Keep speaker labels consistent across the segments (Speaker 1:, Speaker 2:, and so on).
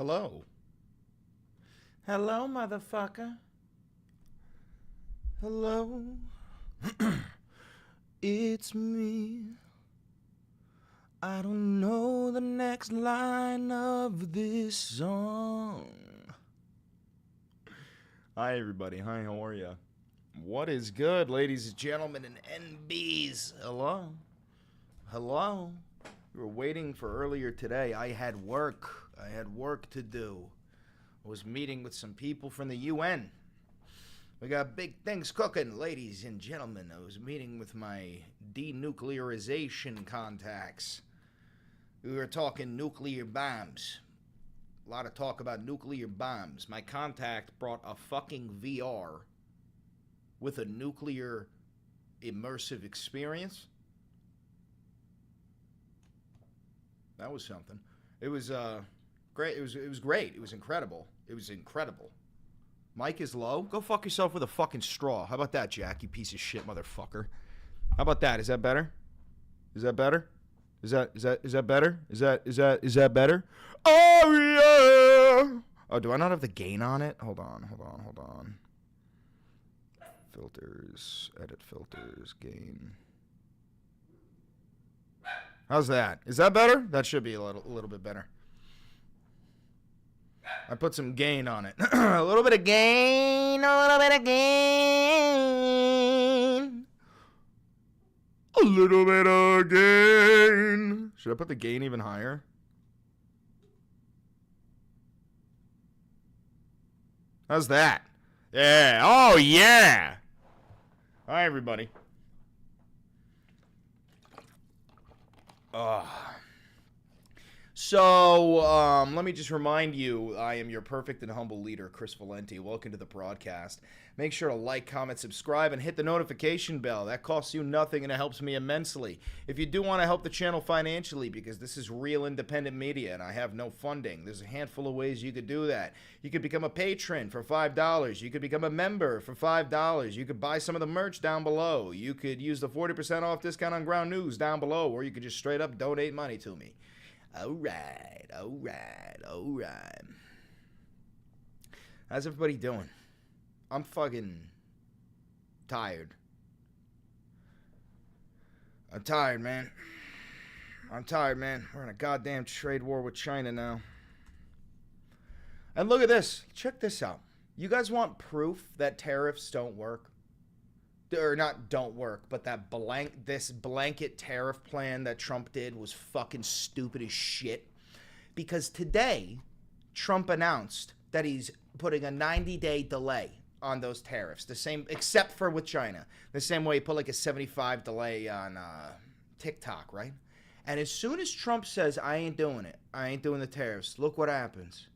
Speaker 1: Hello. Hello, motherfucker. Hello. It's me. I don't know the next line of this song. Hi, everybody. Hi, how are ya? What is good, ladies and gentlemen and NBs? Hello? Hello? We were waiting for earlier today. I had work to do. I was meeting with some people from the UN. We got big things cooking, ladies and gentlemen. I was meeting with my denuclearization contacts. We were talking nuclear bombs. A lot of talk about nuclear bombs. My contact brought a fucking VR with a nuclear immersive experience. That was something. It was great. It was great. It was incredible. It was incredible. Mic is low. Go fuck yourself with a fucking straw. How about that, Jack? You piece of shit, motherfucker. How about that? Is that better? Is that better? Is that better? Is that better? Oh yeah. Oh, do I not have the gain on it? Hold on. Filters, edit filters, gain. How's that? Is that better? That should be a little bit better. I put some gain on it. A little bit of gain. A little bit of gain. Should I put the gain even higher? How's that? Yeah. Oh, yeah. Hi, everybody. So, let me just remind you, I am your perfect and humble leader, Chris Valenti. Welcome to the broadcast. Make sure to like, comment, subscribe, and hit the notification bell. That costs you nothing, and it helps me immensely. If you do want to help the channel financially, because this is real independent media, and I have no funding, there's a handful of ways you could do that. You could become a patron for $5. You could become a member for $5. You could buy some of the merch down below. You could use the 40% off discount on Ground News down below, or you could just straight up donate money to me. All right. How's everybody doing? I'm fucking tired. I'm tired, man. We're in a goddamn trade war with China now. And look at this. Check this out. You guys want proof that tariffs don't work? Or not don't work, but that this blanket tariff plan that Trump did was fucking stupid as shit. Because today, Trump announced that he's putting a 90-day delay on those tariffs. The same, except for with China. The same way he put like a 75 delay on TikTok, right? And as soon as Trump says, I ain't doing it, I ain't doing the tariffs, look what happens.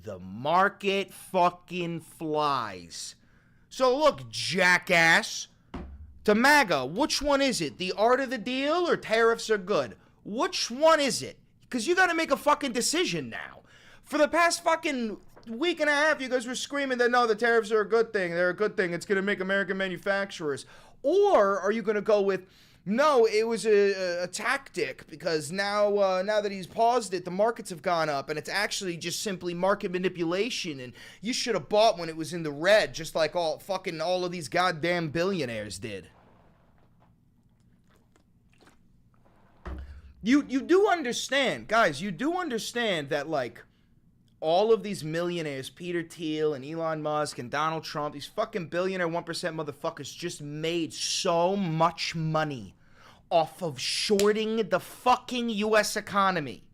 Speaker 1: The market fucking flies. So look, jackass, to MAGA, which one is it? The art of the deal or tariffs are good? Which one is it? Because you got to make a fucking decision now. For the past fucking week and a half, you guys were screaming that no, the tariffs are a good thing. They're a good thing. It's going to make American manufacturers. Or are you going to go with, no, it was a tactic because now that he's paused it, the markets have gone up and it's actually just simply market manipulation and you should have bought when it was in the red just like all of these goddamn billionaires did. You do understand, guys, you do understand that like all of these millionaires, Peter Thiel and Elon Musk and Donald Trump, these fucking billionaire 1% motherfuckers just made so much money off of shorting the fucking U.S. economy.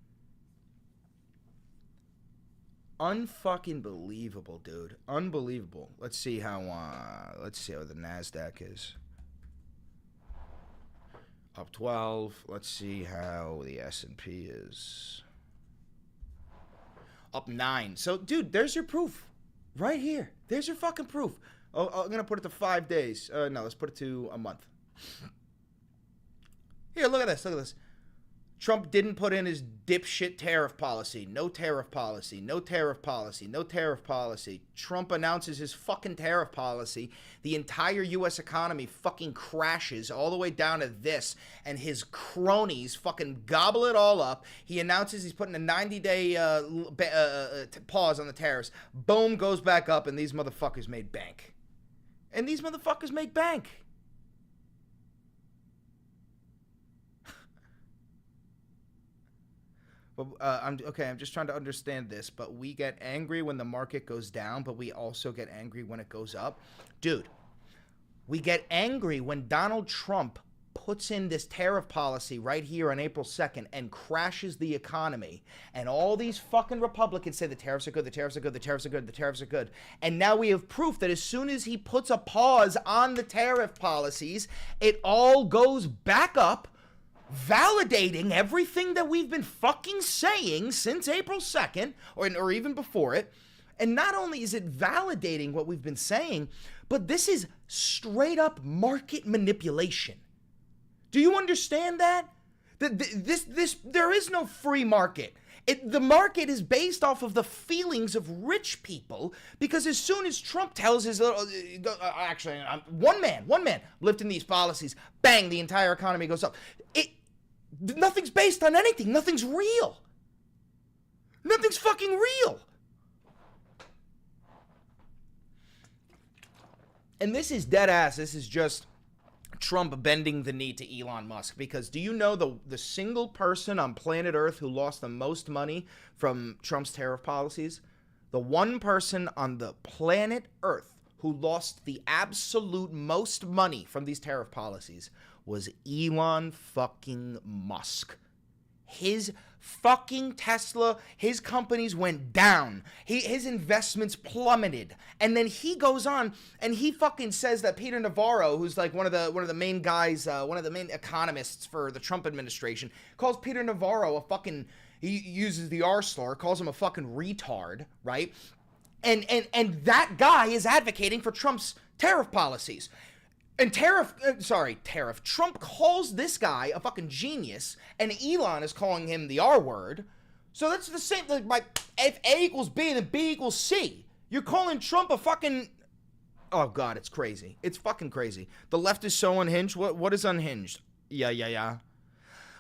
Speaker 1: Unfucking believable, dude. Unbelievable. Let's see how the NASDAQ is. Up 12. Let's see how the S&P is. Up 9. So, dude, there's your proof. Right here. There's your fucking proof. Oh, I'm going to put it to 5 days. No, let's put it to a month. Here, look at this. Trump didn't put in his dipshit tariff policy. No tariff policy. No tariff policy. No tariff policy. Trump announces his fucking tariff policy. The entire U.S. economy fucking crashes all the way down to this. And his cronies fucking gobble it all up. He announces he's putting a 90-day pause on the tariffs. Boom, goes back up, and these motherfuckers made bank. And these motherfuckers make bank. I'm just trying to understand this, but we get angry when the market goes down, but we also get angry when it goes up. Dude, we get angry when Donald Trump puts in this tariff policy right here on April 2nd and crashes the economy. And all these fucking Republicans say the tariffs are good, the tariffs are good, the tariffs are good, the tariffs are good. And now we have proof that as soon as he puts a pause on the tariff policies, it all goes back up, validating everything that we've been fucking saying since April 2nd, or even before it. And not only is it validating what we've been saying, but this is straight up market manipulation. Do you understand that? There is no free market. The market is based off of the feelings of rich people, because as soon as Trump tells his little, one man lifting these policies, bang, the entire economy goes up. Nothing's based on anything. Nothing's real. Nothing's fucking real. And this is dead ass. This is just Trump bending the knee to Elon Musk, because do you know the single person on planet Earth who lost the most money from Trump's tariff policies? The one person on the planet Earth who lost the absolute most money from these tariff policies was Elon fucking Musk. His fucking Tesla, his companies went down. His investments plummeted. And then he goes on and he fucking says that Peter Navarro, who's like one of the main guys, one of the main economists for the Trump administration, calls Peter Navarro a fucking, he uses the R slur, calls him a fucking retard, right? And that guy is advocating for Trump's tariff policies. And Tariff, Trump calls this guy a fucking genius, and Elon is calling him the R word. So that's the same, like, if A equals B, then B equals C. You're calling Trump a fucking, oh God, it's crazy. It's fucking crazy. The left is so unhinged. What is unhinged? Yeah.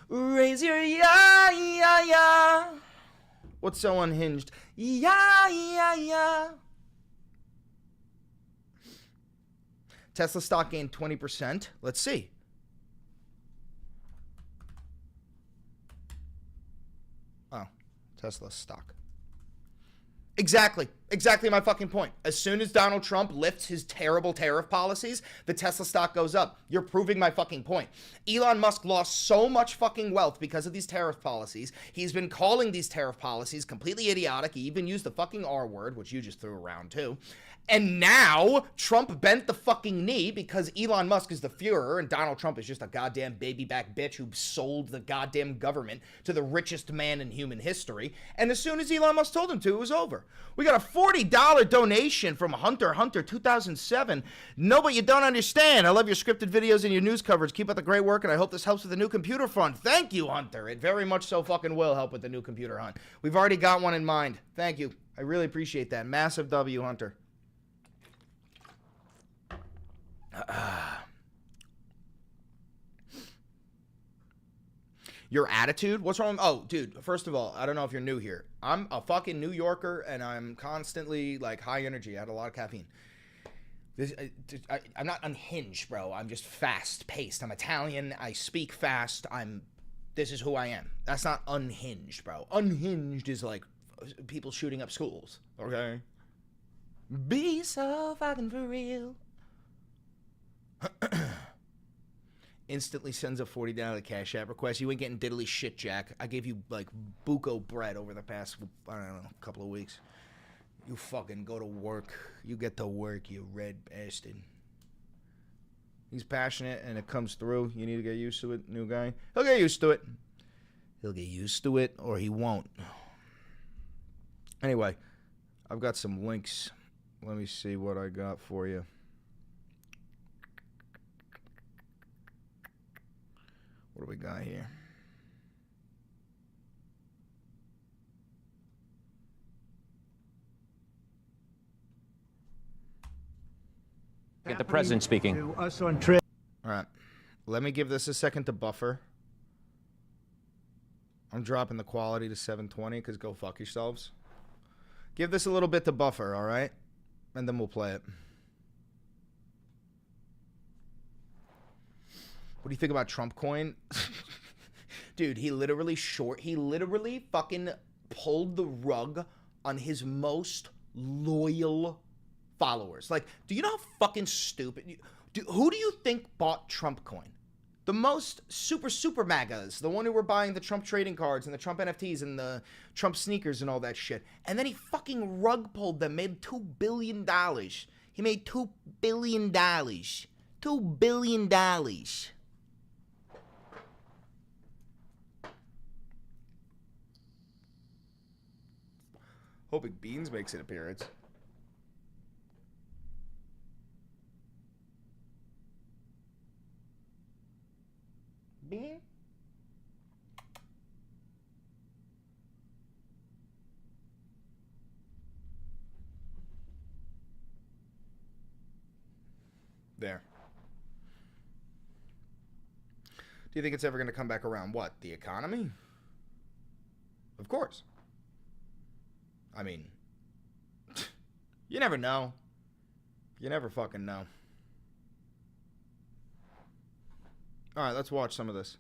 Speaker 1: Raise your yeah. What's so unhinged? Yeah. Tesla stock gained 20%. Let's see. Oh, Tesla stock. Exactly my fucking point. As soon as Donald Trump lifts his terrible tariff policies, the Tesla stock goes up. You're proving my fucking point. Elon Musk lost so much fucking wealth because of these tariff policies. He's been calling these tariff policies completely idiotic. He even used the fucking R word, which you just threw around too. And now Trump bent the fucking knee because Elon Musk is the Führer and Donald Trump is just a goddamn baby back bitch who sold the goddamn government to the richest man in human history. And as soon as Elon Musk told him to, it was over. We got a $40 donation from Hunter 2007. No, but you don't understand. I love your scripted videos and your news coverage. Keep up the great work, and I hope this helps with the new computer fund. Thank you, Hunter. It very much so fucking will help with the new computer hunt. We've already got one in mind. Thank you. I really appreciate that. Massive W, Hunter. Your attitude? What's wrong? Oh, dude, first of all, I don't know if you're new here. I'm a fucking New Yorker, and I'm constantly, like, high energy. I had a lot of caffeine. I'm not unhinged, bro. I'm just fast-paced. I'm Italian. I speak fast. This is who I am. That's not unhinged, bro. Unhinged is, like, people shooting up schools, okay? Be so fucking for real. Instantly sends a $40 Cash App request. You ain't getting diddly shit, Jack. I gave you, like, buco bread over the past, I don't know, couple of weeks. You fucking go to work. You get to work, you red bastard. He's passionate, and it comes through. You need to get used to it, new guy. He'll get used to it. He'll get used to it, or he won't. Anyway, I've got some links. Let me see what I got for you. What do we got here?
Speaker 2: Get the president speaking.
Speaker 3: To us on trade.
Speaker 1: All right. Let me give this a second to buffer. I'm dropping the quality to 720 because go fuck yourselves. Give this a little bit to buffer, all right? And then we'll play it. What do you think about Trump coin? Dude, he literally fucking pulled the rug on his most loyal followers. Like, do you know how fucking stupid... who do you think bought Trump coin? The most super MAGAs. The one who were buying the Trump trading cards and the Trump NFTs and the Trump sneakers and all that shit. And then he fucking rug pulled them, made $2 billion. He made $2 billion. $2 billion. Hoping Beans makes an appearance. Bean? There. Do you think it's ever going to come back around? What? The economy? Of course. I mean, you never know. You never fucking know. All right, let's watch some of this.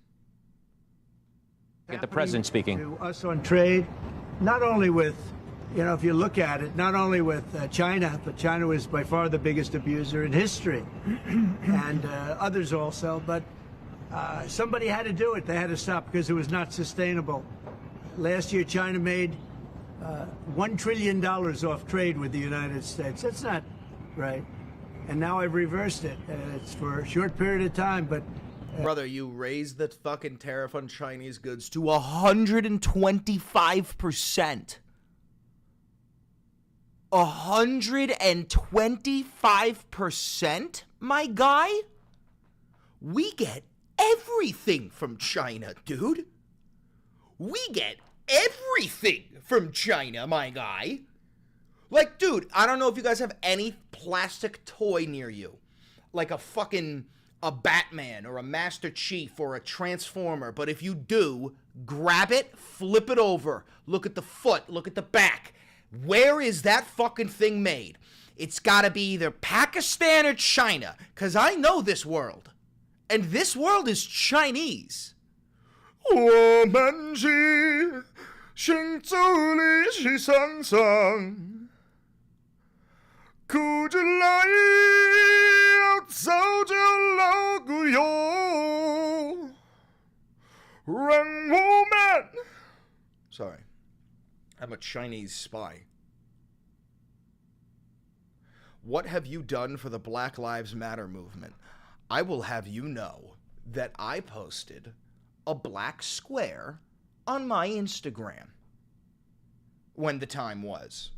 Speaker 2: Get the president speaking.
Speaker 3: To us on trade, not only with, if you look at it, not only with China, but China was by far the biggest abuser in history, and others also, but somebody had to do it. They had to stop because it was not sustainable. Last year, China made $1 trillion off trade with the United States. That's not right. And now I've reversed it. It's for a short period of time, but...
Speaker 1: Brother, you raised the fucking tariff on Chinese goods to 125%. 125%, my guy? We get everything from China, dude. We get everything from China, my guy. Like, dude, I don't know if you guys have any plastic toy near you. Like a Batman or a Master Chief or a Transformer. But if you do, grab it, flip it over. Look at the foot, look at the back. Where is that fucking thing made? It's gotta be either Pakistan or China. Because I know this world. And this world is Chinese. 我们去行走里去上上，哭着来，要走就牢固有，让我们 Sorry, I'm a Chinese spy. What have you done for the Black Lives Matter movement? I will have you know that I posted a black square on my Instagram when the time was.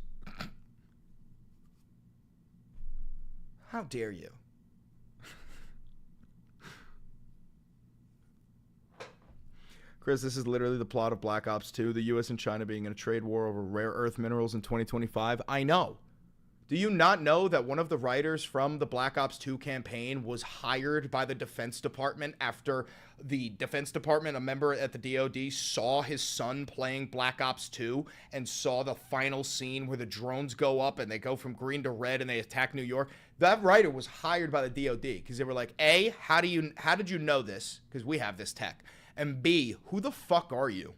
Speaker 1: How dare you? Chris, this is literally the plot of Black Ops 2, the U.S. and China being in a trade war over rare earth minerals in 2025. I know. Do you not know that one of the writers from the Black Ops 2 campaign was hired by the Defense Department after the Defense Department, a member at the DoD, saw his son playing Black Ops 2 and saw the final scene where the drones go up and they go from green to red and they attack New York? That writer was hired by the DoD because they were like, A, how did you know this? Because we have this tech. And B, who the fuck are you?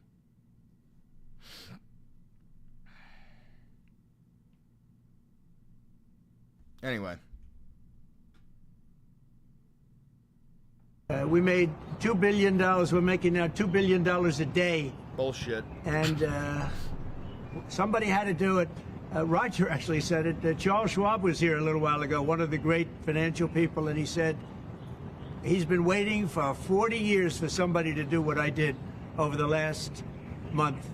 Speaker 1: Anyway.
Speaker 3: We made $2 billion. We're making now $2 billion a day.
Speaker 1: Bullshit.
Speaker 3: And somebody had to do it. Roger actually said it. Charles Schwab was here a little while ago, one of the great financial people, and he said he's been waiting for 40 years for somebody to do what I did over the last month.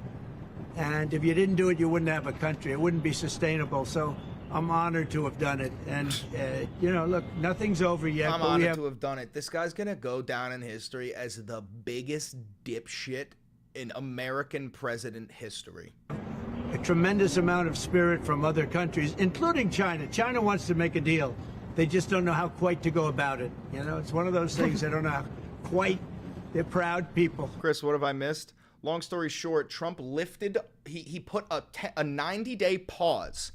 Speaker 3: And if you didn't do it, you wouldn't have a country. It wouldn't be sustainable. So I'm honored to have done it. And, look, nothing's over yet.
Speaker 1: I'm honored to have done it. This guy's going to go down in history as the biggest dipshit in American president history.
Speaker 3: A tremendous amount of spirit from other countries, including China. China wants to make a deal. They just don't know how quite to go about it. You know, it's one of those things they don't know how quite. They're proud people.
Speaker 1: Chris, what have I missed? Long story short, Trump lifted, he put a 90-day pause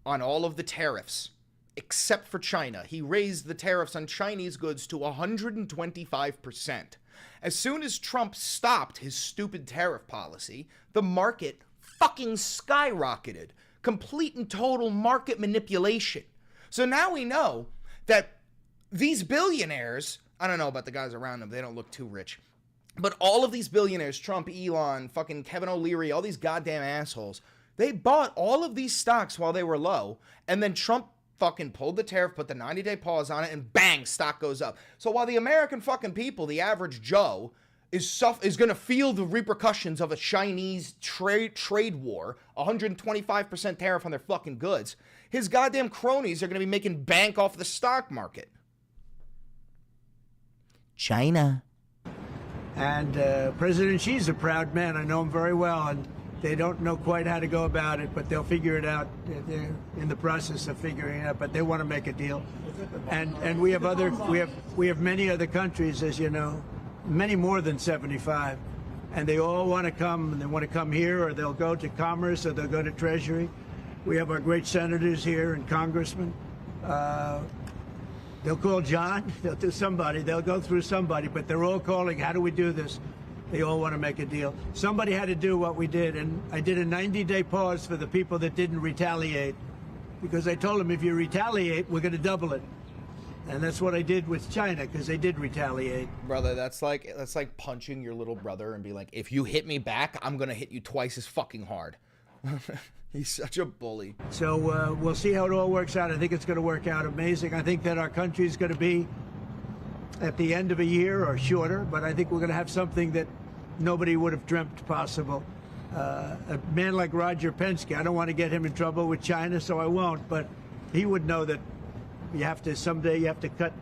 Speaker 1: on all of the tariffs, except for China. He raised the tariffs on Chinese goods to 125%. As soon as Trump stopped his stupid tariff policy, the market fucking skyrocketed. Complete and total market manipulation. So now we know that these billionaires, I don't know about the guys around them, they don't look too rich, but all of these billionaires, Trump, Elon, fucking Kevin O'Leary, all these goddamn assholes, they bought all of these stocks while they were low, and then Trump fucking pulled the tariff, put the 90-day pause on it, and bang, stock goes up. So while the American fucking people, the average Joe, is going to feel the repercussions of a Chinese trade war, 125% tariff on their fucking goods, his goddamn cronies are going to be making bank off the stock market. China.
Speaker 3: And President Xi's a proud man. I know him very well, and they don't know quite how to go about it, but they'll figure it out. They're in the process of figuring it out, but they want to make a deal. And we have many other countries, as you know, many more than 75, and they all want to come, and they want to come here, or they'll go to Commerce, or they'll go to Treasury. We have our great senators here and congressmen. They'll call John, they'll do somebody, they'll go through somebody, but they're all calling, how do we do this? They all want to make a deal. Somebody had to do what we did, and I did a 90-day pause for the people that didn't retaliate, because I told them, if you retaliate, we're going to double it. And that's what I did with China, because they did retaliate.
Speaker 1: Brother, that's like punching your little brother and be like, if you hit me back, I'm going to hit you twice as fucking hard. He's such a bully.
Speaker 3: So we'll see how it all works out. I think it's going to work out amazing. I think that our country is going to be at the end of a year or shorter, but I think we're going to have something that nobody would have dreamt possible. A man like Roger Penske, I don't want to get him in trouble with China, so I won't, but he would know that someday you have to cut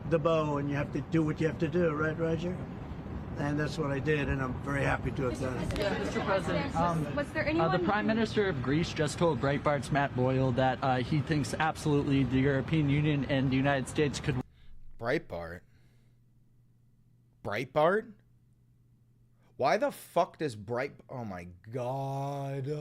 Speaker 3: the bow and you have to do what you have to do, right, Roger? And that's what I did, and I'm very happy to have done it.
Speaker 4: Mr. President,
Speaker 5: was there anyone
Speaker 4: the Prime Minister of Greece just told Breitbart's Matt Boyle that he thinks absolutely the European Union and the United States could...
Speaker 1: Breitbart? Why the fuck does Oh my god.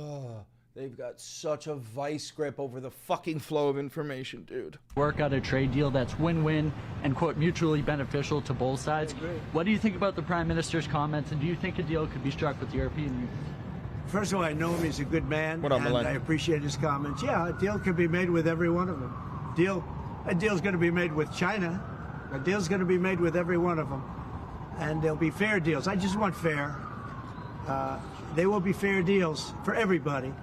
Speaker 1: They've got such a vice grip over the fucking flow of information, dude.
Speaker 4: Work out a trade deal that's win-win and, quote, mutually beneficial to both sides. What do you think about the Prime Minister's comments, and do you think a deal could be struck with the European Union?
Speaker 3: First of all, I know him. He's a good man.
Speaker 1: What up,
Speaker 3: and
Speaker 1: Milan?
Speaker 3: I appreciate his comments. Yeah, a deal could be made with every one of them. A deal's going to be made with China. A deal's going to be made with every one of them. And there'll be fair deals. I just want fair. They will be fair deals for everybody.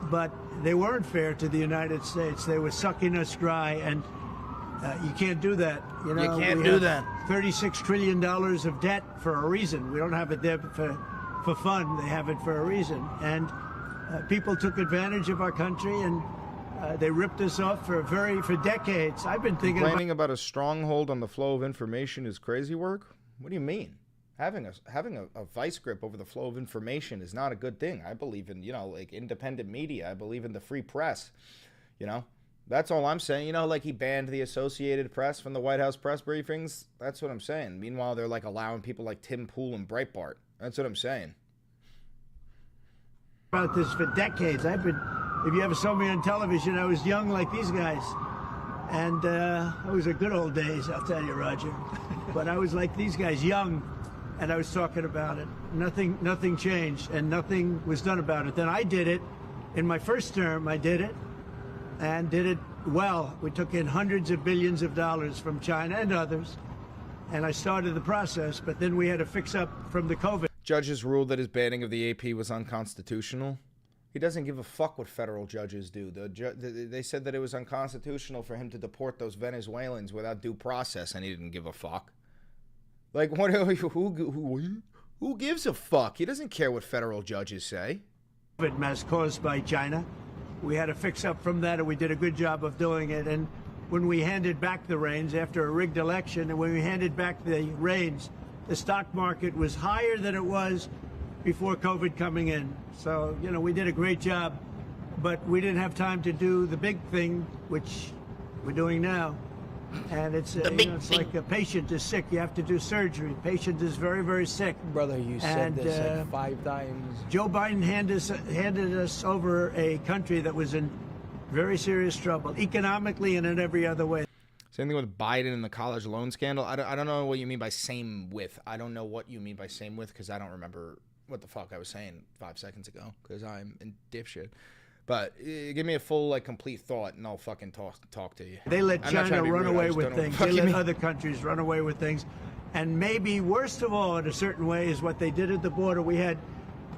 Speaker 3: But they weren't fair to the United States. They were sucking us dry, and you can't do that. You know,
Speaker 1: you can't do that.
Speaker 3: $36 trillion of debt for a reason. We don't have it there for fun. They have it for a reason. And people took advantage of our country, and they ripped us off for decades. I've been thinking
Speaker 1: Complaining about a stronghold on the flow of information is crazy work? What do you mean? Having a vice grip over the flow of information is not a good thing. I believe in, like independent media. I believe in the free press. That's all I'm saying. Like he banned the Associated Press from the White House press briefings. That's what I'm saying. Meanwhile, they're like allowing people like Tim Pool and Breitbart. That's what I'm saying.
Speaker 3: About this for decades. If you ever saw me on television, I was young like these guys. And it was the good old days, I'll tell you, Roger. But I was like these guys, young. And I was talking about it. Nothing changed, and nothing was done about it. Then I did it. In my first term, I did it, and did it well. We took in hundreds of billions of dollars from China and others, and I started the process, but then we had to fix up from the COVID.
Speaker 1: Judges ruled that his banning of the AP was unconstitutional. He doesn't give a fuck what federal judges do. They said that it was unconstitutional for him to deport those Venezuelans without due process, and he didn't give a fuck. Like, who gives a fuck? He doesn't care what federal judges say.
Speaker 3: COVID mess caused by China. We had to fix up from that, and we did a good job of doing it. And when we handed back the reins after a rigged election, and when we handed back the reins, the stock market was higher than it was before COVID coming in. So, we did a great job, but we didn't have time to do the big thing, which we're doing now. And it's, it's like a patient is sick. You have to do surgery. Patient is very, very sick.
Speaker 5: Brother, you said this like 5 times.
Speaker 3: Joe Biden handed us over a country that was in very serious trouble, economically and in every other way.
Speaker 1: Same thing with Biden and the college loan scandal. I don't know what you mean by same with. I don't know what you mean by same with because I don't remember what the fuck I was saying 5 seconds ago because I'm in dipshit. But give me a full, like, complete thought, and I'll fucking talk to you.
Speaker 3: They let China run away
Speaker 1: rude.
Speaker 3: with things. They let other countries run away with things. And maybe worst of all, in a certain way, is what they did at the border. We had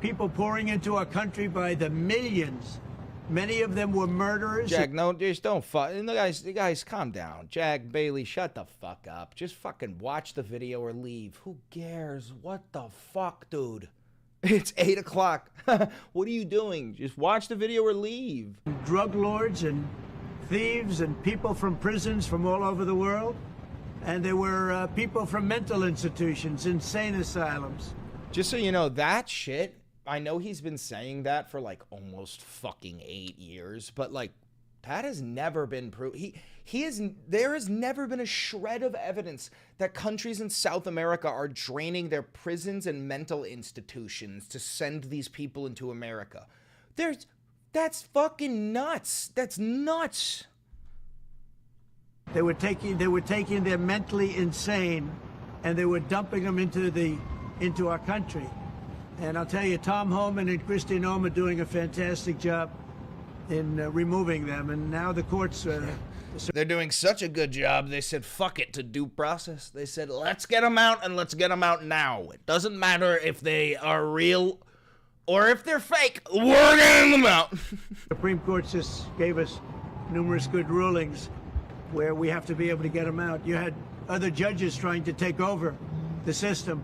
Speaker 3: people pouring into our country by the millions. Many of them were murderers.
Speaker 1: Jack, no, just don't fuck. The guys, calm down. Jack Bailey, shut the fuck up. Just fucking watch the video or leave. Who cares? What the fuck, dude? It's 8 o'clock. What are you doing? Just watch the video or leave.
Speaker 3: Drug lords and thieves and people from prisons from all over the world. And there were people from mental institutions, insane asylums.
Speaker 1: Just so you know, that shit, I know he's been saying that for like almost fucking 8 years, but like that has never been proved. There has never been a shred of evidence that countries in South America are draining their prisons and mental institutions to send these people into America. That's fucking nuts. That's nuts.
Speaker 3: They were taking their mentally insane and they were dumping them into our country. And I'll tell you, Tom Homan and Kristi Noem are doing a fantastic job in removing them. And now the courts...
Speaker 1: They're doing such a good job, they said, fuck it to due process. They said, let's get them out, and let's get them out now. It doesn't matter if they are real or if they're fake. We're getting them out.
Speaker 3: The Supreme Court just gave us numerous good rulings where we have to be able to get them out. You had other judges trying to take over the system.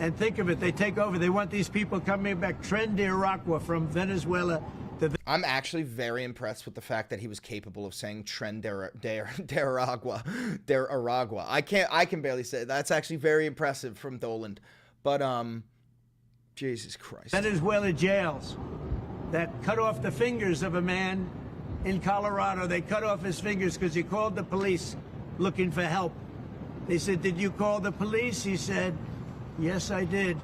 Speaker 3: And think of it, they take over. They want these people coming back. Tren de Aragua from Venezuela.
Speaker 1: I'm actually very impressed with the fact that he was capable of saying Tren de Aragua. I can barely say it. That's actually very impressive from Doland. But Jesus Christ.
Speaker 3: Venezuela jails that cut off the fingers of a man in Colorado. They cut off his fingers because he called the police looking for help. They said, "Did you call the police?" He said, "Yes, I did."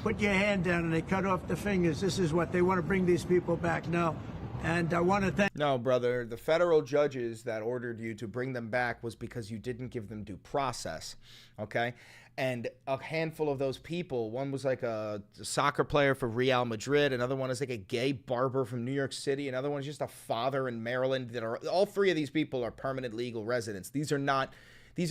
Speaker 3: Put your hand down, and they cut off the fingers. This is what they want to bring these people back. No. And I want to thank...
Speaker 1: No, brother. The federal judges that ordered you to bring them back was because you didn't give them due process. Okay? And a handful of those people, one was like a soccer player for Real Madrid. Another one is like a gay barber from New York City. Another one is just a father in Maryland. All three of these people are permanent legal residents. These are not the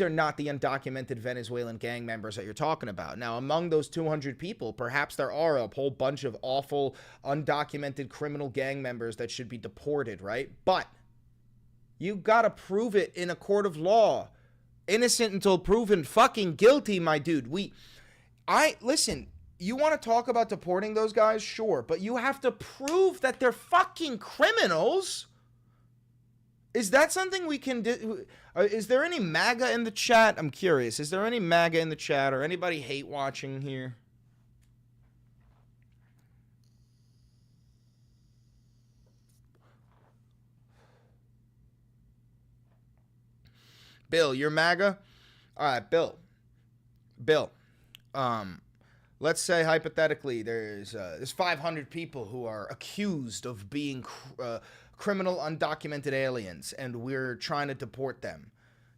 Speaker 1: undocumented Venezuelan gang members that you're talking about. Now, among those 200 people, perhaps there are a whole bunch of awful, undocumented criminal gang members that should be deported, right? But you gotta prove it in a court of law. Innocent until proven fucking guilty, my dude. Listen, you want to talk about deporting those guys? Sure, but you have to prove that they're fucking criminals. Is that something we can do? Is there any MAGA in the chat? I'm curious. Is there any MAGA in the chat or anybody hate watching here? Bill, you're MAGA? All right, Bill. Let's say hypothetically there's 500 people who are accused of being criminal undocumented aliens, and we're trying to deport them.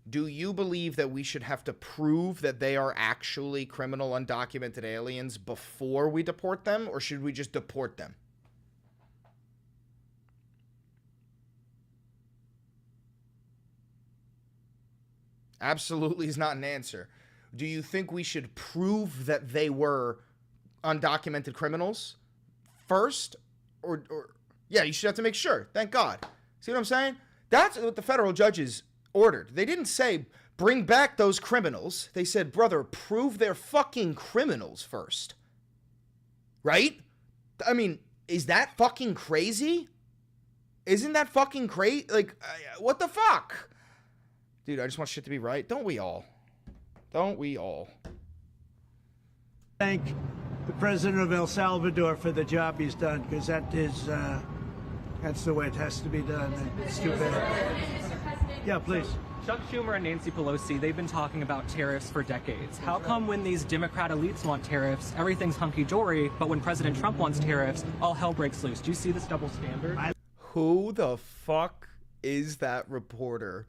Speaker 1: Do you believe that we should have to prove that they are actually criminal undocumented aliens before we deport them, or should we just deport them? Absolutely is not an answer. Do you think we should prove that they were undocumented criminals first? Or yeah, you should have to make sure. Thank God. See what I'm saying? That's what the federal judges ordered. They didn't say, bring back those criminals. They said, brother, prove they're fucking criminals first. Right? I mean, is that fucking crazy? Isn't that fucking crazy? Like, what the fuck? Dude, I just want shit to be right. Don't we all? Don't we all?
Speaker 3: Thank the president of El Salvador for the job he's done, because that is, that's the way it has to be done. It's too bad. Yeah, please.
Speaker 6: Chuck Schumer and Nancy Pelosi, they've been talking about tariffs for decades. How come when these Democrat elites want tariffs, everything's hunky-dory, but when President Trump wants tariffs, all hell breaks loose? Do you see this double standard?
Speaker 1: Who the fuck is that reporter?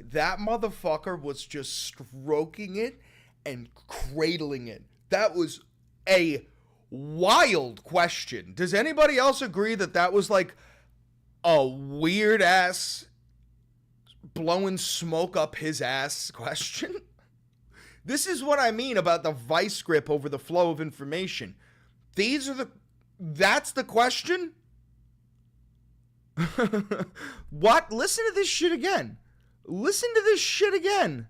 Speaker 1: That motherfucker was just stroking it and cradling it. That was a wild question. Does anybody else agree that that was like a weird ass blowing smoke up his ass question? This is what I mean about the vice grip over the flow of information. That's the question? What? Listen to this shit again. Listen to this shit again.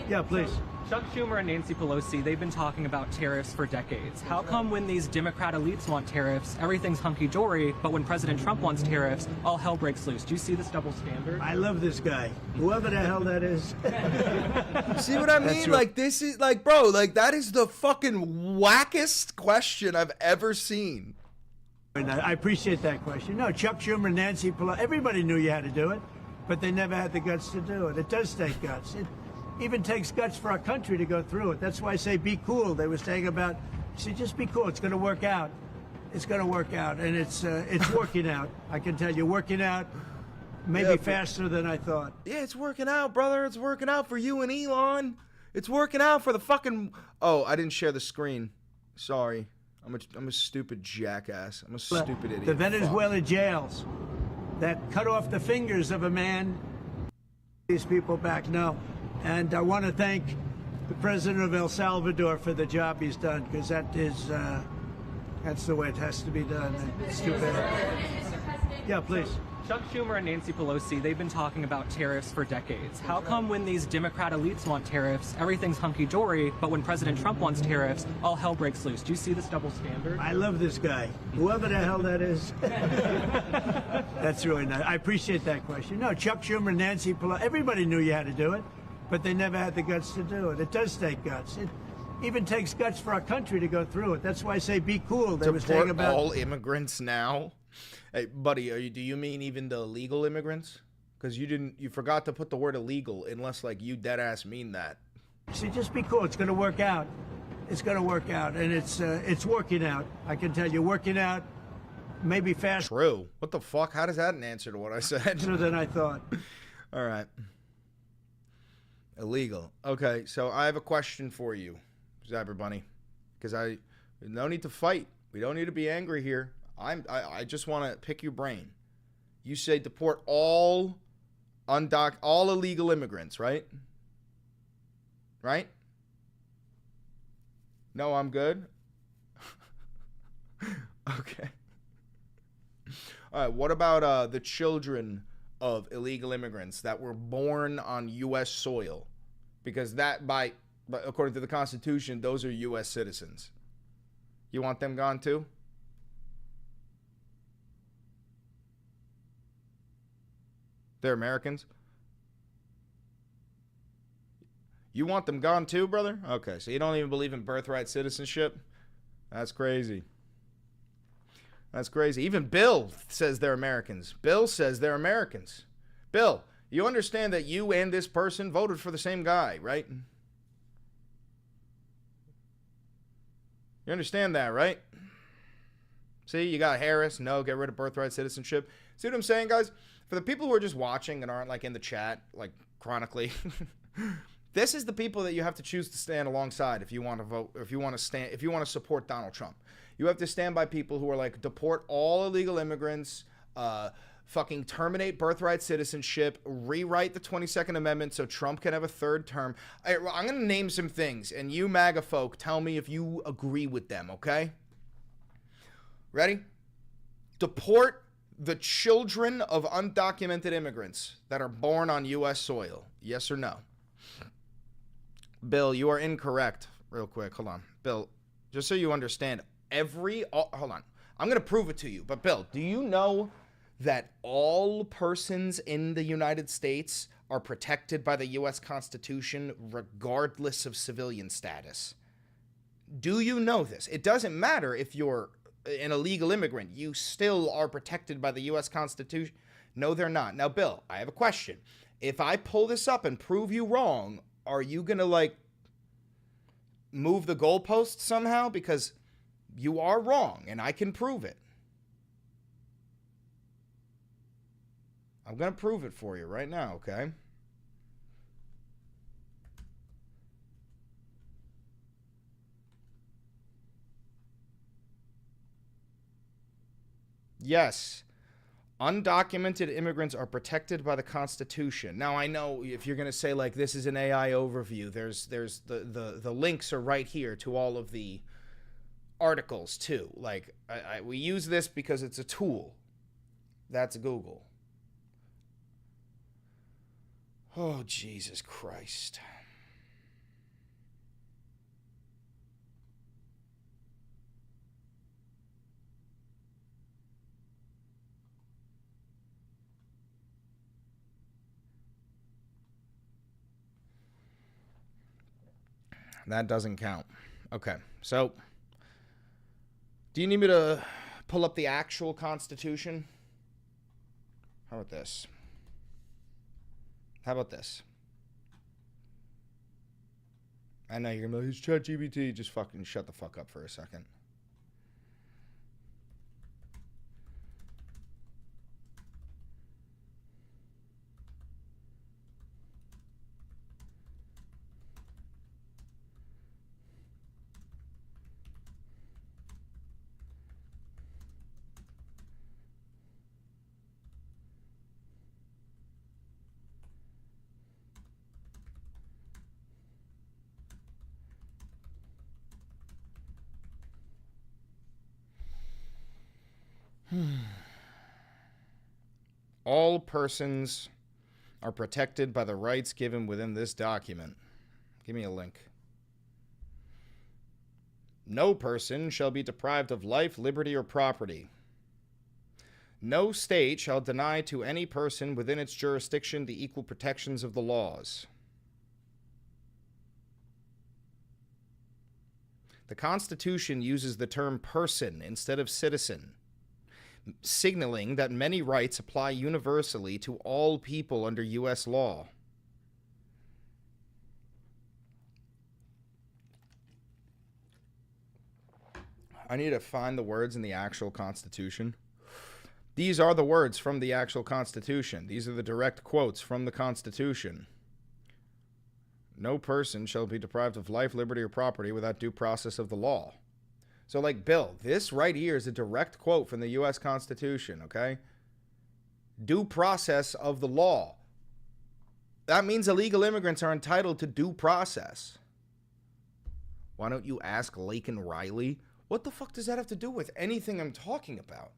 Speaker 3: Yeah, please.
Speaker 6: Chuck Schumer and Nancy Pelosi, they've been talking about tariffs for decades. How come when these Democrat elites want tariffs, everything's hunky-dory, but when President Trump wants tariffs, all hell breaks loose? Do you see this double standard?
Speaker 3: I love this guy. Whoever the hell that is.
Speaker 1: See what I mean? Like, this is, like, bro, like, that is the fucking wackest question I've ever seen.
Speaker 3: I appreciate that question. No, Chuck Schumer, Nancy Pelosi, everybody knew you had to do it, but they never had the guts to do it. It does take guts. It even takes guts for our country to go through it. That's why I say be cool. They were saying about, see, just be cool. It's going to work out. It's going to work out, and it's working out. I can tell you, working out maybe faster than I thought.
Speaker 1: Yeah, it's working out, brother. It's working out for you and Elon. It's working out for the fucking... Oh, I didn't share the screen. Sorry. I'm a stupid jackass. I'm a stupid idiot.
Speaker 3: The Venezuela jails that cut off the fingers of a man. These people back now. And I want to thank the president of El Salvador for the job he's done, because that's the way it has to be done. It's too bad. Yeah, please.
Speaker 6: Chuck Schumer and Nancy Pelosi, they've been talking about tariffs for decades. How come when these Democrat elites want tariffs, everything's hunky-dory, but when President Trump wants tariffs, all hell breaks loose? Do you see this double standard?
Speaker 3: I love this guy. Whoever the hell that is. That's really nice. I appreciate that question. No, Chuck Schumer, Nancy Pelosi, everybody knew you had to do it, but they never had the guts to do it. It does take guts. It even takes guts for our country to go through it. That's why I say be cool. They were saying about
Speaker 1: all immigrants now. Hey, buddy, do you mean even the illegal immigrants? Because you forgot to put the word illegal, unless like you dead ass mean that.
Speaker 3: See, just be cool. It's going to work out. It's going to work out, and it's working out. I can tell you, working out maybe faster.
Speaker 1: True. What the fuck? How does that answer to what I said?
Speaker 3: Than I thought.
Speaker 1: All right. Illegal. Okay, so I have a question for you, Zabber Bunny, because no need to fight. We don't need to be angry here. I just want to pick your brain. You say deport all illegal immigrants, right? Right? No, I'm good. Okay. All right, what about the children of illegal immigrants that were born on U.S. soil? Because according to the Constitution, those are U.S. citizens. You want them gone too? They're Americans? You want them gone too, brother? Okay, so you don't even believe in birthright citizenship? That's crazy. That's crazy. Even Bill says they're Americans. Bill says they're Americans. Bill, you understand that you and this person voted for the same guy, right? You understand that, right? See, you got Harris. No, get rid of birthright citizenship. See what I'm saying, guys? For the people who are just watching and aren't like in the chat, like chronically, this is the people that you have to choose to stand alongside if you want to vote, if you want to support Donald Trump. You have to stand by people who are like, deport all illegal immigrants, fucking terminate birthright citizenship, rewrite the 22nd Amendment so Trump can have a third term. I'm going to name some things, and you MAGA folk, tell me if you agree with them, okay? Ready? Deport the children of undocumented immigrants that are born on U.S. soil. Yes or no? Bill, you are incorrect. Real quick, hold on. Bill, just so you understand, hold on. I'm going to prove it to you. But Bill, do you know that all persons in the United States are protected by the U.S. Constitution regardless of civilian status? Do you know this? It doesn't matter if you're an illegal immigrant. You still are protected by the U.S. Constitution. No, they're not. Now, Bill, I have a question. If I pull this up and prove you wrong, are you going to, like, move the goalpost somehow? Because you are wrong, and I can prove it. I'm going to prove it for you right now, okay? Yes. Undocumented immigrants are protected by the Constitution. Now, I know if you're going to say, like, this is an AI overview, there's the links are right here to all of the articles, too. Like, we use this because it's a tool. That's Google. Oh, Jesus Christ. That doesn't count. Okay, so do you need me to pull up the actual Constitution? How about this? How about this? I know you're going to be like, it's ChatGPT. Just fucking shut the fuck up for a second. All persons are protected by the rights given within this document. Give me a link. No person shall be deprived of life, liberty, or property. No state shall deny to any person within its jurisdiction the equal protections of the laws. The Constitution uses the term person instead of citizen, signaling that many rights apply universally to all people under U.S. law. I need to find the words in the actual Constitution. These are the words from the actual Constitution. These are the direct quotes from the Constitution. No person shall be deprived of life, liberty, or property without due process of the law. So, like, Bill, this right here is a direct quote from the U.S. Constitution, okay? Due process of the law. That means illegal immigrants are entitled to due process. Why don't you ask Laken Riley? What the fuck does that have to do with anything I'm talking about?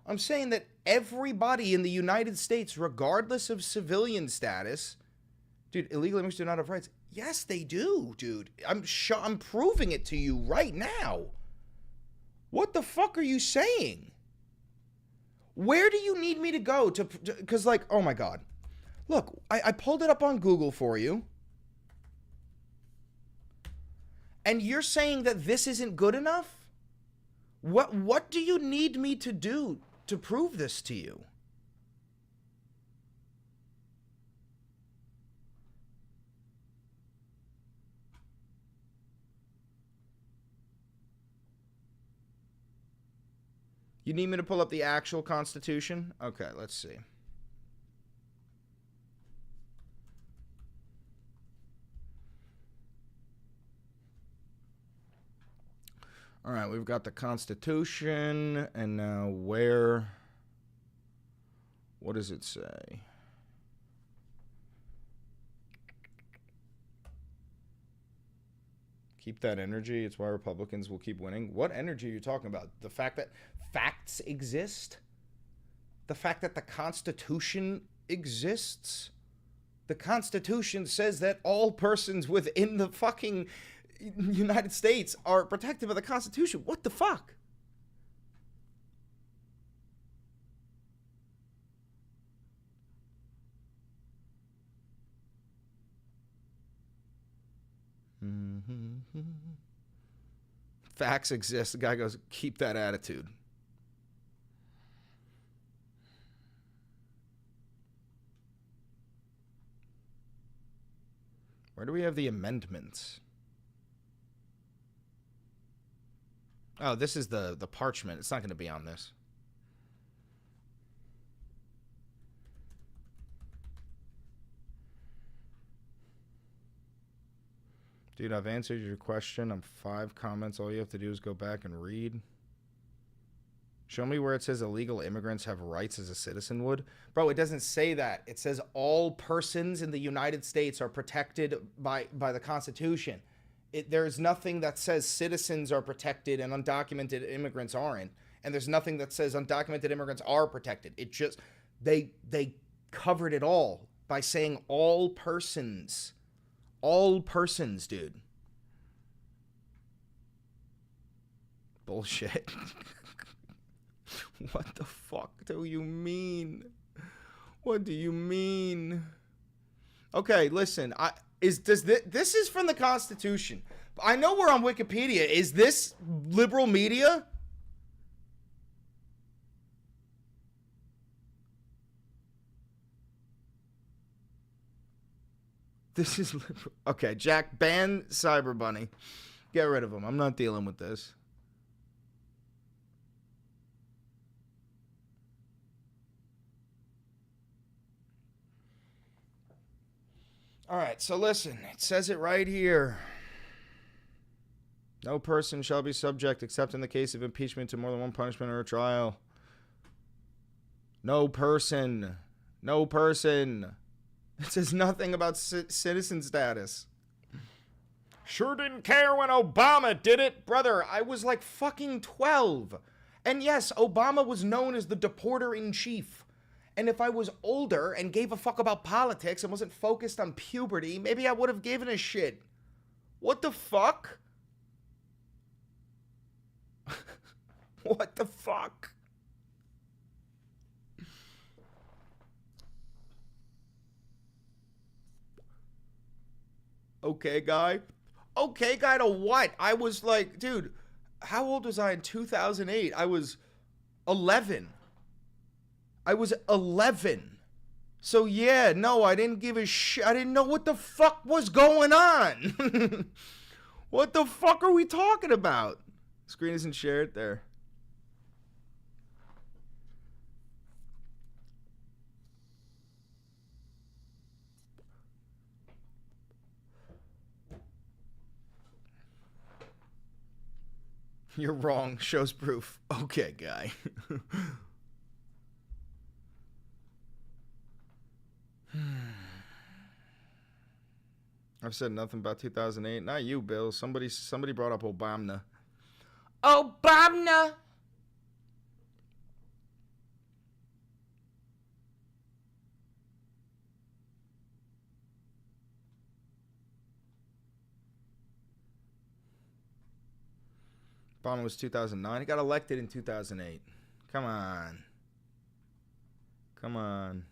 Speaker 1: I'm saying that everybody in the United States, regardless of civilian status, dude, illegal immigrants do not have rights. Yes, they do, dude. I'm proving it to you right now. What the fuck are you saying? Where do you need me to go to, because, like, oh my God. Look, I pulled it up on Google for you. And you're saying that this isn't good enough? What do you need me to do to prove this to you? You need me to pull up the actual Constitution? Okay, let's see. All right, we've got the Constitution, and now what does it say? Keep that energy. It's why Republicans will keep winning. What energy are you talking about? The fact that facts exist? The fact that the Constitution exists? The Constitution says that all persons within the fucking United States are protected by the Constitution. What the fuck? Facts exist. The guy goes, keep that attitude. Where do we have the amendments? Oh, this is the parchment. It's not going to be on this. Dude, I've answered your question. I'm 5 comments. All you have to do is go back and read. Show me where it says illegal immigrants have rights as a citizen would. Bro, it doesn't say that. It says all persons in the United States are protected by the Constitution. There's nothing that says citizens are protected and undocumented immigrants aren't. And there's nothing that says undocumented immigrants are protected. It just, they covered it all by saying all persons. All persons, dude. Bullshit. What the fuck do you mean? What do you mean? Okay, listen. This is from the Constitution. I know we're on Wikipedia. Is this liberal media? This is liberal. Okay, Jack, ban Cyber Bunny. Get rid of him. I'm not dealing with this. All right, so listen. It says it right here. No person shall be subject, except in the case of impeachment, to more than one punishment or a trial. No person. No person. It says nothing about citizen status. Sure didn't care when Obama did it. Brother, I was like fucking 12. And yes, Obama was known as the deporter-in-chief. And if I was older and gave a fuck about politics and wasn't focused on puberty, maybe I would have given a shit. What the fuck? What the fuck? Okay, guy. Okay, guy to what? I was like, dude, how old was I in 2008? I was 11. I was 11. So yeah, no, I didn't give a shit. I didn't know what the fuck was going on. What the fuck are we talking about? Screen isn't shared there. You're wrong. Shows proof. Okay, guy. I've said nothing about 2008. Not you, Bill. Somebody brought up Obama. Obama. Obama was 2009. He got elected in 2008. Come on. Come on.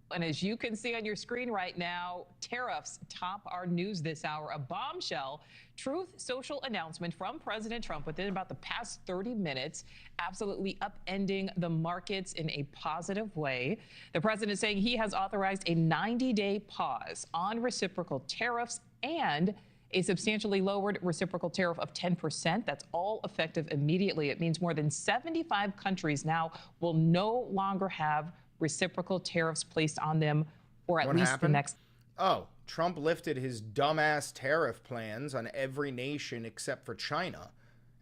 Speaker 7: And as you can see on your screen right now, tariffs top our news this hour. A bombshell Truth Social announcement from President Trump within about the past 30 minutes, absolutely upending the markets in a positive way. The president is saying he has authorized a 90-day pause on reciprocal tariffs and a substantially lowered reciprocal tariff of 10%. That's all effective immediately. It means more than 75 countries now will no longer have reciprocal tariffs placed on them, or at least the next.
Speaker 1: Oh, Trump lifted his dumbass tariff plans on every nation except for China.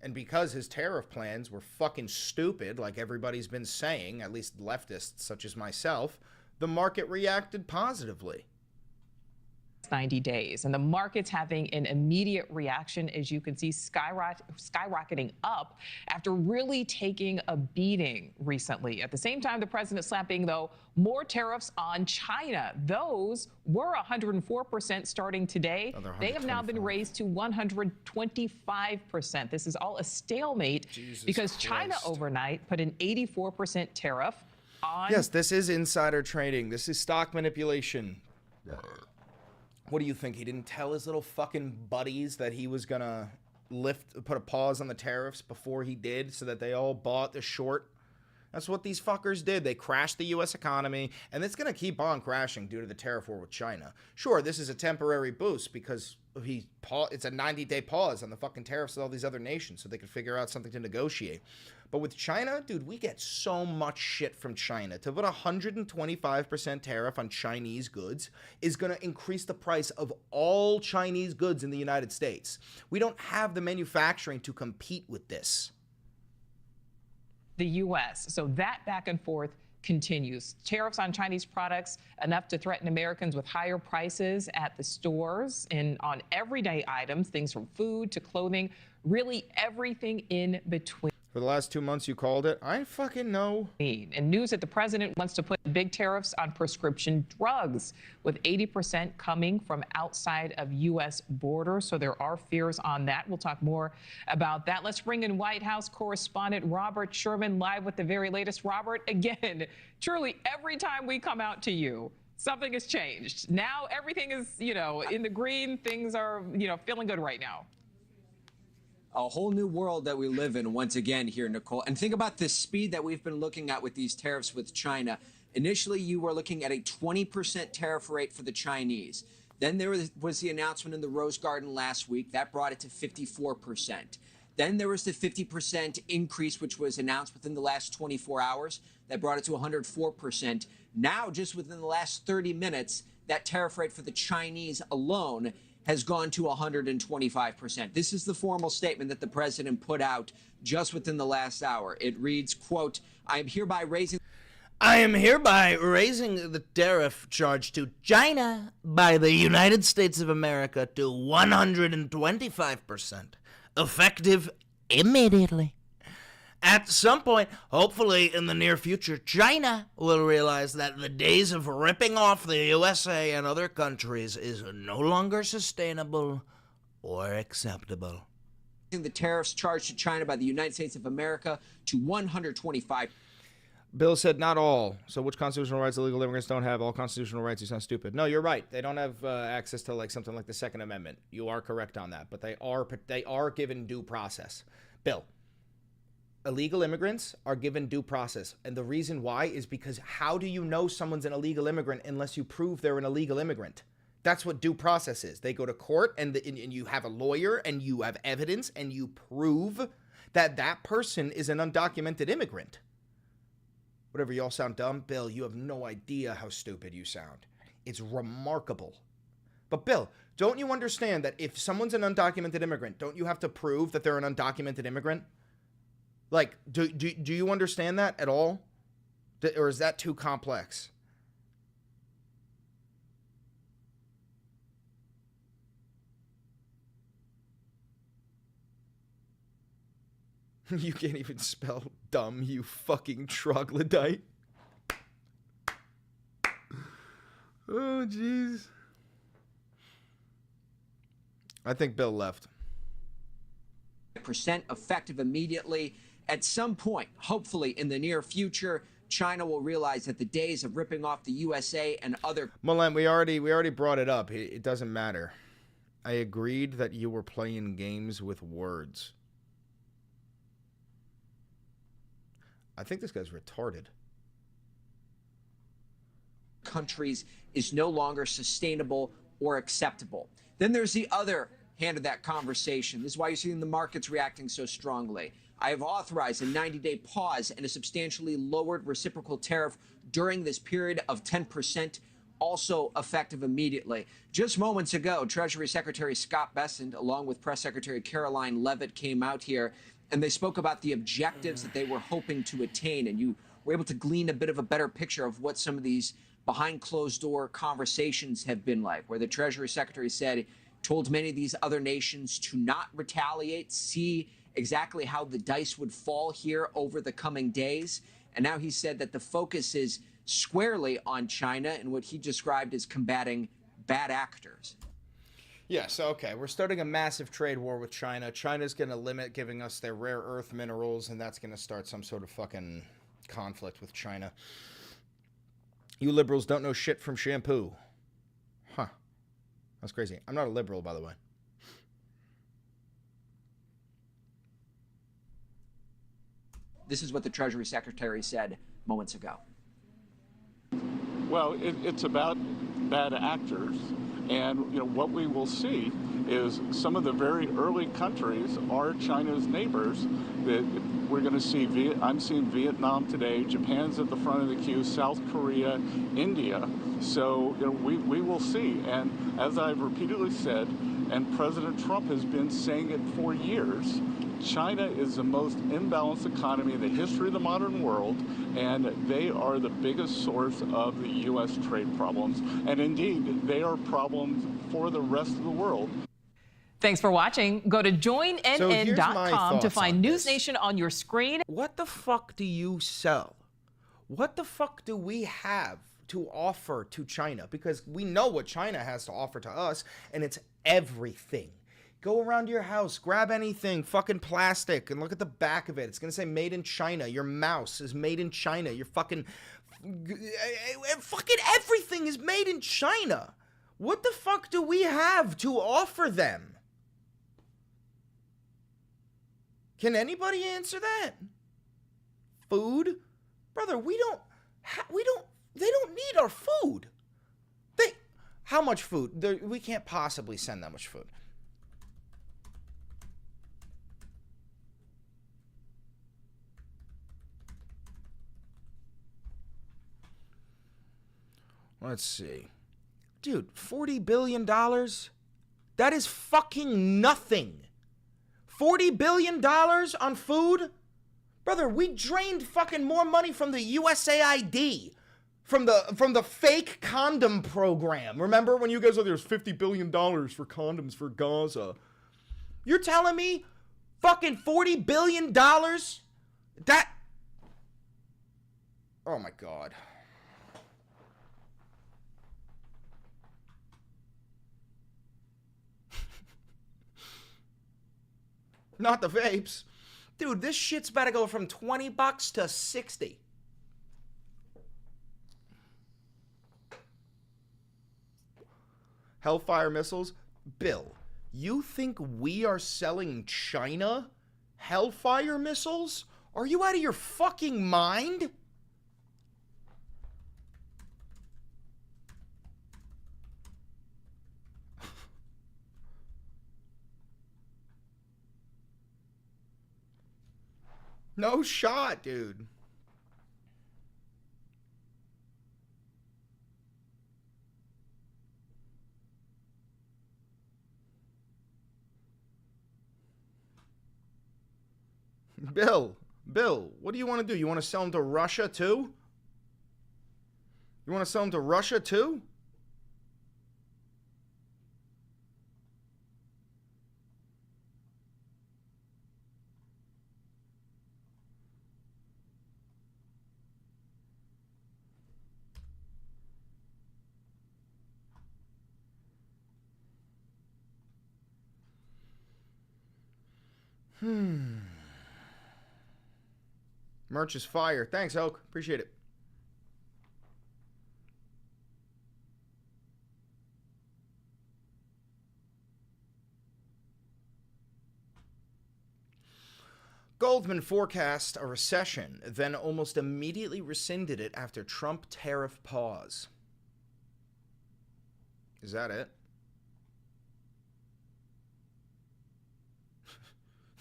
Speaker 1: And because his tariff plans were fucking stupid, like everybody's been saying, at least leftists such as myself, the market reacted positively.
Speaker 7: 90 days. And the market's having an immediate reaction, as you can see, skyrocketing up after really taking a beating recently. At the same time, the president slapping, though, more tariffs on China. Those were 104% starting today. They have now been raised to 125%. This is all a stalemate because China overnight put an 84% tariff on.
Speaker 1: Yes, this is insider trading. This is stock manipulation. What do you think? He didn't tell his little fucking buddies that he was gonna put a pause on the tariffs before he did so that they all bought the short. That's what these fuckers did. They crashed the U.S. economy, and it's going to keep on crashing due to the tariff war with China. Sure, this is a temporary boost because it's a 90-day pause on the fucking tariffs with all these other nations so they can figure out something to negotiate. But with China, dude, we get so much shit from China. To put a 125% tariff on Chinese goods is going to increase the price of all Chinese goods in the United States. We don't have the manufacturing to compete with this.
Speaker 7: The U.S. So that back and forth continues. Tariffs on Chinese products enough to threaten Americans with higher prices at the stores and on everyday items, things from food to clothing, really everything in between.
Speaker 1: For the last 2 months, you called it. I fucking know.
Speaker 7: And news that the president wants to put big tariffs on prescription drugs, with 80% coming from outside of U.S. borders. So there are fears on that. We'll talk more about that. Let's bring in White House correspondent Robert Sherman live with the very latest. Robert, again, truly every time we come out to you, something has changed. Now everything is, in the green. Things are, feeling good right now.
Speaker 8: A whole new world that we live in once again here, Nicole. And think about the speed that we've been looking at with these tariffs with China. Initially, you were looking at a 20% tariff rate for the Chinese. Then there was the announcement in the Rose Garden last week. That brought it to 54%. Then there was the 50% increase, which was announced within the last 24 hours. That brought it to 104%. Now, just within the last 30 minutes, that tariff rate for the Chinese alone has gone to 125%. This is the formal statement that the president put out just within the last hour. It reads, quote, I am hereby raising
Speaker 9: the tariff charge to China by the United States of America to 125%, effective immediately. At some point, hopefully in the near future, China will realize that the days of ripping off the USA and other countries is no longer sustainable or acceptable.
Speaker 8: The tariffs charged to China by the United States of America to 125%.
Speaker 1: Bill said not all. So which constitutional rights illegal immigrants don't have? All constitutional rights. You sound stupid. No, you're right. They don't have access to like something like the Second Amendment. You are correct on that. But they are given due process. Bill. Illegal immigrants are given due process. And the reason why is because how do you know someone's an illegal immigrant unless you prove they're an illegal immigrant? That's what due process is. They go to court and you have a lawyer and you have evidence and you prove that that person is an undocumented immigrant. Whatever, y'all sound dumb. Bill, you have no idea how stupid you sound. It's remarkable. But Bill, don't you understand that if someone's an undocumented immigrant, don't you have to prove that they're an undocumented immigrant? Like, do you understand that at all? Or is that too complex? You can't even spell dumb, you fucking troglodyte. Oh, jeez. I think Bill left.
Speaker 8: Percent effective immediately. At some point, hopefully in the near future, China will realize that the days of ripping off the USA and other...
Speaker 1: Milan, we already brought it up. It doesn't matter. I agreed that you were playing games with words. I think this guy's retarded.
Speaker 8: Countries is no longer sustainable or acceptable. Then there's the other hand of that conversation. This is why you're seeing the markets reacting so strongly. I have authorized a 90-day pause and a substantially lowered reciprocal tariff during this period of 10%, also effective immediately. Just moments ago, Treasury Secretary Scott Bessent, along with Press Secretary Caroline Leavitt, came out here and they spoke about the objectives that they were hoping to attain. And you were able to glean a bit of a better picture of what some of these behind closed door conversations have been like, where the Treasury Secretary told many of these other nations to not retaliate, see exactly how the dice would fall here over the coming days. And now he said that the focus is squarely on China and what he described as combating bad actors.
Speaker 1: Yes, okay. We're starting a massive trade war with China. China's going to limit giving us their rare earth minerals, and that's going to start some sort of fucking conflict with China. You liberals don't know shit from shampoo. Huh. That's crazy. I'm not a liberal, by the way.
Speaker 8: This is what the Treasury Secretary said moments ago.
Speaker 10: Well, it's about bad actors, and what we will see is some of the very early countries are China's neighbors. That we're going to see. I'm seeing Vietnam today. Japan's at the front of the queue. South Korea, India. So we will see. And as I've repeatedly said, and President Trump has been saying it for years, China is the most imbalanced economy in the history of the modern world, and they are the biggest source of the U.S. trade problems. And indeed, they are problems for the rest of the world.
Speaker 7: Thanks for watching. Go to joinnn.com to find News
Speaker 1: this.
Speaker 7: Nation on your screen.
Speaker 1: What the fuck do you sell? What the fuck do we have to offer to China? Because we know what China has to offer to us, and it's everything. Go around your house, grab anything, fucking plastic, and look at the back of it. It's gonna say made in China. Your mouse is made in China. Your fucking everything is made in China. What the fuck do we have to offer them? Can anybody answer that? Food? Brother, they don't need our food. How much food? We can't possibly send that much food. Let's see. Dude, $40 billion? That is fucking nothing. $40 billion on food? Brother, we drained fucking more money from the USAID. From the fake condom program. Remember when you guys there's $50 billion for condoms for Gaza? You're telling me fucking $40 billion? That... Oh my God. Not the vapes. Dude, this shit's about to go from $20 to 60. Hellfire missiles? Bill, you think we are selling China Hellfire missiles? Are you out of your fucking mind? No shot, dude. Bill, what do you want to do? You want to sell them to Russia too? You want to sell them to Russia too? Merch is fire. Thanks, Oak. Appreciate it. Goldman forecast a recession, then almost immediately rescinded it after Trump tariff pause. Is that it?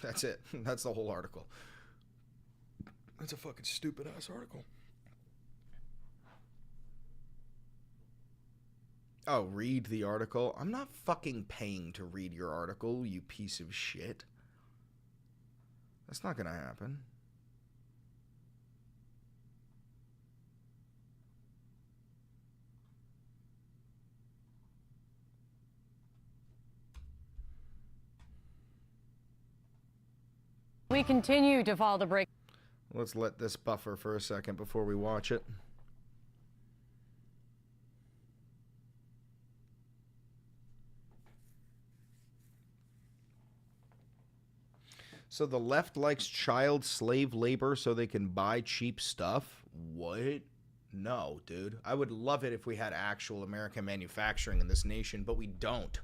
Speaker 1: That's it. That's the whole article. That's a fucking stupid ass article. Oh, read the article? I'm not fucking paying to read your article, you piece of shit. That's not gonna happen.
Speaker 11: We continue to follow the break.
Speaker 1: Let's let this buffer for a second before we watch it. So the left likes child slave labor so they can buy cheap stuff? What? No, dude. I would love it if we had actual American manufacturing in this nation, but we don't.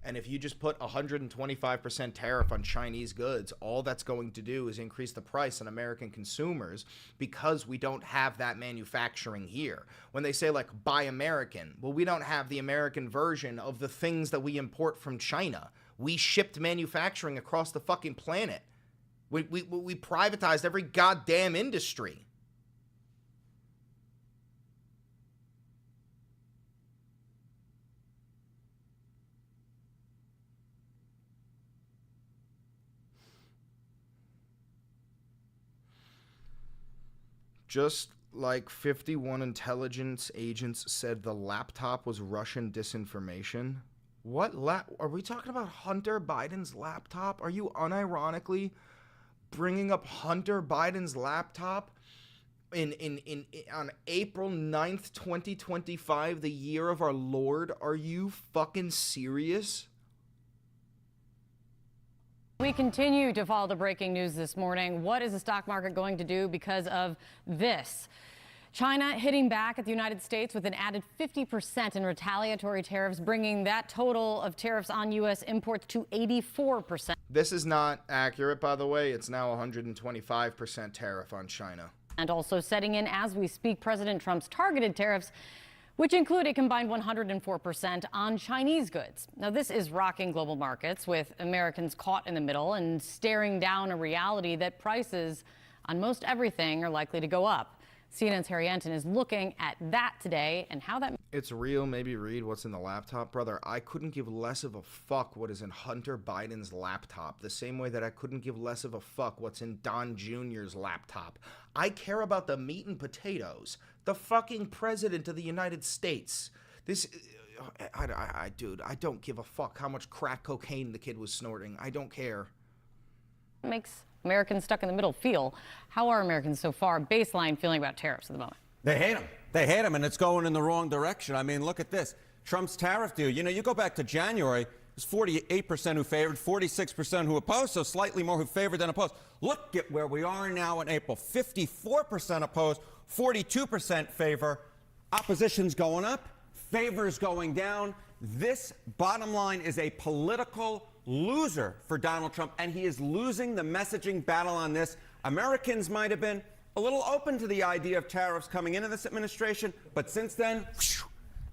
Speaker 1: And if you just put 125% tariff on Chinese goods, all that's going to do is increase the price on American consumers because we don't have that manufacturing here. When they say like buy American, well, we don't have the American version of the things that we import from China. We shipped manufacturing across the fucking planet. We privatized every goddamn industry. Just like 51 intelligence agents said the laptop was Russian disinformation. What are we talking about? Hunter Biden's laptop? Are you unironically bringing up Hunter Biden's laptop on April 9th, 2025, the year of our Lord? Are you fucking serious?
Speaker 11: We continue to follow the breaking news this morning. What is the stock market going to do because of this? China hitting back at the United States with an added 50% in retaliatory tariffs, bringing that total of tariffs on U.S. imports to 84%.
Speaker 1: This is not accurate, by the way. It's now 125% tariff on China.
Speaker 11: And also setting in as we speak, President Trump's targeted tariffs, which include a combined 104% on Chinese goods. Now, this is rocking global markets, with Americans caught in the middle and staring down a reality that prices on most everything are likely to go up. CNN's Harry Enton is looking at that today and how that...
Speaker 1: It's real. Maybe read what's in the laptop. Brother, I couldn't give less of a fuck what is in Hunter Biden's laptop, the same way that I couldn't give less of a fuck what's in Don Jr.'s laptop. I care about the meat and potatoes. The fucking president of the United States. This... dude, I don't give a fuck how much crack cocaine the kid was snorting. I don't care.
Speaker 11: makes Americans stuck in the middle feel. How are Americans so far, baseline, feeling about tariffs at the moment?
Speaker 12: They hate them. They hate them, and it's going in the wrong direction. I mean, look at this. Trump's tariff deal. You know, you go back to January, it was 48% who favored, 46% who opposed, so slightly more who favored than opposed. Look at where we are now in April. 54% opposed, 42% favor. Opposition's going up, favor's going down. This, bottom line, is a political loser for Donald Trump, and he is losing the messaging battle on this. Americans might have been a little open to the idea of tariffs coming into this administration, but since then,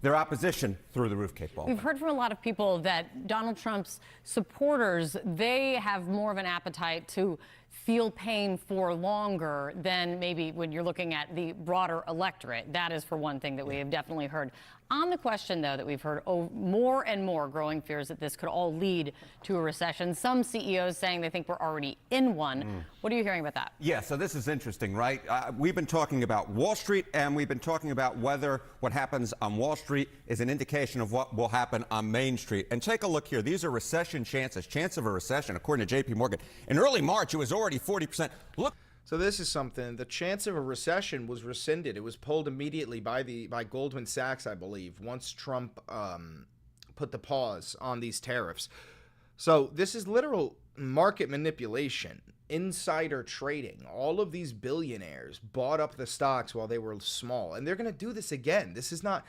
Speaker 12: their opposition through the roof, Kate Baldwin.
Speaker 11: We've heard from a lot of people that Donald Trump's supporters, they have more of an appetite to feel pain for longer than maybe when you're looking at the broader electorate. That is, for one thing, that we have definitely heard. On the question, though, that we've heard more and more growing fears that this could all lead to a recession. Some CEOs saying they think we're already in one. What are you hearing about that?
Speaker 12: Yeah, so this is interesting, right? We've been talking about Wall Street, and we've been talking about whether what happens on Wall Street is an indication of what will happen on Main Street. And take a look here. These are recession chances, chance of a recession, according to JP Morgan. In early March, it was already 40%. Look.
Speaker 1: So this is something. The chance of a recession was rescinded. It was pulled immediately by Goldman Sachs, I believe, once Trump put the pause on these tariffs. So this is literal market manipulation, insider trading. All of these billionaires bought up the stocks while they were small, and they're going to do this again. This is not.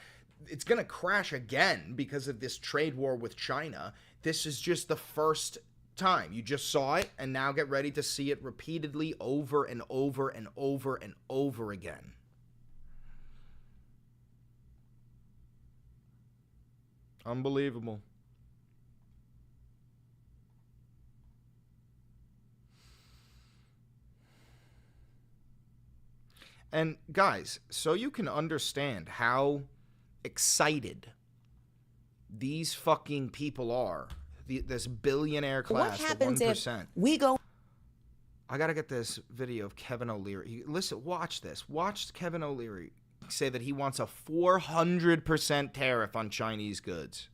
Speaker 1: It's going to crash again because of this trade war with China. This is just the first time. You just saw it, and now get ready to see it repeatedly over and over and over and over again. Unbelievable. And guys, so you can understand how excited these fucking people are, this billionaire class,
Speaker 13: what happens
Speaker 1: the 1%.
Speaker 13: If we go?
Speaker 1: I gotta get this video of Kevin O'Leary. Listen, watch this. Watch Kevin O'Leary say that he wants a 400% tariff on Chinese goods.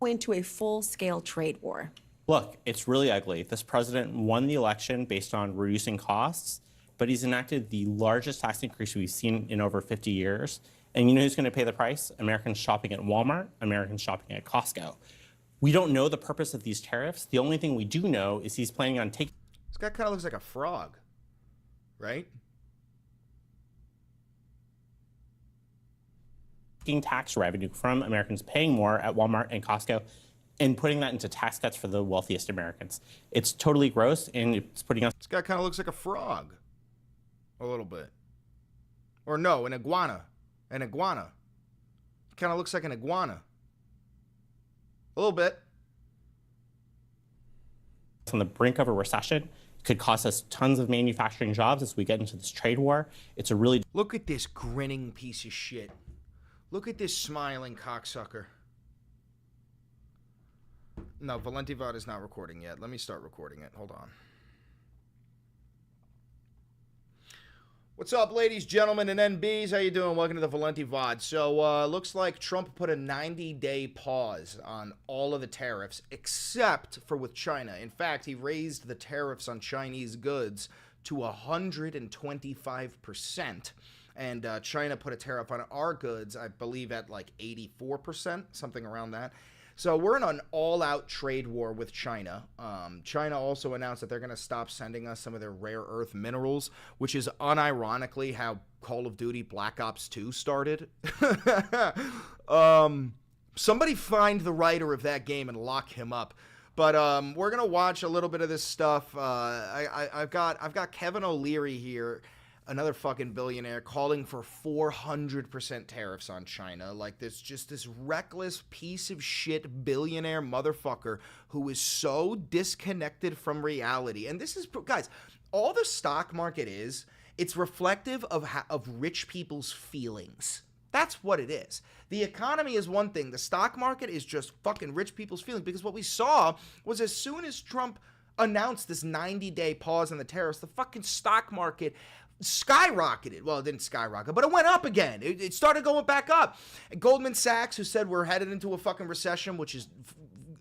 Speaker 13: Into a full-scale trade war.
Speaker 14: Look, it's really ugly. This president won the election based on reducing costs, but he's enacted the largest tax increase we've seen in over 50 years. And you know who's going to pay the price? Americans shopping at Walmart, Americans shopping at Costco. We don't know the purpose of these tariffs. The only thing we do know is he's planning on taking...
Speaker 1: This guy kind of looks like a frog, right?
Speaker 14: Taking tax revenue from Americans paying more at Walmart and Costco and putting that into tax cuts for the wealthiest Americans. It's totally gross, and it's putting us.
Speaker 1: This guy kind of looks like a frog. A little bit. Or no, an iguana. An iguana. Kind of looks like an iguana. A little bit.
Speaker 14: On the brink of a recession. It could cost us tons of manufacturing jobs as we get into this trade war. It's a really...
Speaker 1: Look at this grinning piece of shit. Look at this smiling cocksucker. No, Valenti Vod is not recording yet. Let me start recording it. Hold on. What's up, ladies, gentlemen, and NBs? How you doing? Welcome to the Valenti Vod. So, looks like Trump put a 90-day pause on all of the tariffs, except for with China. In fact, he raised the tariffs on Chinese goods to 125%. And China put a tariff on our goods, I believe, at like 84%, something around that. So we're in an all-out trade war with China. China also announced that they're going to stop sending us some of their rare earth minerals, which is unironically how Call of Duty Black Ops 2 started. Somebody find the writer of that game and lock him up. But we're going to watch a little bit of this stuff. I've got Kevin O'Leary here, another fucking billionaire, calling for 400% tariffs on China. Like this reckless piece of shit billionaire motherfucker who is so disconnected from reality. And this is, guys, all the stock market is, it's reflective of rich people's feelings. That's what it is. The economy is one thing. The stock market is just fucking rich people's feelings. Because what we saw was as soon as Trump announced this 90-day pause on the tariffs, the fucking stock market skyrocketed. Well, it didn't skyrocket, but it went up again. It started going back up. And Goldman Sachs, who said we're headed into a fucking recession, which is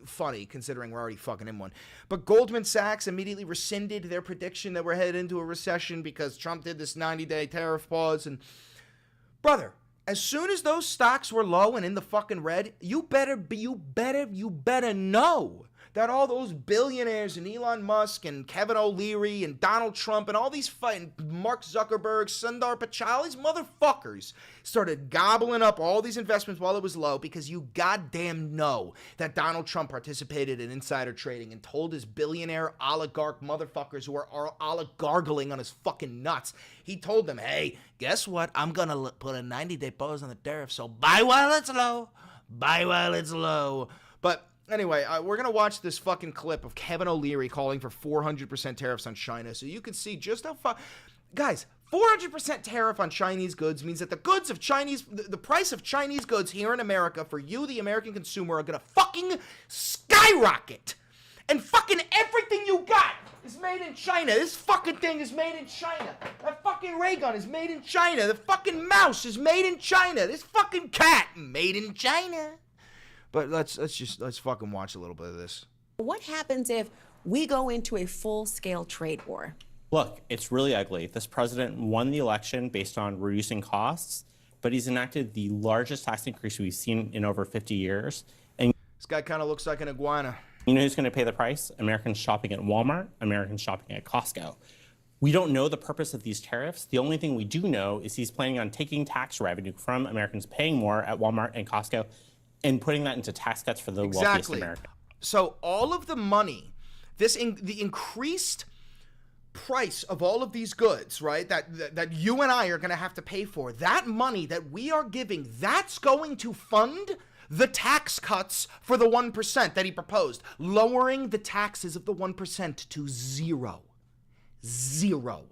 Speaker 1: funny considering we're already fucking in one. But Goldman Sachs immediately rescinded their prediction that we're headed into a recession because Trump did this 90-day tariff pause. And brother, as soon as those stocks were low and in the fucking red, you better know that all those billionaires and Elon Musk and Kevin O'Leary and Donald Trump and all these fucking Mark Zuckerberg, Sundar Pichai, these motherfuckers started gobbling up all these investments while it was low because you goddamn know that Donald Trump participated in insider trading and told his billionaire oligarch motherfuckers who are oligargling on his fucking nuts. He told them, hey, guess what? I'm going to put a 90-day pause on the tariff, so buy while it's low. Buy while it's low. But anyway, we're going to watch this fucking clip of Kevin O'Leary calling for 400% tariffs on China so you can see just how guys, 400% tariff on Chinese goods means that the price of Chinese goods here in America for you, the American consumer, are going to fucking skyrocket. And fucking everything you got is made in China. This fucking thing is made in China. That fucking ray gun is made in China. The fucking mouse is made in China. This fucking cat made in China. But let's fucking watch a little bit of this.
Speaker 13: What happens if we go into a full-scale trade war?
Speaker 14: Look, it's really ugly. This president won the election based on reducing costs, but he's enacted the largest tax increase we've seen in over 50 years. And
Speaker 1: this guy kind of looks like an iguana.
Speaker 14: You know who's going to pay the price? Americans shopping at Walmart, Americans shopping at Costco. We don't know the purpose of these tariffs. The only thing we do know is he's planning on taking tax revenue from Americans paying more at Walmart and Costco and putting that into tax cuts for the wealthiest Americans.
Speaker 1: So all of the money, the increased price of all of these goods, right, that you and I are going to have to pay for, that money that we are giving, that's going to fund the tax cuts for the 1% that he proposed, lowering the taxes of the 1% to zero. Zero.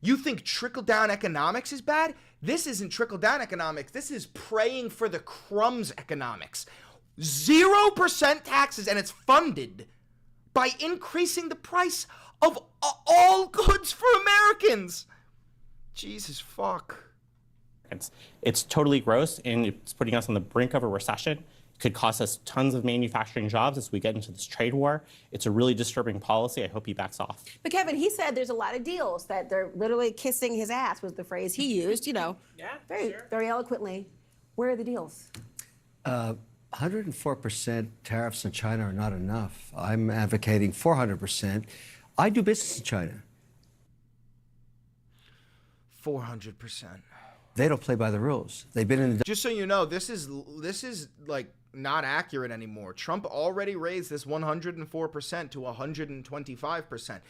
Speaker 1: You think trickle-down economics is bad? This isn't trickle-down economics. This is praying for the crumbs economics. 0% taxes, and it's funded by increasing the price of all goods for Americans. Jesus fuck.
Speaker 14: It's totally gross, and it's putting us on the brink of a recession. It could cost us tons of manufacturing jobs as we get into this trade war. It's a really disturbing policy. I hope he backs off.
Speaker 13: But Kevin, he said there's a lot of deals that they're literally kissing his ass was the phrase he used, very eloquently. Where are the deals?
Speaker 15: 104% tariffs on China are not enough. I'm advocating 400%. I do business in China.
Speaker 1: 400%.
Speaker 15: They don't play by the rules. They've been in.
Speaker 1: Just so you know, this is like not accurate anymore. Trump already raised this 104% to 125%.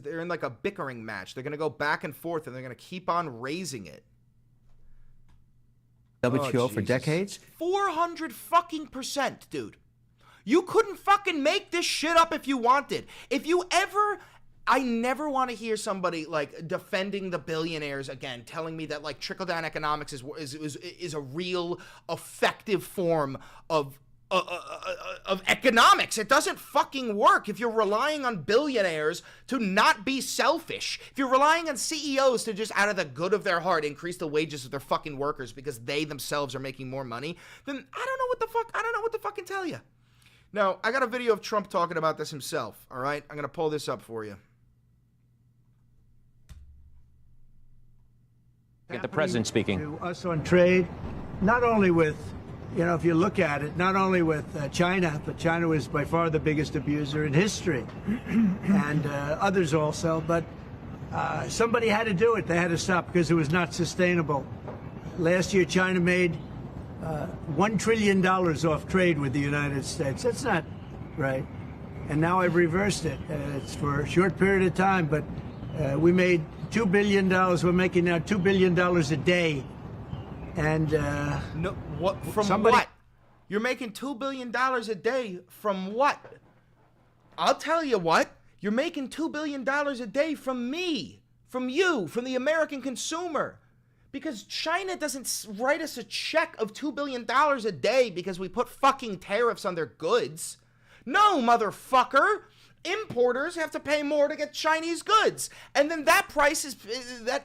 Speaker 1: They're in like a bickering match. They're going to go back and forth, and they're going to keep on raising it.
Speaker 15: WTO for decades?
Speaker 1: 400% dude. You couldn't fucking make this shit up if you wanted. I never want to hear somebody like defending the billionaires again, telling me that like trickle-down economics is a real effective form of economics. It doesn't fucking work if you're relying on billionaires to not be selfish. If you're relying on CEOs to just out of the good of their heart increase the wages of their fucking workers because they themselves are making more money, then I don't know what to fucking tell you. Now, I got a video of Trump talking about this himself, all right? I'm going to pull this up for you.
Speaker 2: Get the president speaking.
Speaker 3: To us on trade, not only with, if you look at it, not only with China, but China was by far the biggest abuser in history, and others also, but somebody had to do it. They had to stop because it was not sustainable. Last year, China made $1 trillion off trade with the United States. That's not right. And now I've reversed it. It's for a short period of time, but we made $2 billion. We're making now $2 billion a day. And
Speaker 1: no, what from what? You're making $2 billion a day from what? I'll tell you what. You're making $2 billion a day from me, from you, from the American consumer. Because China doesn't write us a check of $2 billion a day because we put fucking tariffs on their goods. No, motherfucker. Importers have to pay more to get Chinese goods. And then that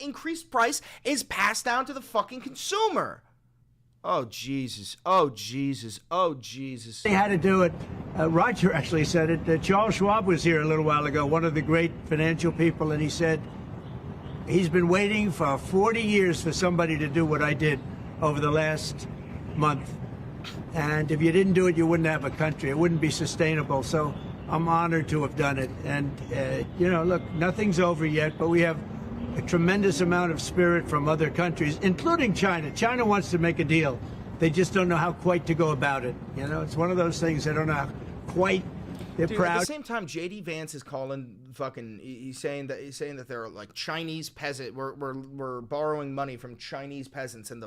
Speaker 1: increased price is passed down to the fucking consumer. Oh, Jesus. Oh, Jesus. Oh, Jesus.
Speaker 3: They had to do it. Roger actually said it. Charles Schwab was here a little while ago, one of the great financial people, and he said, he's been waiting for 40 years for somebody to do what I did over the last month. And if you didn't do it, you wouldn't have a country. It wouldn't be sustainable. So I'm honored to have done it. And, look, nothing's over yet, but we have a tremendous amount of spirit from other countries, including China. China wants to make a deal. They just don't know how quite to go about it. It's one of those things they don't know how quite. They're proud.
Speaker 1: At the same time, J.D. Vance is calling fucking. He's saying that they're like Chinese peasant. We're borrowing money from Chinese peasants, and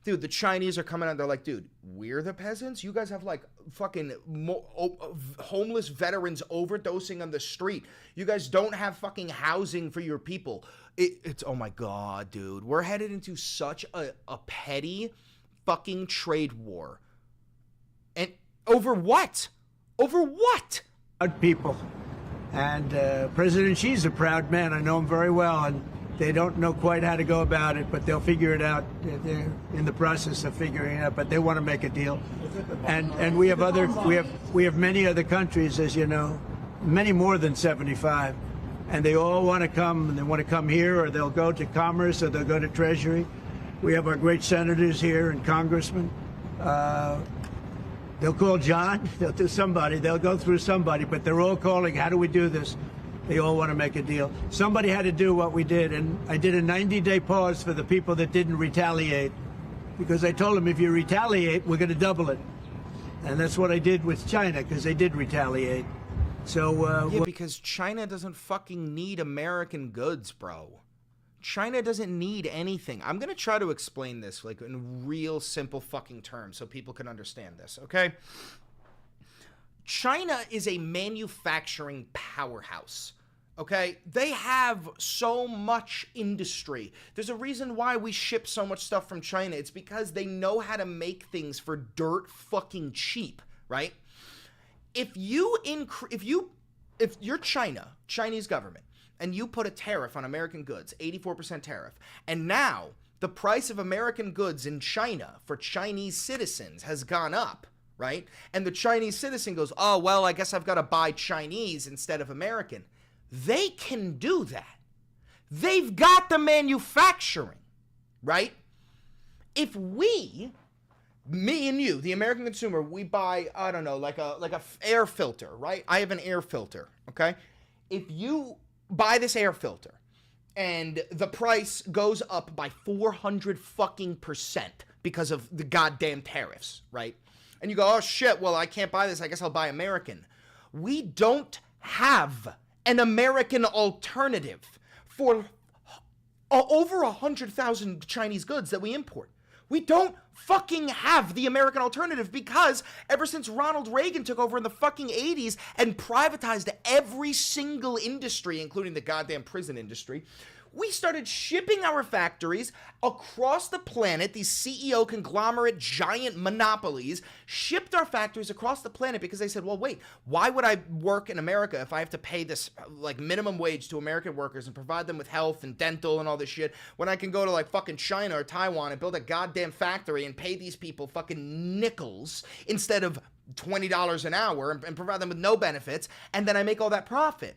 Speaker 1: dude, the Chinese are coming out. They're like, dude, we're the peasants. You guys have like fucking homeless veterans overdosing on the street. You guys don't have fucking housing for your people. It's oh my god, dude. We're headed into such a petty fucking trade war, and over what? Over what?
Speaker 3: People. And President Xi's a proud man. I know him very well, and they don't know quite how to go about it, but they'll figure it out. They're in the process of figuring it out, but they want to make a deal. And we have many other countries, as you know, many more than 75, and they all want to come. And they want to come here, or they'll go to Commerce, or they'll go to Treasury. We have our great senators here and congressmen. They'll call John, they'll do somebody, they'll go through somebody, but they're all calling, how do we do this? They all want to make a deal. Somebody had to do what we did, and I did a 90-day pause for the people that didn't retaliate, because I told them if you retaliate, we're going to double it. And that's what I did with China, because they did retaliate. So
Speaker 1: yeah, because China doesn't fucking need American goods, bro. China doesn't need anything. I'm going to try to explain this like in real simple fucking terms so people can understand this, okay? China is a manufacturing powerhouse, okay? They have so much industry. There's a reason why we ship so much stuff from China. It's because they know how to make things for dirt fucking cheap, right? If you're China, Chinese government, and you put a tariff on American goods, 84% tariff, and now the price of American goods in China for Chinese citizens has gone up, right? And the Chinese citizen goes, oh, well, I guess I've got to buy Chinese instead of American. They can do that. They've got the manufacturing, right? If me and you, the American consumer, we buy, I don't know, like a air filter, right? I have an air filter, okay? If you buy this air filter and the price goes up by 400% because of the goddamn tariffs, right? and you go, oh shit, well, I can't buy this, I guess I'll buy American. We don't have an American alternative for over 100,000 Chinese goods that we import. We don't fucking have the American alternative because ever since Ronald Reagan took over in the fucking 80s and privatized every single industry, including the goddamn prison industry, we started shipping our factories across the planet. These CEO conglomerate giant monopolies shipped our factories across the planet because they said, well, wait, why would I work in America if I have to pay this like minimum wage to American workers and provide them with health and dental and all this shit when I can go to like fucking China or Taiwan and build a goddamn factory and pay these people fucking nickels instead of $20 an hour and provide them with no benefits, and then I make all that profit.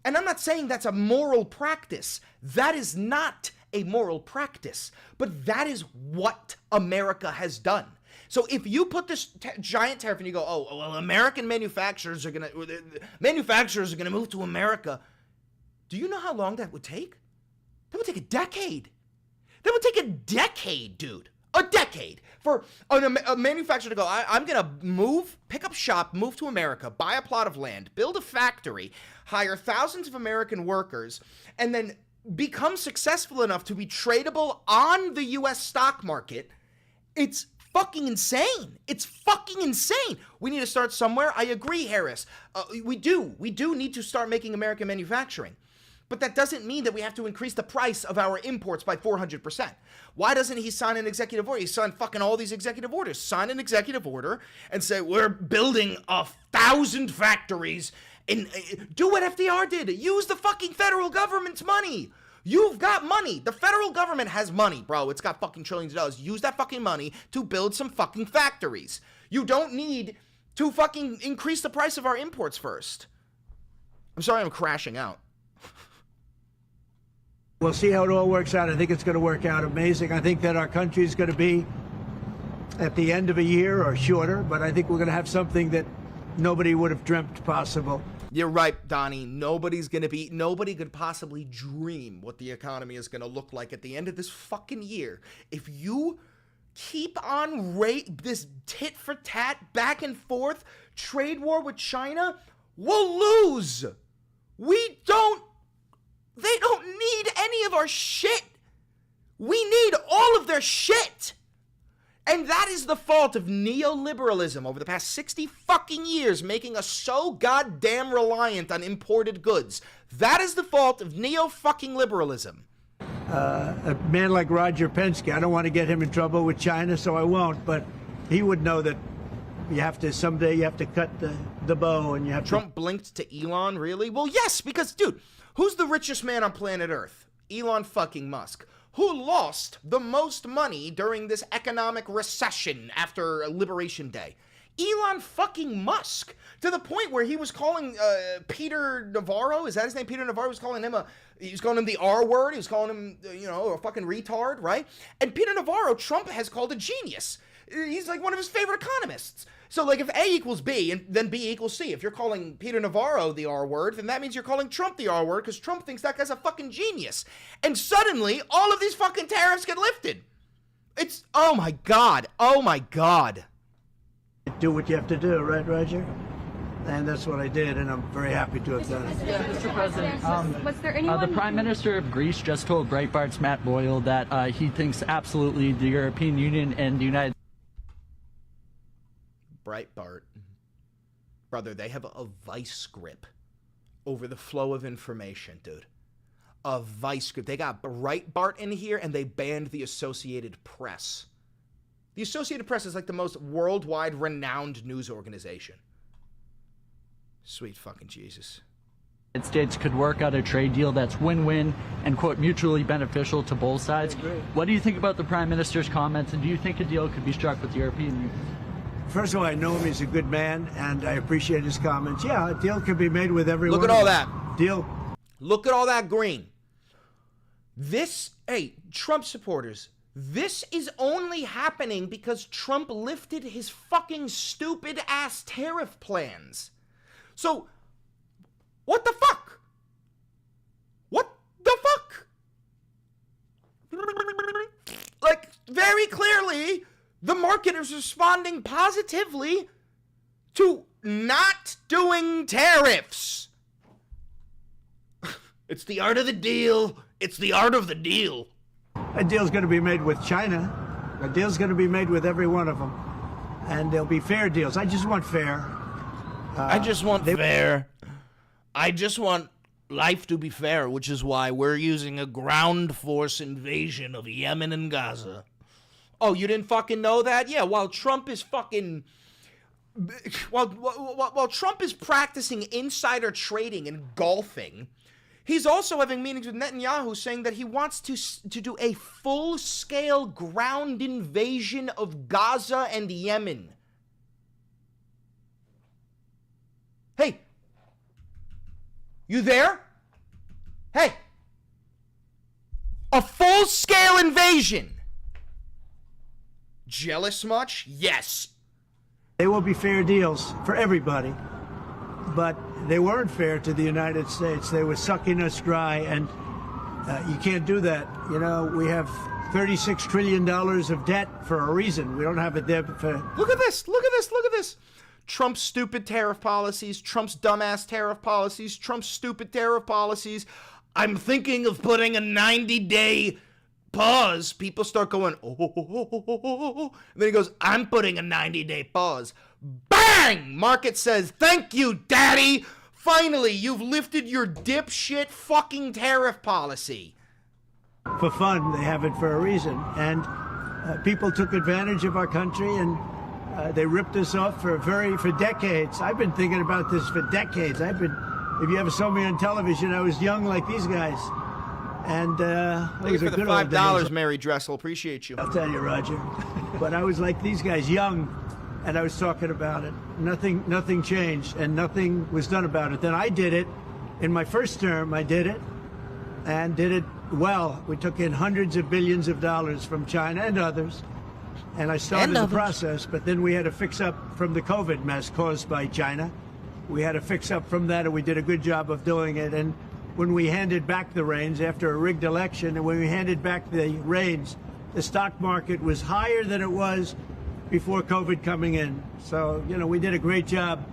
Speaker 1: And I'm not saying that's a moral practice. That is not a moral practice. But that is what America has done. So if you put this giant tariff and you go, oh, well, American manufacturers are gonna move to America. Do you know how long that would take? That would take a decade. That would take a decade, dude. A decade for a manufacturer to go, I'm going to pick up shop, move to America, buy a plot of land, build a factory, hire thousands of American workers, and then become successful enough to be tradable on the U.S. stock market. It's fucking insane. It's fucking insane. We need to start somewhere. I agree, Harris. We do need to start making American manufacturing. But that doesn't mean that we have to increase the price of our imports by 400%. Why doesn't he sign an executive order? He signed fucking all these executive orders. Sign an executive order and say, we're building 1,000 factories. And do what FDR did. Use the fucking federal government's money. You've got money. The federal government has money, bro. It's got fucking trillions of dollars. Use that fucking money to build some fucking factories. You don't need to fucking increase the price of our imports first. I'm sorry I'm crashing out.
Speaker 3: We'll see how it all works out. I think it's going to work out amazing. I think that our country is going to be at the end of a year or shorter, but I think we're going to have something that nobody would have dreamt possible.
Speaker 1: You're right, Donnie. Nobody could possibly dream what the economy is going to look like at the end of this fucking year. If you keep on this tit for tat, back and forth trade war with China, we'll lose. They don't need any of our shit. We need all of their shit. And that is the fault of neoliberalism over the past 60 fucking years, making us so goddamn reliant on imported goods. That is the fault of fucking liberalism.
Speaker 3: A man like Roger Penske, I don't want to get him in trouble with China, so I won't, but he would know that someday you have to cut the bow and you have
Speaker 1: Trump blinked to Elon, really? Well, yes, because, dude, who's the richest man on planet Earth? Elon fucking Musk. Who lost the most money during this economic recession after Liberation Day? Elon fucking Musk. To the point where he was calling Peter Navarro, is that his name? Peter Navarro was calling him the R word. He was calling him, a fucking retard, right? And Peter Navarro, Trump has called a genius. He's like one of his favorite economists. So, like, if A equals B, and then B equals C, if you're calling Peter Navarro the R word, then that means you're calling Trump the R word, because Trump thinks that guy's a fucking genius. And suddenly, all of these fucking tariffs get lifted. It's, oh my God.
Speaker 3: Do what you have to do, right, Roger? And that's what I did, and I'm very happy to have done it.
Speaker 4: Mr. President, was there anyone the Prime Minister of Greece just told Breitbart's Matt Boyle that he thinks absolutely the European Union and the United
Speaker 1: Breitbart, brother, they have a vice grip over the flow of information, dude. A vice grip. They got Breitbart in here, and they banned the Associated Press. The Associated Press is like the most worldwide renowned news organization. Sweet fucking Jesus.
Speaker 4: The United States could work out a trade deal that's win-win and, quote, mutually beneficial to both sides. What do you think about the Prime Minister's comments, and do you think a deal could be struck with the European Union?
Speaker 3: First of all, I know him. He's a good man, and I appreciate his comments. Yeah, a deal can be made with everyone.
Speaker 1: Look at all that.
Speaker 3: Deal.
Speaker 1: Look at all that green. Trump supporters, this is only happening because Trump lifted his fucking stupid ass tariff plans. So, what the fuck? What the fuck? Like, very clearly, The market is responding positively to not doing tariffs. It's the art of the deal. It's the art of the deal.
Speaker 3: A deal's going to be made with China. A deal's going to be made with every one of them. And there'll be fair deals. I just want fair.
Speaker 9: I just want fair. I just want life to be fair, which is why we're using a ground force invasion of Yemen and Gaza.
Speaker 1: Oh, you didn't fucking know that? Yeah, while Trump is fucking... While Trump is practicing insider trading and golfing, he's also having meetings with Netanyahu saying that he wants to do a full-scale ground invasion of Gaza and Yemen. Hey! You there? Hey! A full-scale invasion! Jealous much? Yes.
Speaker 3: They will be fair deals for everybody. But they weren't fair to the United States. They were sucking us dry, and you can't do that. You know, we have $36 trillion of debt for a reason. We don't have a debt for...
Speaker 1: Look at this. Look at this. Look at this. Trump's stupid tariff policies. Trump's dumbass tariff policies. Trump's stupid tariff policies.
Speaker 9: I'm thinking of putting a 90-day pause. People start going, oh.
Speaker 1: And then he goes, I'm putting a 90-day pause. Bang! Market says, thank you, daddy. Finally, you've lifted your dipshit fucking tariff policy.
Speaker 3: For fun, they have it for a reason. And people took advantage of our country, and they ripped us off for decades. I've been thinking about this for decades. If you ever saw me on television, I was young like these guys. And
Speaker 1: thank you for the $5, Mary Dressel. Appreciate you.
Speaker 3: I'll tell you, Roger. But I was like these guys, young, and I was talking about it. Nothing changed, and nothing was done about it. Then I did it. In my first term, I did it, and did it well. We took in hundreds of billions of dollars from China and others, and I started the process. But then we had to fix up from the COVID mess caused by China. We had to fix up from that, and we did a good job of doing it. And when we handed back the reins after a rigged election, and when we handed back the reins, the stock market was higher than it was before COVID coming in. So, you know, we did a great job,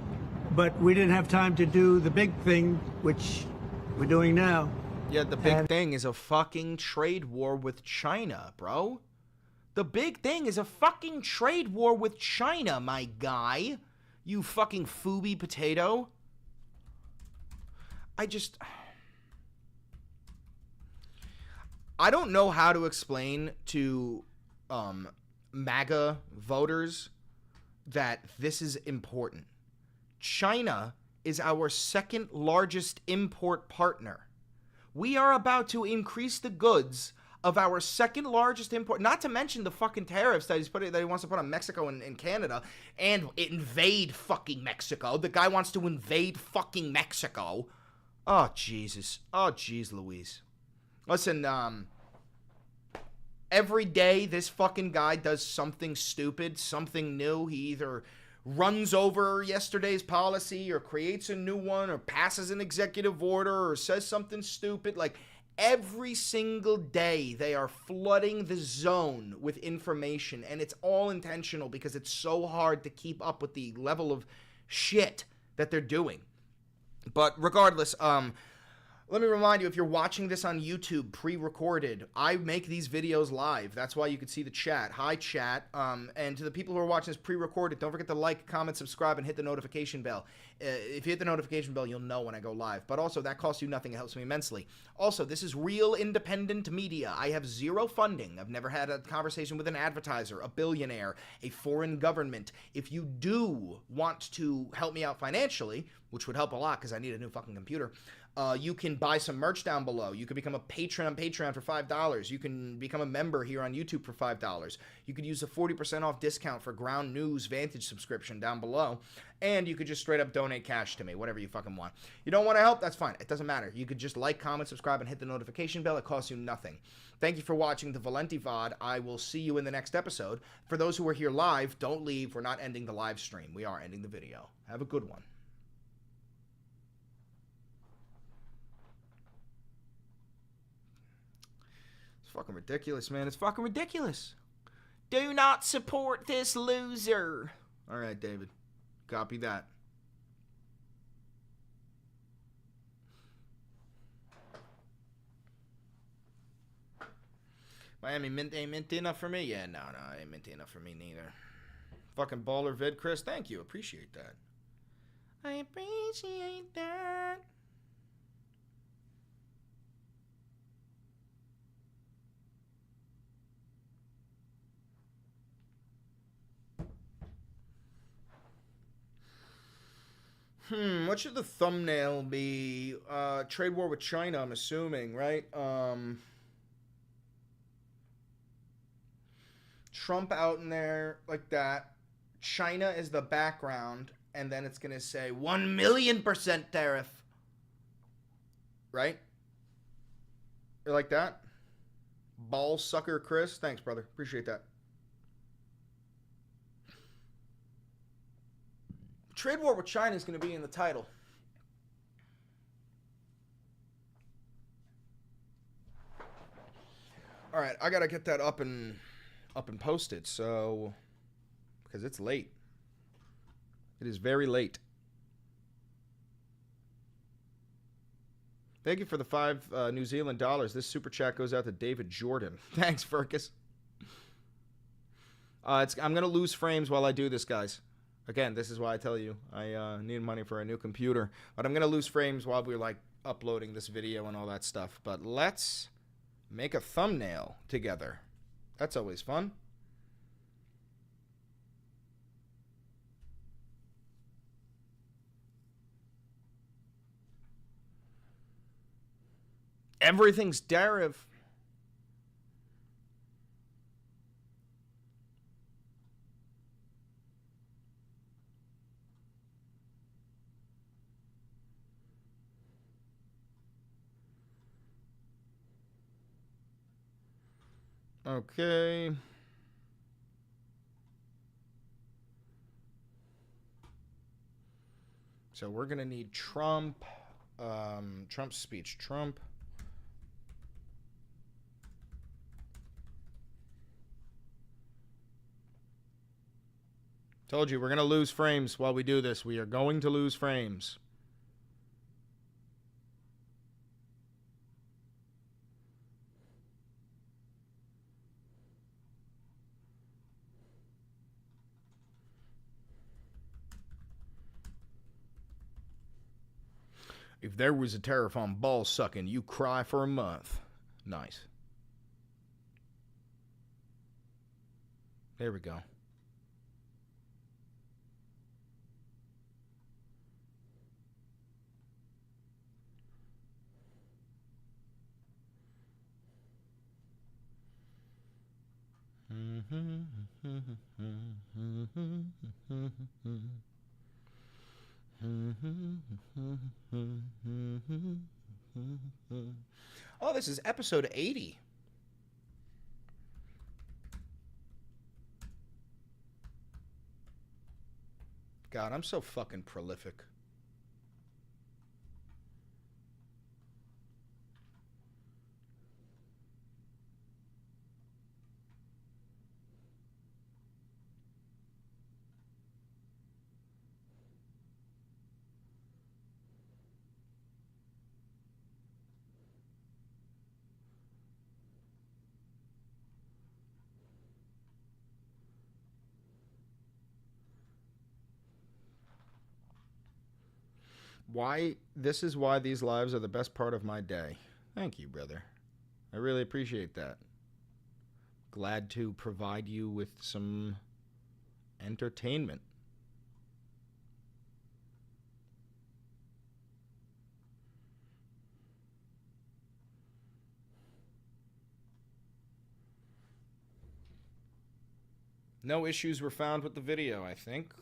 Speaker 3: but we didn't have time to do the big thing, which we're doing now.
Speaker 1: Yeah, the big thing is a fucking trade war with China, bro. The big thing is a fucking trade war with China, my guy. You fucking foobie potato. I don't know how to explain to MAGA voters that this is important. China is our second largest import partner. We are about to increase the goods of our second largest import, not to mention the fucking tariffs that he wants to put on Mexico and Canada, and invade fucking Mexico. The guy wants to invade fucking Mexico. Oh, Jesus. Oh, jeez Louise. Listen, every day this fucking guy does something stupid, something new. He either runs over yesterday's policy or creates a new one or passes an executive order or says something stupid. Like, every single day they are flooding the zone with information, and it's all intentional because it's so hard to keep up with the level of shit that they're doing. But regardless, let me remind you, if you're watching this on YouTube pre-recorded, I make these videos live. That's why you can see the chat. Hi, chat. And to the people who are watching this pre-recorded, don't forget to like, comment, subscribe, and hit the notification bell. If you hit the notification bell, you'll know when I go live. But also, that costs you nothing. It helps me immensely. Also, this is real independent media. I have zero funding. I've never had a conversation with an advertiser, a billionaire, a foreign government. If you do want to help me out financially, which would help a lot because I need a new fucking computer, you can buy some merch down below. You can become a patron on Patreon for $5. You can become a member here on YouTube for $5. You could use a 40% off discount for Ground News Vantage subscription down below. And you could just straight up donate cash to me, whatever you fucking want. You don't want to help? That's fine. It doesn't matter. You could just like, comment, subscribe, and hit the notification bell. It costs you nothing. Thank you for watching the Valenti VOD. I will see you in the next episode. For those who are here live, don't leave. We're not ending the live stream. We are ending the video. Have a good one. It's fucking ridiculous, man. It's fucking ridiculous. Do not support this loser. All right, David. Copy that. Miami mint ain't minty enough for me? Yeah, no, ain't minty enough for me neither. Fucking baller vid, Chris. Thank you. Appreciate that. I appreciate that. What should the thumbnail be? Trade war with China, I'm assuming, right? Trump out in there like that. China is the background, and then it's going to say 1,000,000% tariff. Right? You like that? Ball sucker Chris. Thanks, brother. Appreciate that. Trade war with China is going to be in the title. All right, I got to get that up and posted, so because it's late. It is very late. Thank you for the 5 New Zealand dollars. This super chat goes out to David Jordan. Thanks, Fergus. I'm going to lose frames while I do this, guys. Again, this is why I tell you I need money for a new computer. But I'm going to lose frames while we're like uploading this video and all that stuff. But let's make a thumbnail together. That's always fun. Everything's tariff. Okay. So we're going to need Trump. Trump's speech. Trump. Told you, we're going to lose frames while we do this. We are going to lose frames. If there was a tariff on ball sucking, you cry for a month. Nice. There we go. Oh, this is episode 80. God, I'm so fucking prolific. This is why these lives are the best part of my day. Thank you, brother. I really appreciate that. Glad to provide you with some entertainment. No issues were found with the video, I think.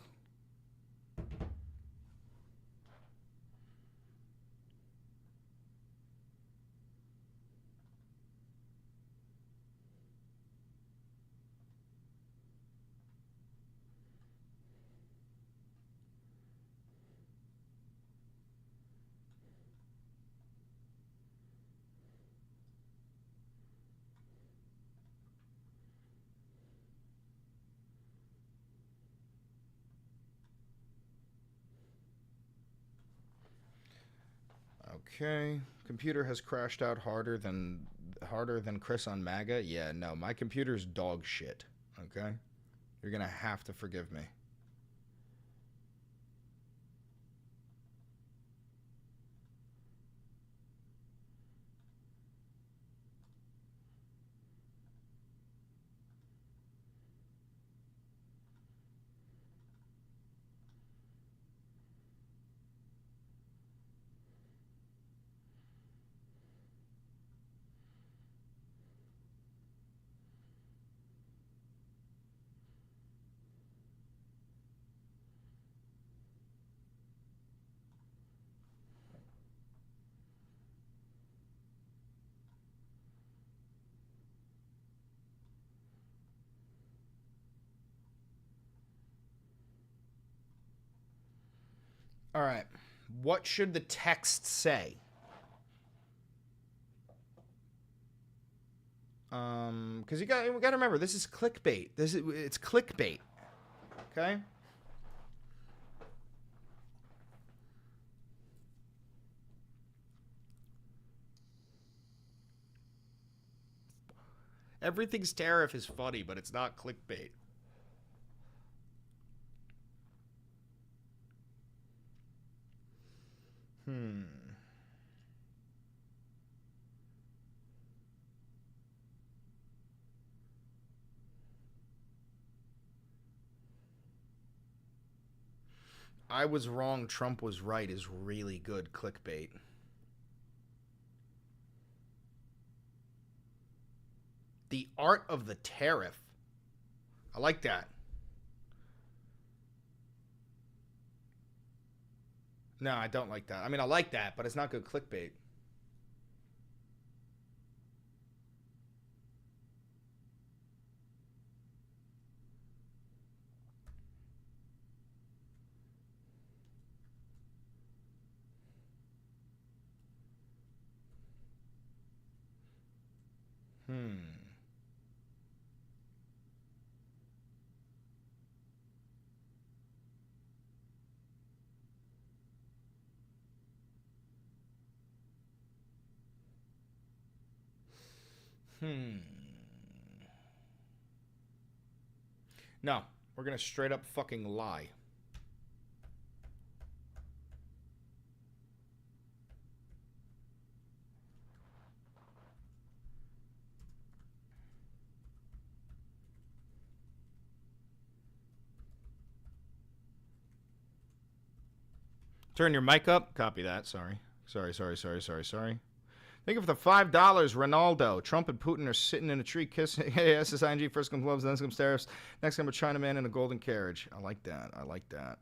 Speaker 1: Okay. Computer has crashed out harder than Chris on MAGA. Yeah, no, my computer's dog shit. Okay? You're gonna have to forgive me. All right. What should the text say? Because we got to remember, this is clickbait. It's clickbait. Okay. Everything's tariff is funny, but it's not clickbait. I was wrong, Trump was right is really good clickbait. The art of the tariff. I like that. No, I don't like that. I mean, I like that, but it's not good clickbait. No, we're gonna straight up fucking lie. Turn your mic up. Copy that. Sorry. Thank you for the $5, Ronaldo. Trump and Putin are sitting in a tree kissing. Hey, SSING. First comes gloves, then comes tariffs. Next comes a Chinaman in a golden carriage. I like that. I like that.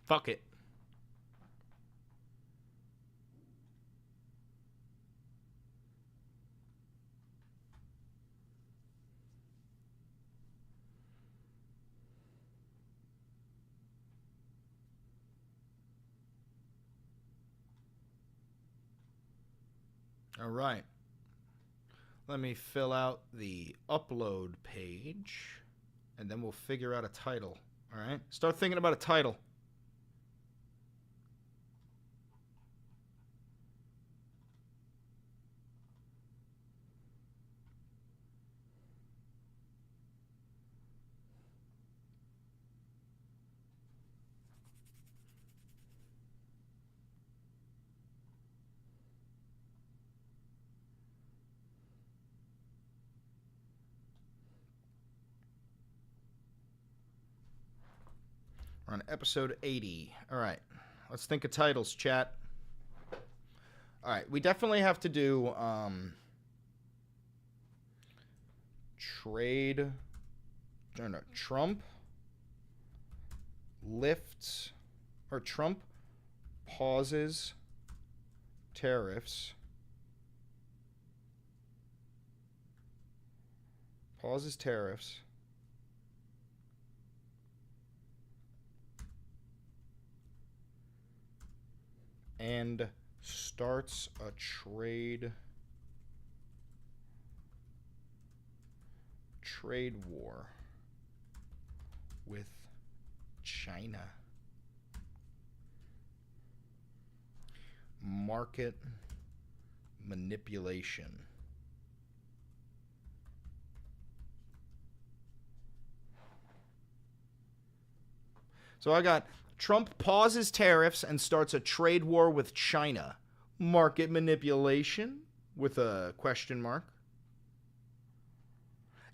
Speaker 1: Fuck it. All right. Let me fill out the upload page, and then we'll figure out a title. All right? Start thinking about a title. We're on episode 80. All right. Let's think of titles, chat. All right. We definitely have to do Trump lifts, or Trump pauses tariffs. Pauses tariffs. And starts a trade war with China. Market manipulation. So I got Trump pauses tariffs and starts a trade war with China. Market manipulation with a question mark.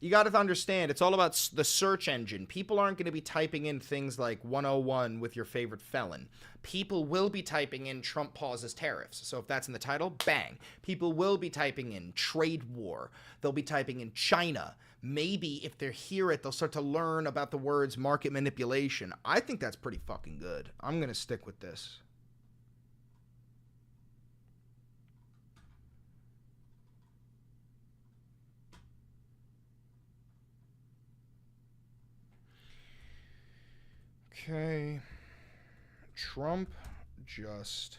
Speaker 1: You got to understand, it's all about the search engine. People aren't going to be typing in things like 101 with your favorite felon. People will be typing in Trump pauses tariffs. So if that's in the title, bang. People will be typing in trade war. They'll be typing in China. Maybe if they hear it, they'll start to learn about the words market manipulation. I think that's pretty fucking good. I'm going to stick with this. Okay. Trump just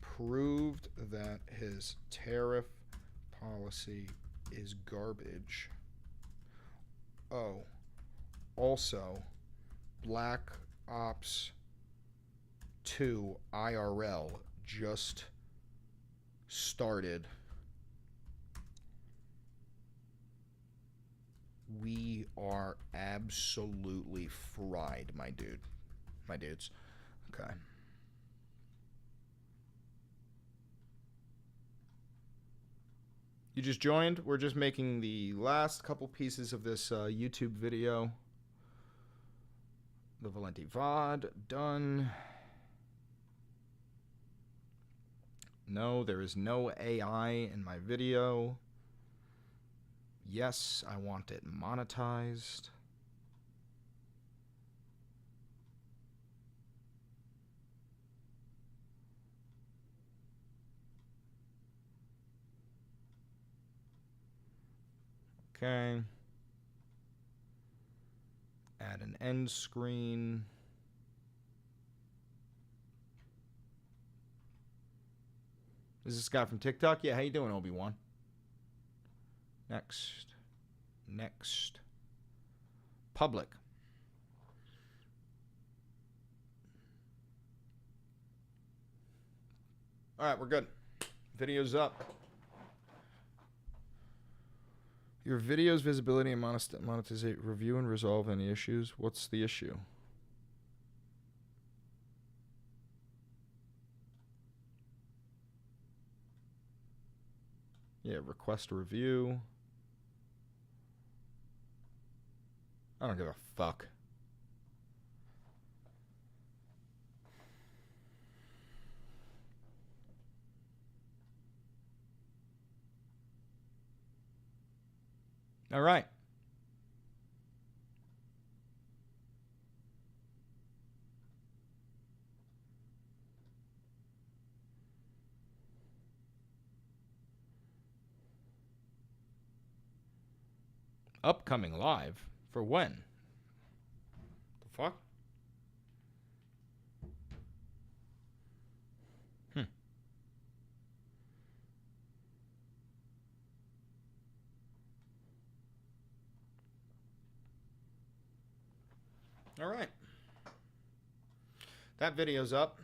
Speaker 1: proved that his tariff policy is garbage. Oh, also, Black Ops 2 IRL just started. We are absolutely fried, my dudes. Okay. You just joined? We're just making the last couple pieces of this YouTube video. The Valenti VOD, done. No, there is no AI in my video. Yes, I want it monetized. Okay. Add an end screen. Is this guy from TikTok? Yeah, how you doing, Obi-Wan? Next. Public. All right, we're good. Video's up. Your video's visibility and monetization. Review and resolve any issues. What's the issue? Yeah, request a review. I don't give a fuck. All right. Upcoming live? For when? The fuck? All right. That video's up.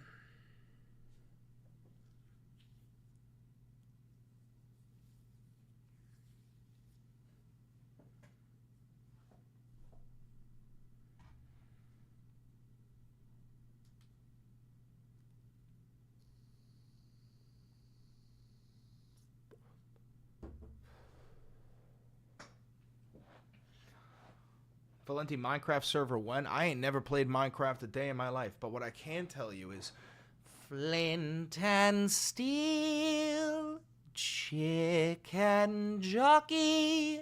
Speaker 1: Valenti Minecraft server 1. I ain't never played Minecraft a day in my life, but what I can tell you is flint and steel, chicken jockey.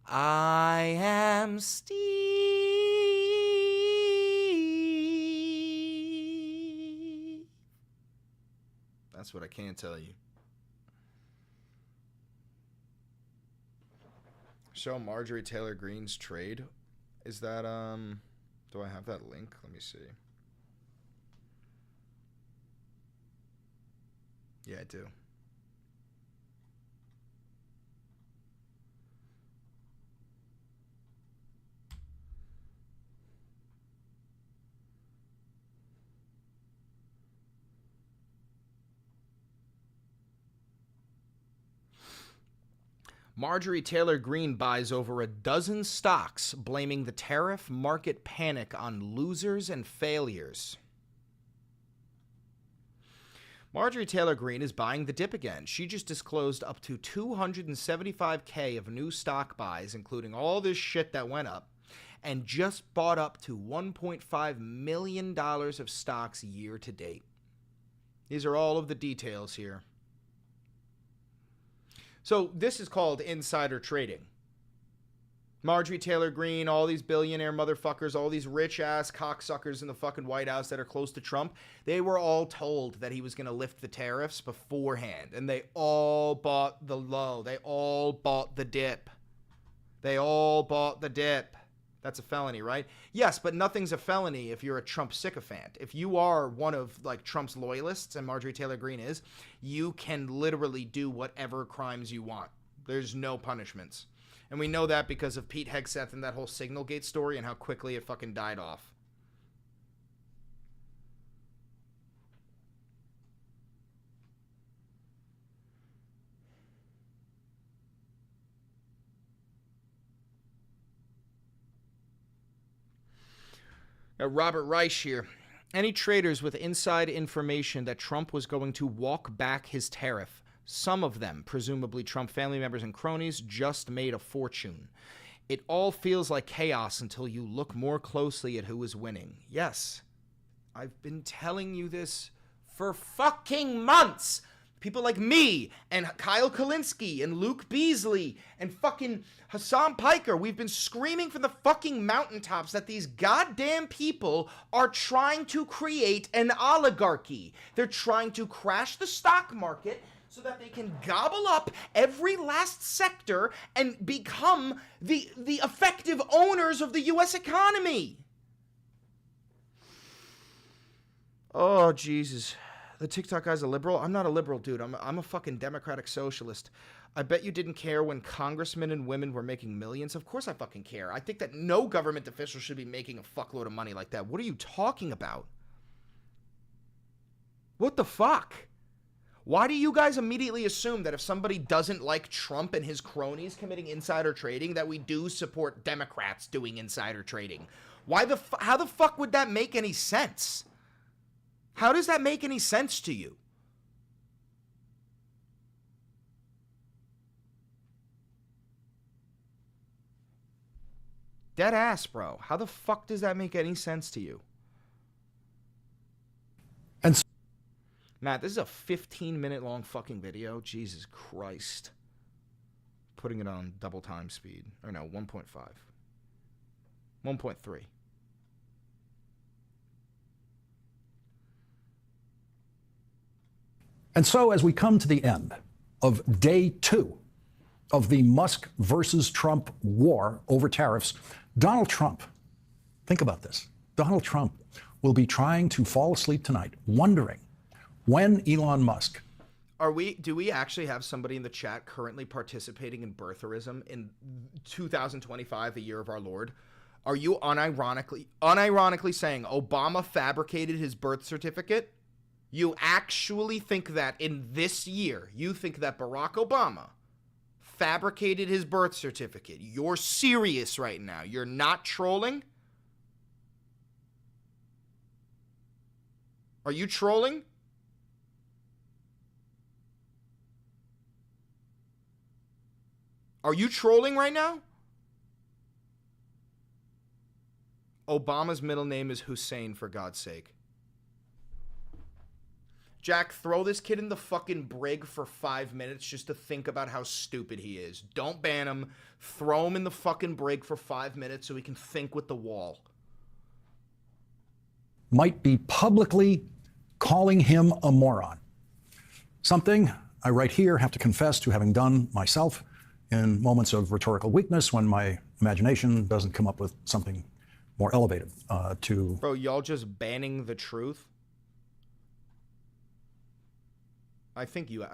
Speaker 9: I am Steve. That's what I can tell you. Show Marjorie Taylor Greene's trade. Is that, do I have that link? Let me see. Yeah, I do. Marjorie Taylor Greene buys over a dozen stocks, blaming the tariff market panic on losers and failures. Marjorie Taylor Greene is buying the dip again. She just disclosed up to $275K of new stock buys, including all this shit that went up, and just bought up to $1.5 million of stocks year to date. These are all of the details here. So this is called insider trading. Marjorie Taylor Greene, all these billionaire motherfuckers, all these rich-ass cocksuckers in the fucking White House that are close to Trump, they were all told that he was going to lift the tariffs beforehand, and they all bought the low. They all bought the dip. They all bought the dip. That's a felony, right? Yes, but nothing's a felony if you're a Trump sycophant. If you are one of like Trump's loyalists, and Marjorie Taylor Greene is, you can literally do whatever crimes you want. There's no punishments. And we know that because of Pete Hegseth and that whole Signalgate story and how quickly it fucking died off. Now, Robert Reich here. Any traders with inside information that Trump was going to walk back his tariff, some of them, presumably Trump family members and cronies, just made a fortune. It all feels like chaos until you look more closely at who is winning. Yes, I've been telling you this for fucking months. People like me and Kyle Kalinske and Luke Beasley and fucking Hassan Piker, we've been screaming from the fucking mountaintops that these goddamn people are trying to create an oligarchy. They're trying to crash the stock market so that they can gobble up every last sector and become the effective owners of the U.S. economy. Oh, Jesus. The TikTok guy's a liberal? I'm not a liberal, dude. I'm a fucking democratic socialist. I bet you didn't care when congressmen and women were making millions. Of course I fucking care. I think that no government official should be making a fuckload of money like that. What are you talking about? What the fuck? Why do you guys immediately assume that if somebody doesn't like Trump and his cronies committing insider trading, that we do support Democrats doing insider trading? How the fuck would that make any sense? How does that make any sense to you? Dead ass, bro. How the fuck does that make any sense to you?
Speaker 16: And
Speaker 9: Matt, this is a 15-minute long fucking video. Jesus Christ. Putting it on double time speed. Or no, 1.5. 1.3.
Speaker 16: And so, as we come to the end of day 2 of the Musk versus Trump war over tariffs, Donald Trump, think about this, Donald Trump will be trying to fall asleep tonight, wondering when Elon Musk...
Speaker 9: Do we actually have somebody in the chat currently participating in birtherism in 2025, the year of our Lord? Are you unironically saying Obama fabricated his birth certificate? You actually think that in this year, you think that Barack Obama fabricated his birth certificate? You're serious right now. You're not trolling? Are you trolling? Are you trolling right now? Obama's middle name is Hussein, for God's sake.
Speaker 1: Jack, throw this kid in the fucking brig for 5 minutes just to think about how stupid he is. Don't ban him. Throw him in the fucking brig for 5 minutes so he can think with the wall.
Speaker 16: Might be publicly calling him a moron. Something I right here have to confess to having done myself in moments of rhetorical weakness when my imagination doesn't come up with something more elevated to...
Speaker 1: Bro, y'all just banning the truth? I think you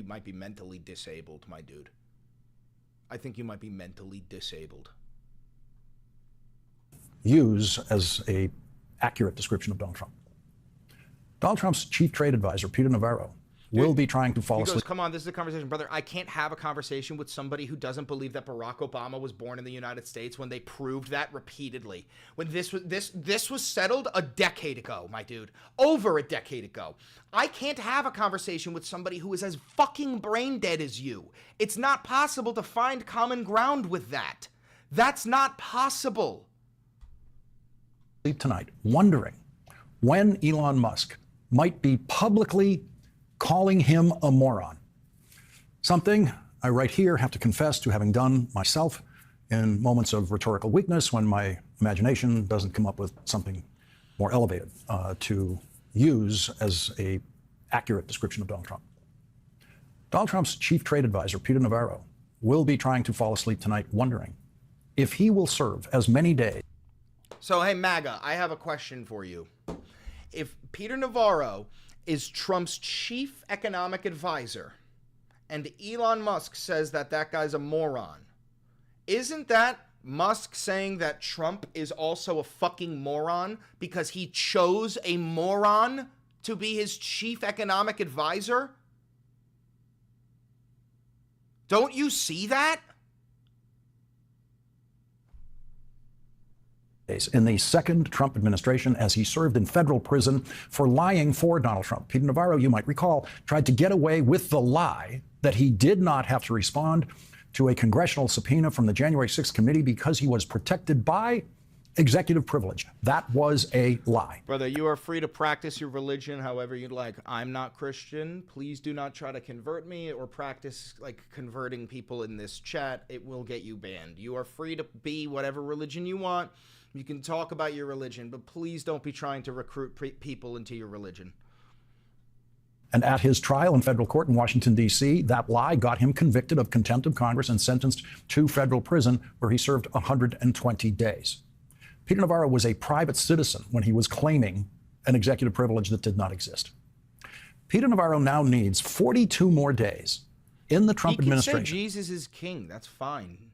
Speaker 1: might be mentally disabled, my dude. I think you might be mentally disabled.
Speaker 16: Use as a accurate description of Donald Trump. Donald Trump's chief trade advisor, Peter Navarro, will be trying to fall asleep.
Speaker 1: Come on, this is a conversation, brother. I can't have a conversation with somebody who doesn't believe that Barack Obama was born in the United States when they proved that repeatedly. When this was settled a decade ago, my dude. Over a decade ago. I can't have a conversation with somebody who is as fucking brain dead as you. It's not possible to find common ground with that. That's not possible.
Speaker 16: Tonight, wondering when Elon Musk might be publicly calling him a moron. Something I right here have to confess to having done myself in moments of rhetorical weakness when my imagination doesn't come up with something more elevated to use as a accurate description of Donald Trump. Donald Trump's chief trade advisor, Peter Navarro, will be trying to fall asleep tonight wondering if he will serve as many days.
Speaker 1: So, hey, MAGA, I have a question for you. If Peter Navarro is Trump's chief economic advisor and Elon Musk says that that guy's a moron, isn't that Musk saying that Trump is also a fucking moron because he chose a moron to be his chief economic advisor? Don't you see that?
Speaker 16: In the second Trump administration as he served in federal prison for lying for Donald Trump. Peter Navarro, you might recall, tried to get away with the lie that he did not have to respond to a congressional subpoena from the January 6th committee because he was protected by executive privilege. That was a lie.
Speaker 1: Brother, you are free to practice your religion however you'd like. I'm not Christian. Please do not try to convert me or practice like converting people in this chat. It will get you banned. You are free to be whatever religion you want. You can talk about your religion, but please don't be trying to recruit people into your religion.
Speaker 16: And at his trial in federal court in Washington, D.C., that lie got him convicted of contempt of Congress and sentenced to federal prison, where he served 120 days. Peter Navarro was a private citizen when he was claiming an executive privilege that did not exist. Peter Navarro now needs 42 more days in the Trump administration.
Speaker 1: Say Jesus is king. That's fine.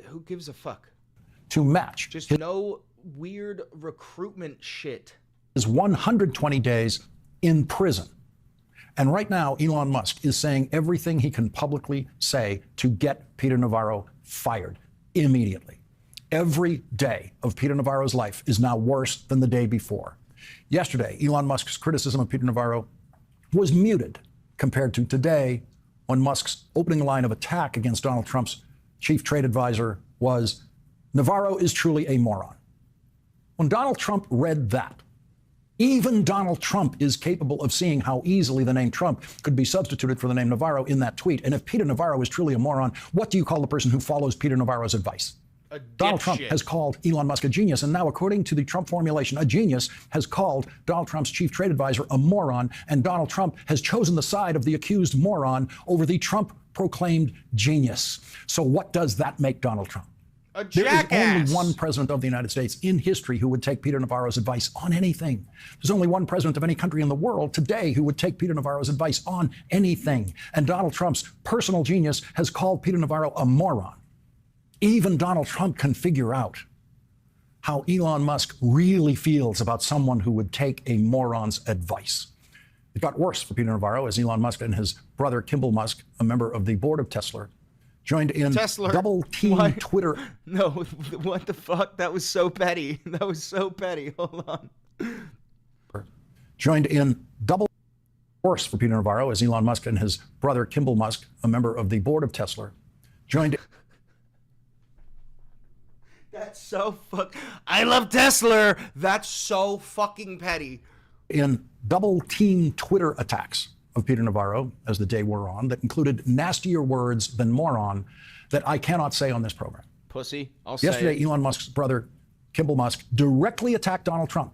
Speaker 1: Who gives a fuck?
Speaker 16: To match
Speaker 1: just no weird recruitment shit.
Speaker 16: His 120 days in prison. And right now, Elon Musk is saying everything he can publicly say to get Peter Navarro fired immediately. Every day of Peter Navarro's life is now worse than the day before. Yesterday, Elon Musk's criticism of Peter Navarro was muted compared to today, when Musk's opening line of attack against Donald Trump's chief trade advisor was, "Navarro is truly a moron." When Donald Trump read that, even Donald Trump is capable of seeing how easily the name Trump could be substituted for the name Navarro in that tweet. And if Peter Navarro is truly a moron, what do you call the person who follows Peter Navarro's advice? Donald Trump has called Elon Musk a genius, and now, according to the Trump formulation, a genius has called Donald Trump's chief trade advisor a moron, and Donald Trump has chosen the side of the accused moron over the Trump-proclaimed genius. So what does that make Donald Trump?
Speaker 1: A jackass.
Speaker 16: There is only one president of the United States in history who would take Peter Navarro's advice on anything. There's only one president of any country in the world today who would take Peter Navarro's advice on anything. And Donald Trump's personal genius has called Peter Navarro a moron. Even Donald Trump can figure out how Elon Musk really feels about someone who would take a moron's advice. It got worse for Peter Navarro as Elon Musk and his brother Kimball Musk, a member of the board of Tesla, joined in double-team Twitter.
Speaker 1: No, what the fuck? That was so petty. That was so petty. Hold on.
Speaker 16: Joined in double worse for Peter Navarro as Elon Musk and his brother Kimball Musk, a member of the board of Tesla, joined.
Speaker 1: That's so I love Tesla. That's so fucking petty.
Speaker 16: in double-team Twitter attacks of Peter Navarro as the day wore on that included nastier words than moron that I cannot say on this program.
Speaker 1: Pussy.
Speaker 16: Yesterday, Elon Musk's brother, Kimball Musk, directly attacked Donald Trump,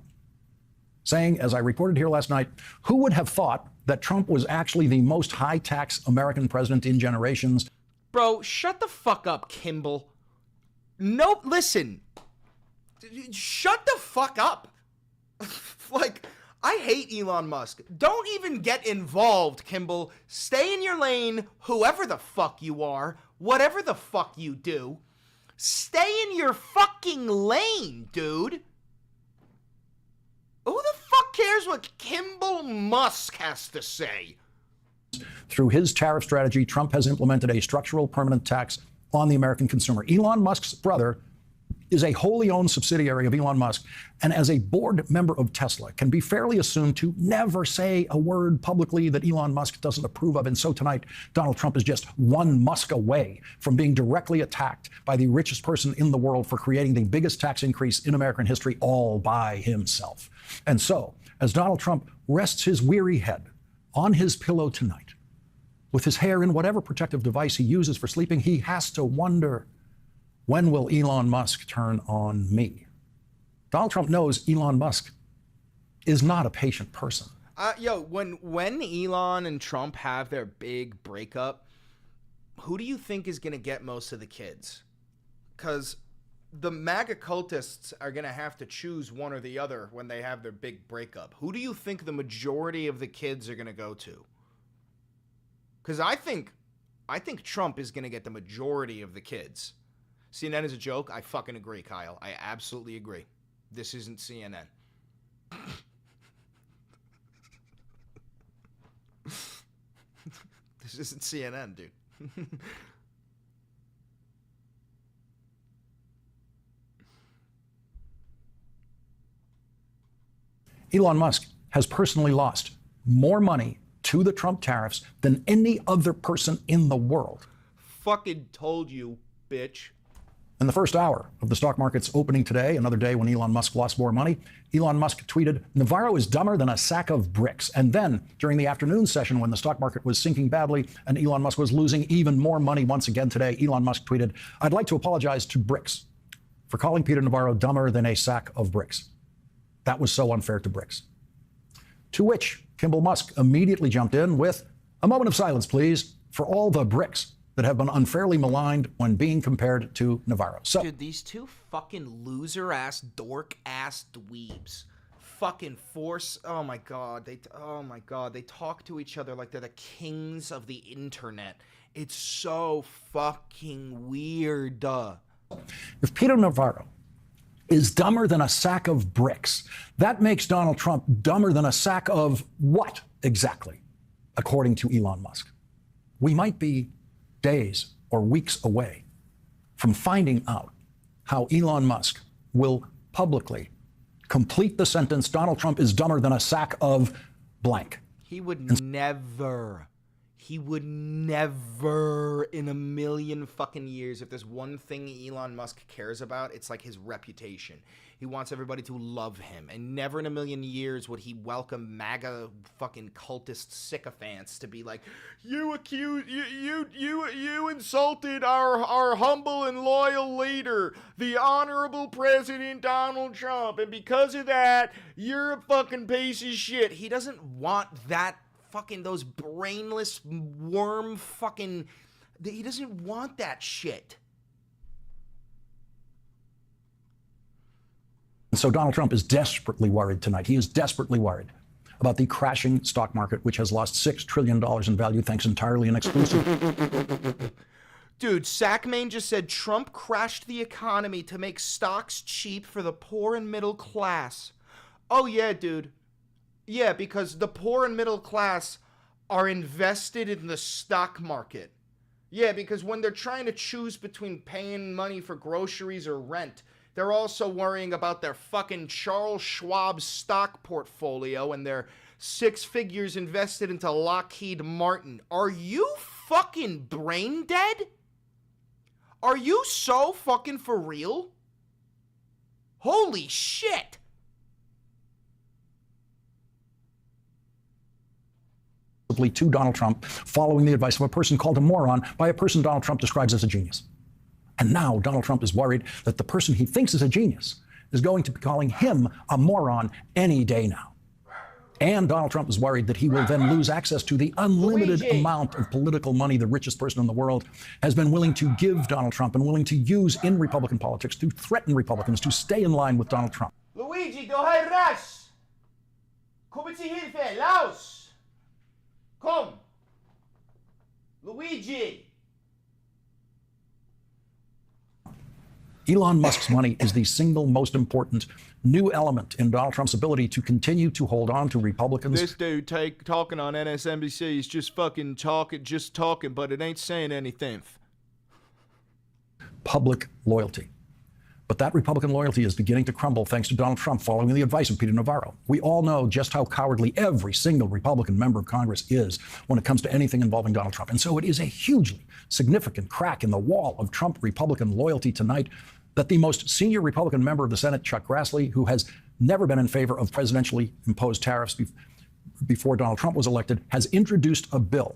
Speaker 16: saying, as I reported here last night, who would have thought that Trump was actually the most high-tax American president in generations?
Speaker 1: Bro, shut the fuck up, Kimball. Nope, listen. Shut the fuck up. Like, I hate Elon Musk. Don't even get involved, Kimball. Stay in your lane, whoever the fuck you are, whatever the fuck you do. Stay in your fucking lane, dude. Who the fuck cares what Kimball Musk has to say?
Speaker 16: Through his tariff strategy, Trump has implemented a structural permanent tax on the American consumer. Elon Musk's brother is a wholly owned subsidiary of Elon Musk, and as a board member of Tesla, can be fairly assumed to never say a word publicly that Elon Musk doesn't approve of. And so tonight, Donald Trump is just one Musk away from being directly attacked by the richest person in the world for creating the biggest tax increase in American history all by himself. And so, as Donald Trump rests his weary head on his pillow tonight, with his hair in whatever protective device he uses for sleeping, he has to wonder, when will Elon Musk turn on me? Donald Trump knows Elon Musk is not a patient person.
Speaker 1: When Elon and Trump have their big breakup, who do you think is going to get most of the kids? Because the MAGA cultists are going to have to choose one or the other when they have their big breakup. Who do you think the majority of the kids are going to go to? Because I think Trump is going to get the majority of the kids. CNN is a joke. I fucking agree, Kyle. I absolutely agree. This isn't CNN. This isn't CNN, dude.
Speaker 16: Elon Musk has personally lost more money to the Trump tariffs than any other person in the world.
Speaker 1: Fucking told you, bitch.
Speaker 16: In the first hour of the stock market's opening today, another day when Elon Musk lost more money, Elon Musk tweeted, "Navarro is dumber than a sack of bricks." And then, during the afternoon session when the stock market was sinking badly and Elon Musk was losing even more money once again today, Elon Musk tweeted, "I'd like to apologize to Bricks for calling Peter Navarro dumber than a sack of bricks. That was so unfair to Bricks." To which Kimball Musk immediately jumped in with, "A moment of silence, please, for all the bricks that have been unfairly maligned when being compared to Navarro." So,
Speaker 1: dude, these two fucking loser-ass, dork-ass dweebs fucking force... Oh, my God. They talk to each other like they're the kings of the internet. It's so fucking weird.
Speaker 16: if Peter Navarro is dumber than a sack of bricks, that makes Donald Trump dumber than a sack of what exactly, according to Elon Musk? We might be days or weeks away from finding out how Elon Musk will publicly complete the sentence, "Donald Trump is dumber than a sack of blank."
Speaker 1: He would never in a million fucking years, if there's one thing Elon Musk cares about, it's like his reputation. He wants everybody to love him, and never in a million years would he welcome MAGA fucking cultist sycophants to be like, you insulted our humble and loyal leader, the honorable President Donald Trump, and because of that, you're a fucking piece of shit. He doesn't want that fucking, those brainless worm fucking, he doesn't want that shit.
Speaker 16: So Donald Trump is desperately worried tonight. He is desperately worried about the crashing stock market, which has lost $6 trillion in value thanks entirely and exclusively.
Speaker 1: Dude, Sackmain just said Trump crashed the economy to make stocks cheap for the poor and middle class. Oh yeah, dude. Yeah, because the poor and middle class are invested in the stock market. Yeah, because when they're trying to choose between paying money for groceries or rent, they're also worrying about their fucking Charles Schwab stock portfolio and their 6 figures invested into Lockheed Martin. Are you fucking brain dead? Are you so fucking for real? Holy shit.
Speaker 16: to Donald Trump following the advice of a person called a moron by a person Donald Trump describes as a genius. And now Donald Trump is worried that the person he thinks is a genius is going to be calling him a moron any day now. And Donald Trump is worried that he will then lose access to the unlimited amount of political money the richest person in the world has been willing to give Donald Trump and willing to use in Republican politics to threaten Republicans to stay in line with Donald Trump.
Speaker 1: Luigi, do hai rash. Come ti hilfe, Laos. Come. Luigi.
Speaker 16: Elon Musk's money is the single most important new element in Donald Trump's ability to continue to hold on to Republicans.
Speaker 1: This dude talking on MSNBC is just fucking talking, but it ain't saying anything.
Speaker 16: Public loyalty. But that Republican loyalty is beginning to crumble thanks to Donald Trump following the advice of Peter Navarro. We all know just how cowardly every single Republican member of Congress is when it comes to anything involving Donald Trump. And so it is a hugely significant crack in the wall of Trump Republican loyalty tonight that the most senior Republican member of the Senate, Chuck Grassley, who has never been in favor of presidentially imposed tariffs before Donald Trump was elected, has introduced a bill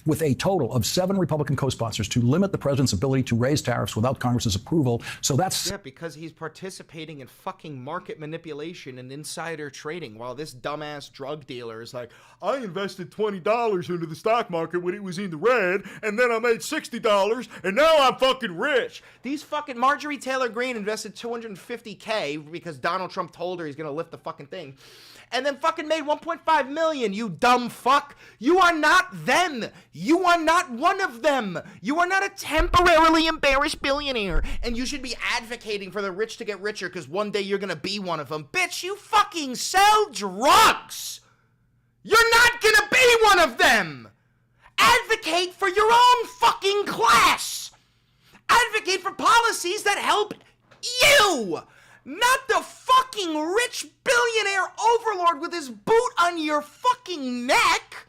Speaker 16: with a total of 7 Republican co-sponsors to limit the president's ability to raise tariffs without Congress's approval. So that's...
Speaker 1: Yeah, because he's participating in fucking market manipulation and insider trading, while this dumbass drug dealer is like, I invested $20 into the stock market when it was in the red, and then I made $60, and now I'm fucking rich. These fucking Marjorie Taylor Greene invested $250K because Donald Trump told her he's gonna lift the fucking thing, and then fucking made $1.5 million, you dumb fuck. You are not them. You are not one of them. You are not a temporarily embarrassed billionaire, and you should be advocating for the rich to get richer because one day you're gonna be one of them. Bitch, you fucking sell drugs. You're not gonna be one of them. Advocate for your own fucking class. Advocate for policies that help you. Not the fucking rich billionaire overlord with his boot on your fucking neck.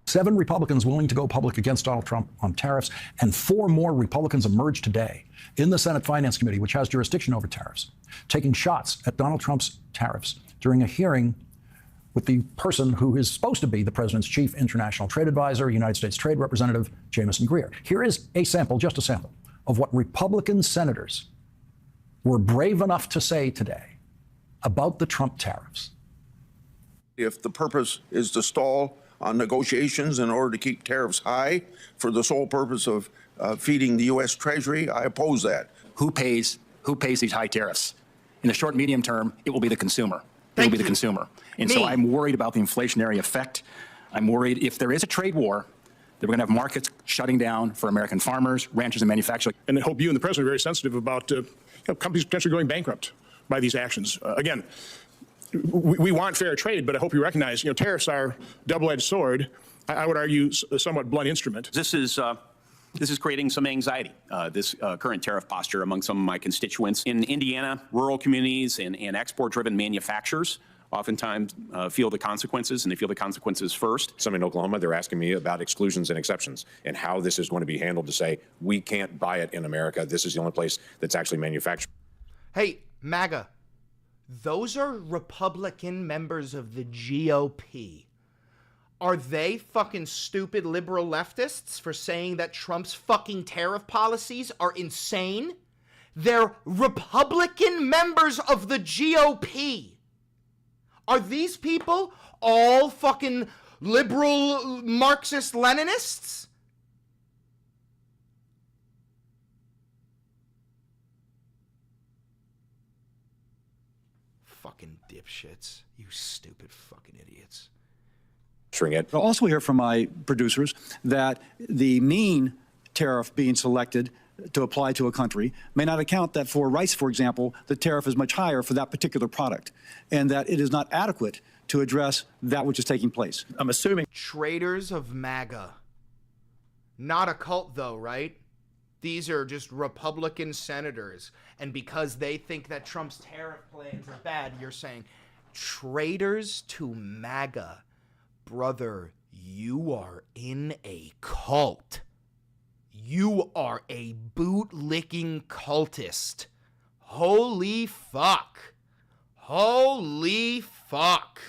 Speaker 16: 7 Republicans willing to go public against Donald Trump on tariffs, and 4 more Republicans emerged today in the Senate Finance Committee, which has jurisdiction over tariffs, taking shots at Donald Trump's tariffs during a hearing with the person who is supposed to be the president's chief international trade advisor, United States Trade Representative Jamieson Greer. Here is a sample, just a sample, of what Republican senators were brave enough to say today about the Trump tariffs.
Speaker 17: If the purpose is to stall on negotiations in order to keep tariffs high for the sole purpose of feeding the U.S. Treasury, I oppose that.
Speaker 18: Who pays these high tariffs? In the short and medium term, it will be the consumer. It will be the consumer. And so I'm worried about the inflationary effect. I'm worried if there is a trade war, that we're going to have markets shutting down for American farmers, ranchers, and manufacturers.
Speaker 19: And I hope you and the president are very sensitive about companies potentially going bankrupt by these actions. Again, we want fair trade, but I hope you recognize, tariffs are a double-edged sword. I would argue a somewhat blunt instrument.
Speaker 20: This is creating some anxiety, this current tariff posture among some of my constituents. In Indiana, rural communities and export-driven manufacturers oftentimes feel the consequences, and they feel the consequences first.
Speaker 21: Some in Oklahoma, they're asking me about exclusions and exceptions and how this is going to be handled to say, we can't buy it in America. This is the only place that's actually manufactured.
Speaker 1: Hey, MAGA, those are Republican members of the GOP. Are they fucking stupid liberal leftists for saying that Trump's fucking tariff policies are insane? They're Republican members of the GOP. Are these people all fucking liberal Marxist Leninists? Fucking dipshits. You stupid fucking idiots.
Speaker 21: I
Speaker 22: also hear from my producers that the mean tariff being selected to apply to a country may not account that for rice, for example, the tariff is much higher for that particular product, and that it is not adequate to address that which is taking place.
Speaker 1: I'm assuming. Traitors of MAGA. Not a cult, though, right? These are just Republican senators, and because they think that Trump's tariff plans are bad, you're saying traitors to MAGA. Brother, you are in a cult. You are a boot-licking cultist. Holy fuck. Holy fuck.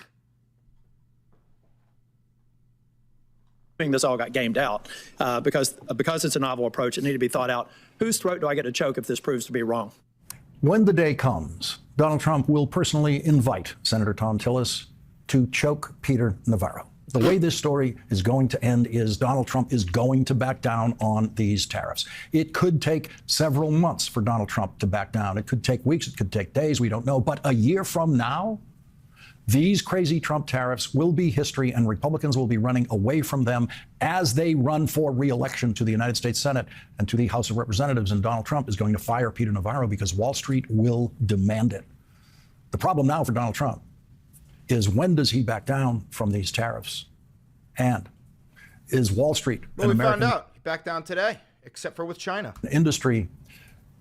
Speaker 5: This all got gamed out because it's a novel approach. It needed to be thought out. Whose throat do I get to choke if this proves to be wrong?
Speaker 16: When the day comes, Donald Trump will personally invite Senator Thom Tillis to choke Peter Navarro. The way this story is going to end is Donald Trump is going to back down on these tariffs. It could take several months for Donald Trump to back down. It could take weeks. It could take days. We don't know. But a year from now, these crazy Trump tariffs will be history, and Republicans will be running away from them as they run for re-election to the United States Senate and to the House of Representatives. And Donald Trump is going to fire Peter Navarro because Wall Street will demand it. The problem now for Donald Trump is, when does he back down from these tariffs? And is Wall Street
Speaker 1: Well, we found out. He backed down today, except for with China.
Speaker 16: Industry,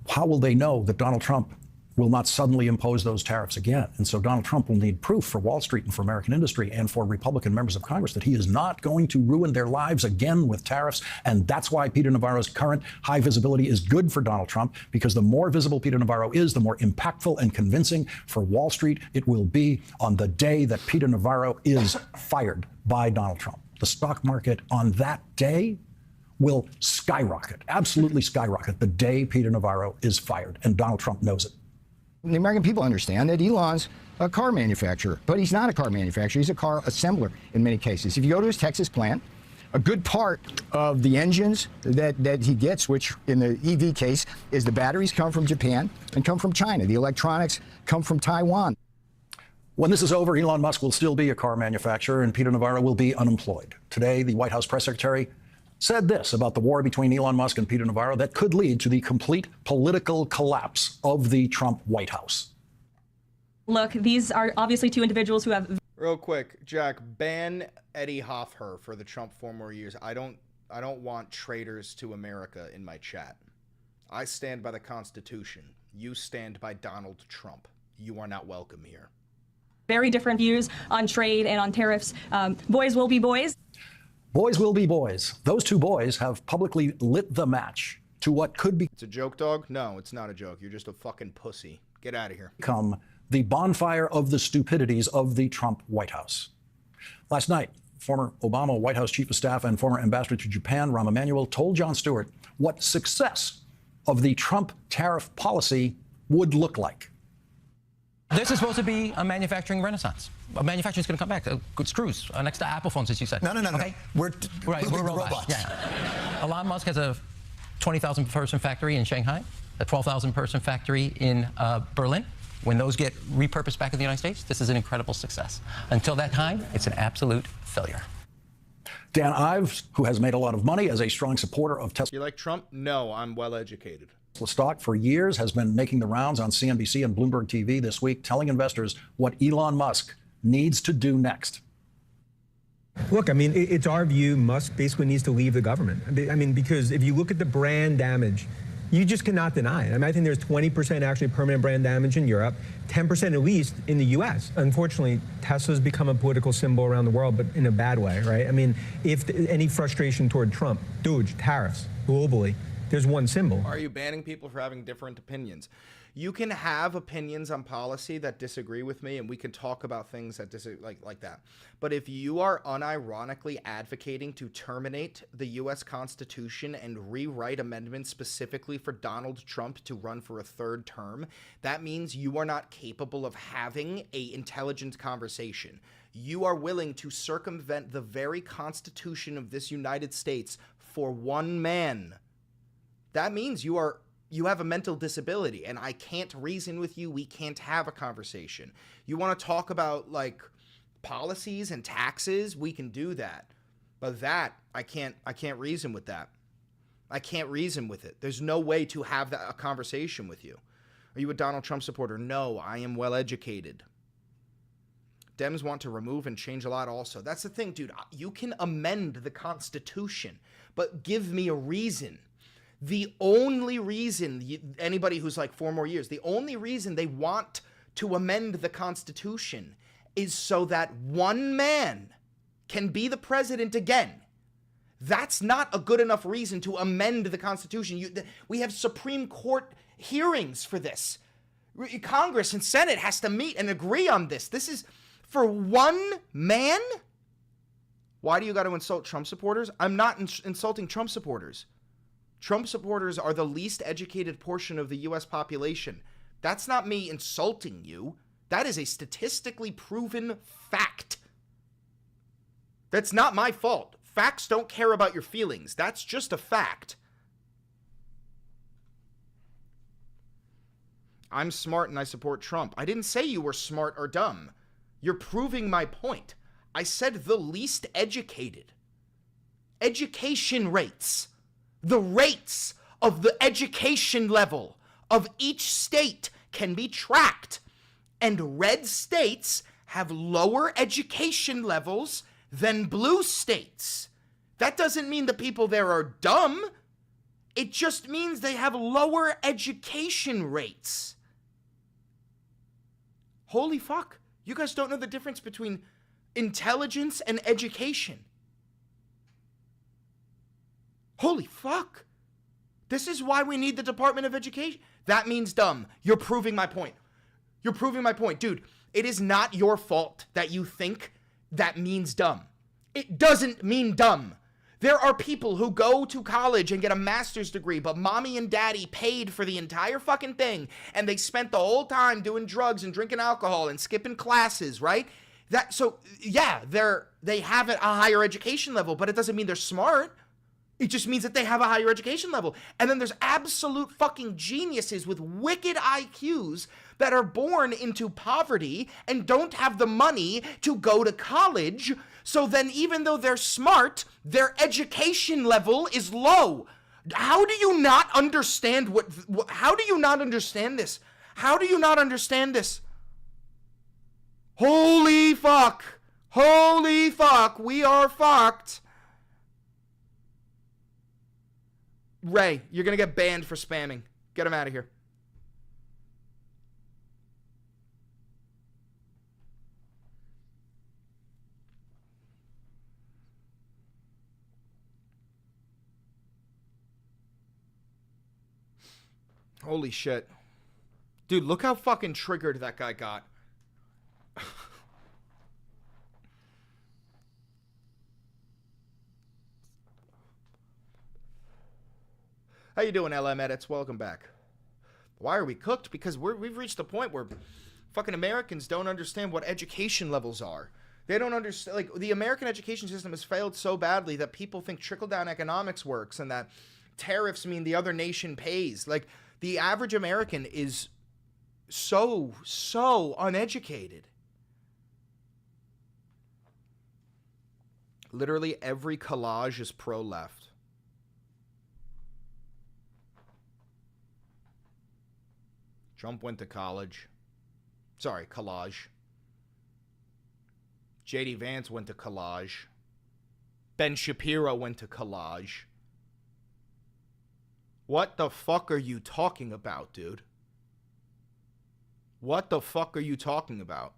Speaker 16: how will they know that Donald Trump will not suddenly impose those tariffs again? And so Donald Trump will need proof for Wall Street and for American industry and for Republican members of Congress that he is not going to ruin their lives again with tariffs. And that's why Peter Navarro's current high visibility is good for Donald Trump, because the more visible Peter Navarro is, the more impactful and convincing for Wall Street it will be on the day that Peter Navarro is fired by Donald Trump. The stock market on that day will skyrocket, absolutely skyrocket, the day Peter Navarro is fired. And Donald Trump knows it.
Speaker 6: The American people understand that Elon's a car manufacturer, but he's not a car manufacturer. He's a car assembler in many cases. If you go to his Texas plant, a good part of the engines that he gets, which in the EV case is the batteries, come from Japan and come from China. The electronics come from Taiwan.
Speaker 16: When this is over, Elon Musk will still be a car manufacturer and Peter Navarro will be unemployed. Today, the White House press secretary said this about the war between Elon Musk and Peter Navarro that could lead to the complete political collapse of the Trump White House.
Speaker 23: Look, these are obviously two individuals who have...
Speaker 1: Real quick, Jack, ban Eddie Hoffer for the Trump 4 more years. I don't want traitors to America in my chat. I stand by the Constitution. You stand by Donald Trump. You are not welcome here.
Speaker 23: Very different views on trade and on tariffs. Boys will be boys.
Speaker 16: Boys will be boys. Those two boys have publicly lit the match to what could
Speaker 1: It's a joke, dog? No, it's not a joke. You're just a fucking pussy. Get out of here.
Speaker 16: become the bonfire of the stupidities of the Trump White House. Last night, former Obama White House Chief of Staff and former Ambassador to Japan, Rahm Emanuel, told Jon Stewart what success of the Trump tariff policy would look like.
Speaker 2: This is supposed to be a manufacturing renaissance. Manufacturing is going to come back. Good screws next to Apple phones, as you said.
Speaker 24: No.
Speaker 2: Okay?
Speaker 24: We're
Speaker 2: robots. Yeah. Elon Musk has a 20,000 person factory in Shanghai, a 12,000 person factory in Berlin. When those get repurposed back in the United States, this is an incredible success. Until that time, it's an absolute failure.
Speaker 16: Dan Ives, who has made a lot of money as a strong supporter of Tesla.
Speaker 1: You like Trump? No, I'm well educated.
Speaker 16: Stock for years, has been making the rounds on CNBC and Bloomberg TV this week, telling investors what Elon Musk needs to do next.
Speaker 25: Look, I mean, it's our view Musk basically needs to leave the government. I mean, because if you look at the brand damage, you just cannot deny it. I mean, I think there's 20% actually permanent brand damage in Europe, 10% at least in the U.S. Unfortunately, Tesla's become a political symbol around the world, but in a bad way, right? I mean, if any frustration toward Trump, DOGE, tariffs, globally, there's one symbol.
Speaker 1: Are you banning people for having different opinions? You can have opinions on policy that disagree with me, and we can talk about things that like that. But if you are unironically advocating to terminate the U.S. Constitution and rewrite amendments specifically for Donald Trump to run for a third term, that means you are not capable of having an intelligent conversation. You are willing to circumvent the very Constitution of this United States for one man. That means you have a mental disability, and I can't reason with you. We can't have a conversation. You want to talk about like policies and taxes? We can do that. But that I can't reason with that. I can't reason with it. There's no way to have a conversation with you. Are you a Donald Trump supporter? No, I am well educated. Dems want to remove and change a lot also. That's the thing, dude. You can amend the Constitution, but give me a reason. The only reason, anybody who's like 4 more years, the only reason they want to amend the Constitution is so that one man can be the president again. That's not a good enough reason to amend the Constitution. We have Supreme Court hearings for this. Congress and Senate has to meet and agree on this. This is for one man? Why do you got to insult Trump supporters? I'm not insulting Trump supporters. Trump supporters are the least educated portion of the U.S. population. That's not me insulting you. That is a statistically proven fact. That's not my fault. Facts don't care about your feelings. That's just a fact. I'm smart and I support Trump. I didn't say you were smart or dumb. You're proving my point. I said the least educated. Education rates. The rates of the education level of each state can be tracked. And red states have lower education levels than blue states. That doesn't mean the people there are dumb. It just means they have lower education rates. Holy fuck. You guys don't know the difference between intelligence and education. Holy fuck. This is why we need the Department of Education. That means dumb. You're proving my point. You're proving my point. Dude, it is not your fault that you think that means dumb. It doesn't mean dumb. There are people who go to college and get a master's degree, but mommy and daddy paid for the entire fucking thing, and they spent the whole time doing drugs and drinking alcohol and skipping classes, right? Yeah, they have a higher education level, but it doesn't mean they're smart. It just means that they have a higher education level. And then there's absolute fucking geniuses with wicked IQs that are born into poverty and don't have the money to go to college. So then even though they're smart, their education level is low. How do you not understand how do you not understand this? How do you not understand this? Holy fuck. Holy fuck. We are fucked. Ray, you're going to get banned for spamming. Get him out of here. Holy shit. Dude, look how fucking triggered that guy got. How you doing, LM Edits? Welcome back. Why are we cooked? Because we've reached the point where fucking Americans don't understand what education levels are. They don't understand, like, the American education system has failed so badly that people think trickle-down economics works and that tariffs mean the other nation pays. Like, the average American is so uneducated. Literally every collage is pro-left. Trump went to college. Sorry, collage. J.D. Vance went to collage. Ben Shapiro went to collage. What the fuck are you talking about, dude? What the fuck are you talking about?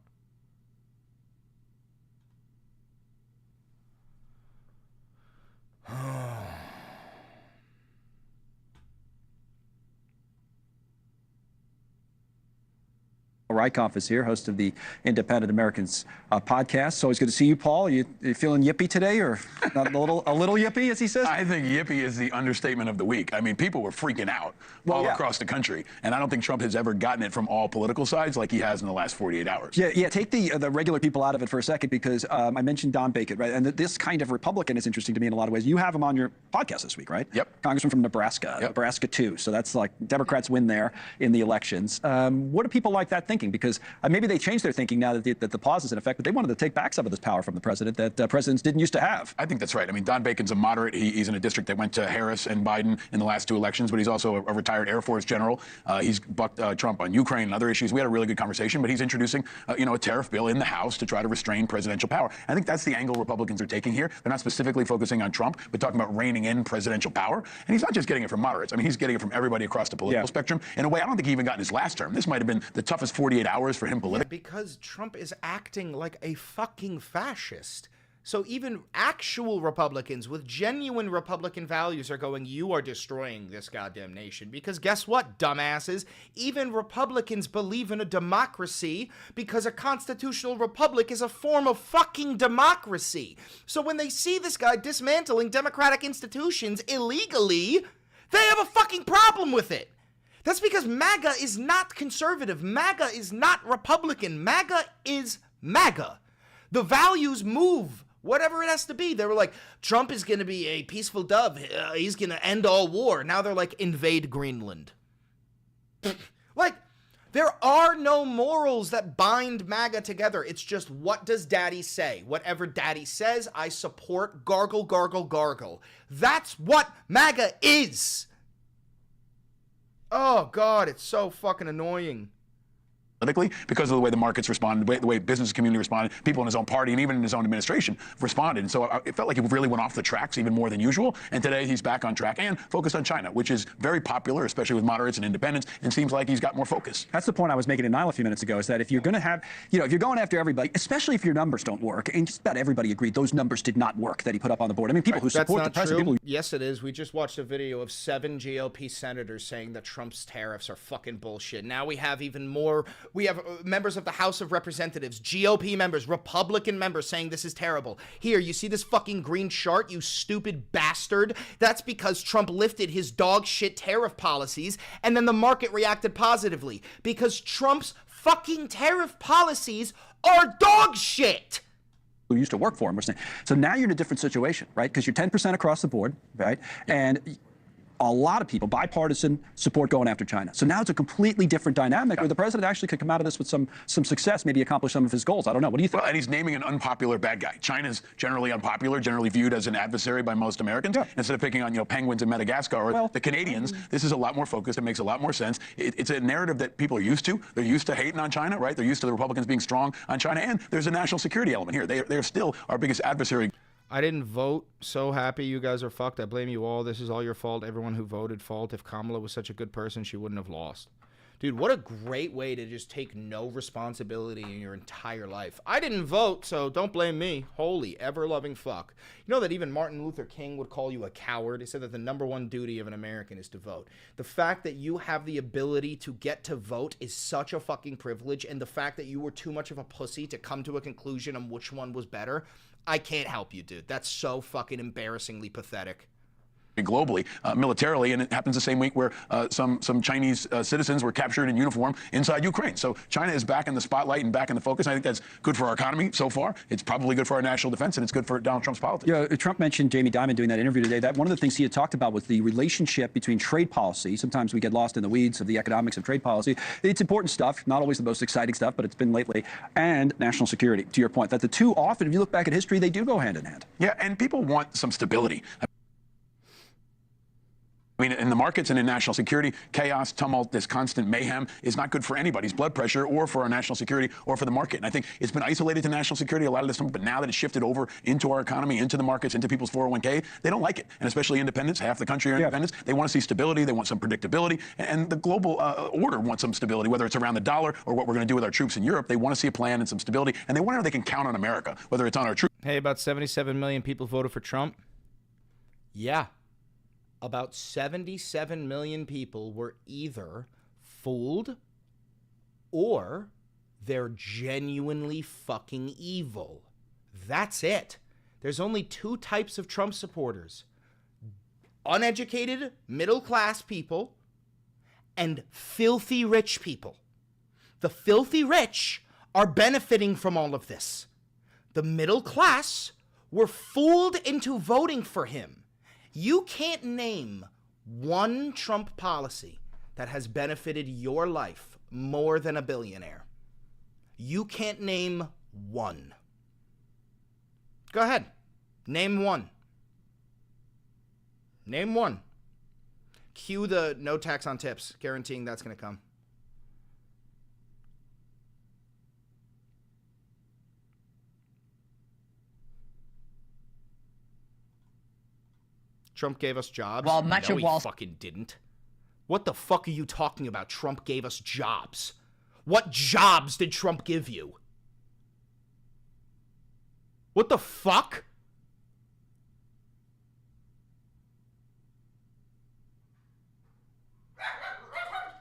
Speaker 7: Rykoff is here, host of the Independent Americans podcast. So it's good to see you, Paul. You feeling yippy today, or not a little yippy, as he says?
Speaker 8: I think yippy is the understatement of the week. I mean, people were freaking out across the country, and I don't think Trump has ever gotten it from all political sides like he has in the last 48 hours.
Speaker 7: Yeah. Take the regular people out of it for a second, because I mentioned Don Bacon, right? And this kind of Republican is interesting to me in a lot of ways. You have him on your podcast this week, right?
Speaker 8: Yep.
Speaker 7: Congressman from Nebraska, Nebraska 2. So that's like Democrats win there in the elections. What do people like that thinking? Because maybe they changed their thinking now that the pause is in effect, but they wanted to take back some of this power from the president that presidents didn't used to have.
Speaker 8: I think that's right. I mean, Don Bacon's a moderate. He's in a district that went to Harris and Biden in the last two elections, but he's also a retired Air Force general. He's bucked Trump on Ukraine and other issues. We had a really good conversation, but he's introducing, a tariff bill in the House to try to restrain presidential power. I think that's the angle Republicans are taking here. They're not specifically focusing on Trump, but talking about reining in presidential power. And he's not just getting it from moderates. I mean, he's getting it from everybody across the political spectrum. In a way, I don't think he even got in his last term. This might have been the toughest 48 hours for him politically.
Speaker 1: Because Trump is acting like a fucking fascist. So even actual Republicans with genuine Republican values are going, you are destroying this goddamn nation. Because guess what, dumbasses? Even Republicans believe in a democracy because a constitutional republic is a form of fucking democracy. So when they see this guy dismantling democratic institutions illegally, they have a fucking problem with it. That's because MAGA is not conservative. MAGA is not Republican. MAGA is MAGA. The values move. Whatever it has to be. They were like, Trump is going to be a peaceful dove. He's going to end all war. Now they're like, invade Greenland. Like, there are no morals that bind MAGA together. It's just, what does daddy say? Whatever daddy says, I support. Gargle, gargle, gargle. That's what MAGA is. Oh, God, it's so fucking annoying.
Speaker 8: Politically, because of the way the markets responded, the way business community responded, people in his own party and even in his own administration responded. And so it felt like he really went off the tracks even more than usual. And today he's back on track and focused on China, which is very popular, especially with moderates and independents, and seems like he's got more focus.
Speaker 7: That's the point I was making in Nile a few minutes ago, is that if you're going to have, if you're going after everybody, especially if your numbers don't work, and just about everybody agreed those numbers did not work that he put up on the board. I mean, people who support the president, people who...
Speaker 1: Yes, it is. We just watched a video of 7 GOP senators saying that Trump's tariffs are fucking bullshit. Now we have even more. We have members of the House of Representatives, GOP members, Republican members saying this is terrible. Here, you see this fucking green chart, you stupid bastard? That's because Trump lifted his dog shit tariff policies and then the market reacted positively because Trump's fucking tariff policies are dog shit.
Speaker 7: Who used to work for him were saying. So now you're in a different situation, right? Because you're 10% across the board, right? And a lot of people, bipartisan support going after China. So now it's a completely different dynamic where the president actually could come out of this with some success, maybe accomplish some of his goals. I don't know. What do you think?
Speaker 8: Well, and he's naming an unpopular bad guy. China's generally unpopular, generally viewed as an adversary by most Americans. Yeah. Instead of picking on, penguins in Madagascar or the Canadians, this is a lot more focused. It makes a lot more sense. It's a narrative that people are used to. They're used to hating on China, right? They're used to the Republicans being strong on China. And there's a national security element here. They're still our biggest adversary.
Speaker 1: I didn't vote. So happy you guys are fucked. I blame you all. This is all your fault. Everyone who voted fault. If Kamala was such a good person, she wouldn't have lost. Dude, what a great way to just take no responsibility in your entire life. I didn't vote, so don't blame me. Holy ever-loving fuck. You know that even Martin Luther King would call you a coward? He said that the #1 duty of an American is to vote. The fact that you have the ability to get to vote is such a fucking privilege, and the fact that you were too much of a pussy to come to a conclusion on which one was better, I can't help you, dude. That's so fucking embarrassingly pathetic.
Speaker 8: Globally, militarily, and it happens the same week where some Chinese citizens were captured in uniform inside Ukraine. So China is back in the spotlight and back in the focus. I think that's good for our economy so far. It's probably good for our national defense, and it's good for Donald Trump's politics.
Speaker 7: Yeah, Trump mentioned Jamie Dimon doing that interview today. That one of the things he had talked about was the relationship between trade policy. Sometimes we get lost in the weeds of the economics of trade policy. It's important stuff, not always the most exciting stuff, but it's been lately, and national security. To your point, that the two often, if you look back at history, they do go hand in hand.
Speaker 8: Yeah, and people want some stability. I mean, in the markets and in national security, chaos, tumult, this constant mayhem is not good for anybody's blood pressure or for our national security or for the market. And I think it's been isolated to national security a lot of this time, but now that it's shifted over into our economy, into the markets, into people's 401k, they don't like it. And especially independents, half the country are independents. They want to see stability. They want some predictability. And the global order wants some stability, whether it's around the dollar or what we're going to do with our troops in Europe. They want to see a plan and some stability. And they wonder if they can count on America, whether it's on our troops.
Speaker 1: Hey, about 77 million people voted for Trump. Yeah. About 77 million people were either fooled or they're genuinely fucking evil. That's it. There's only 2 types of Trump supporters. Uneducated, middle-class people and filthy rich people. The filthy rich are benefiting from all of this. The middle class were fooled into voting for him. You can't name one Trump policy that has benefited your life more than a billionaire. You can't name one. Go ahead. Name one. Name one. Cue the no tax on tips, guaranteeing that's going to come. Trump gave us jobs.
Speaker 10: Well, much
Speaker 1: no,
Speaker 10: of
Speaker 1: he fucking didn't. What the fuck are you talking about? Trump gave us jobs. What jobs did Trump give you? What the fuck?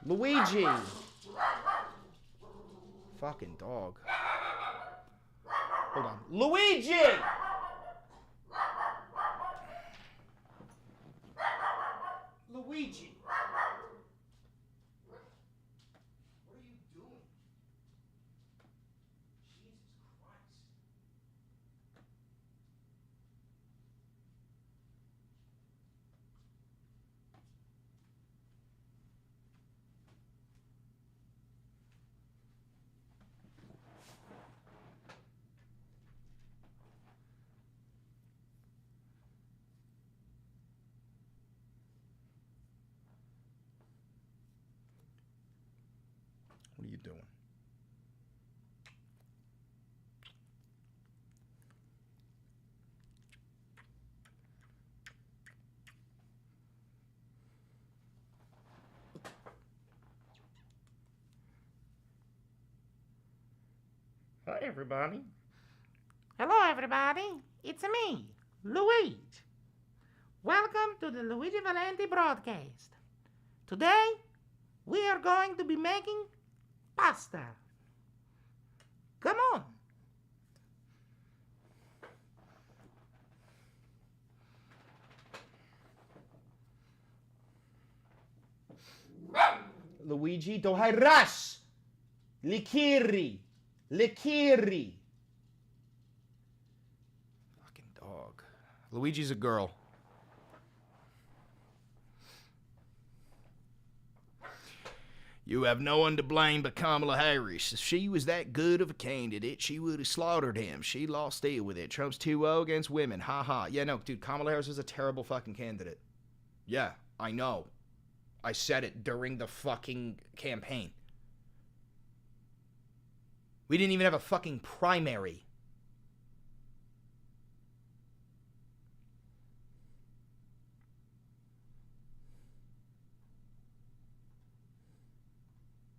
Speaker 1: Luigi. Fucking dog. Hold on. Luigi! Luigi. What are you doing? Jesus Christ. What are you doing?
Speaker 9: Hi, everybody. Hello, everybody. It's me, Luigi. Welcome to the Luigi Valenti broadcast. Today, we are going to be making pasta. Come on.
Speaker 1: Luigi, don't harass. Likiri. Likiri. Fucking dog. Luigi's a girl. You have no one to blame but Kamala Harris. If she was that good of a candidate, she would have slaughtered him. She lost deal with it. Trump's 2-0 against women. Ha ha. Yeah, no, dude, Kamala Harris is a terrible fucking candidate. Yeah, I know. I said it during the fucking campaign. We didn't even have a fucking primary.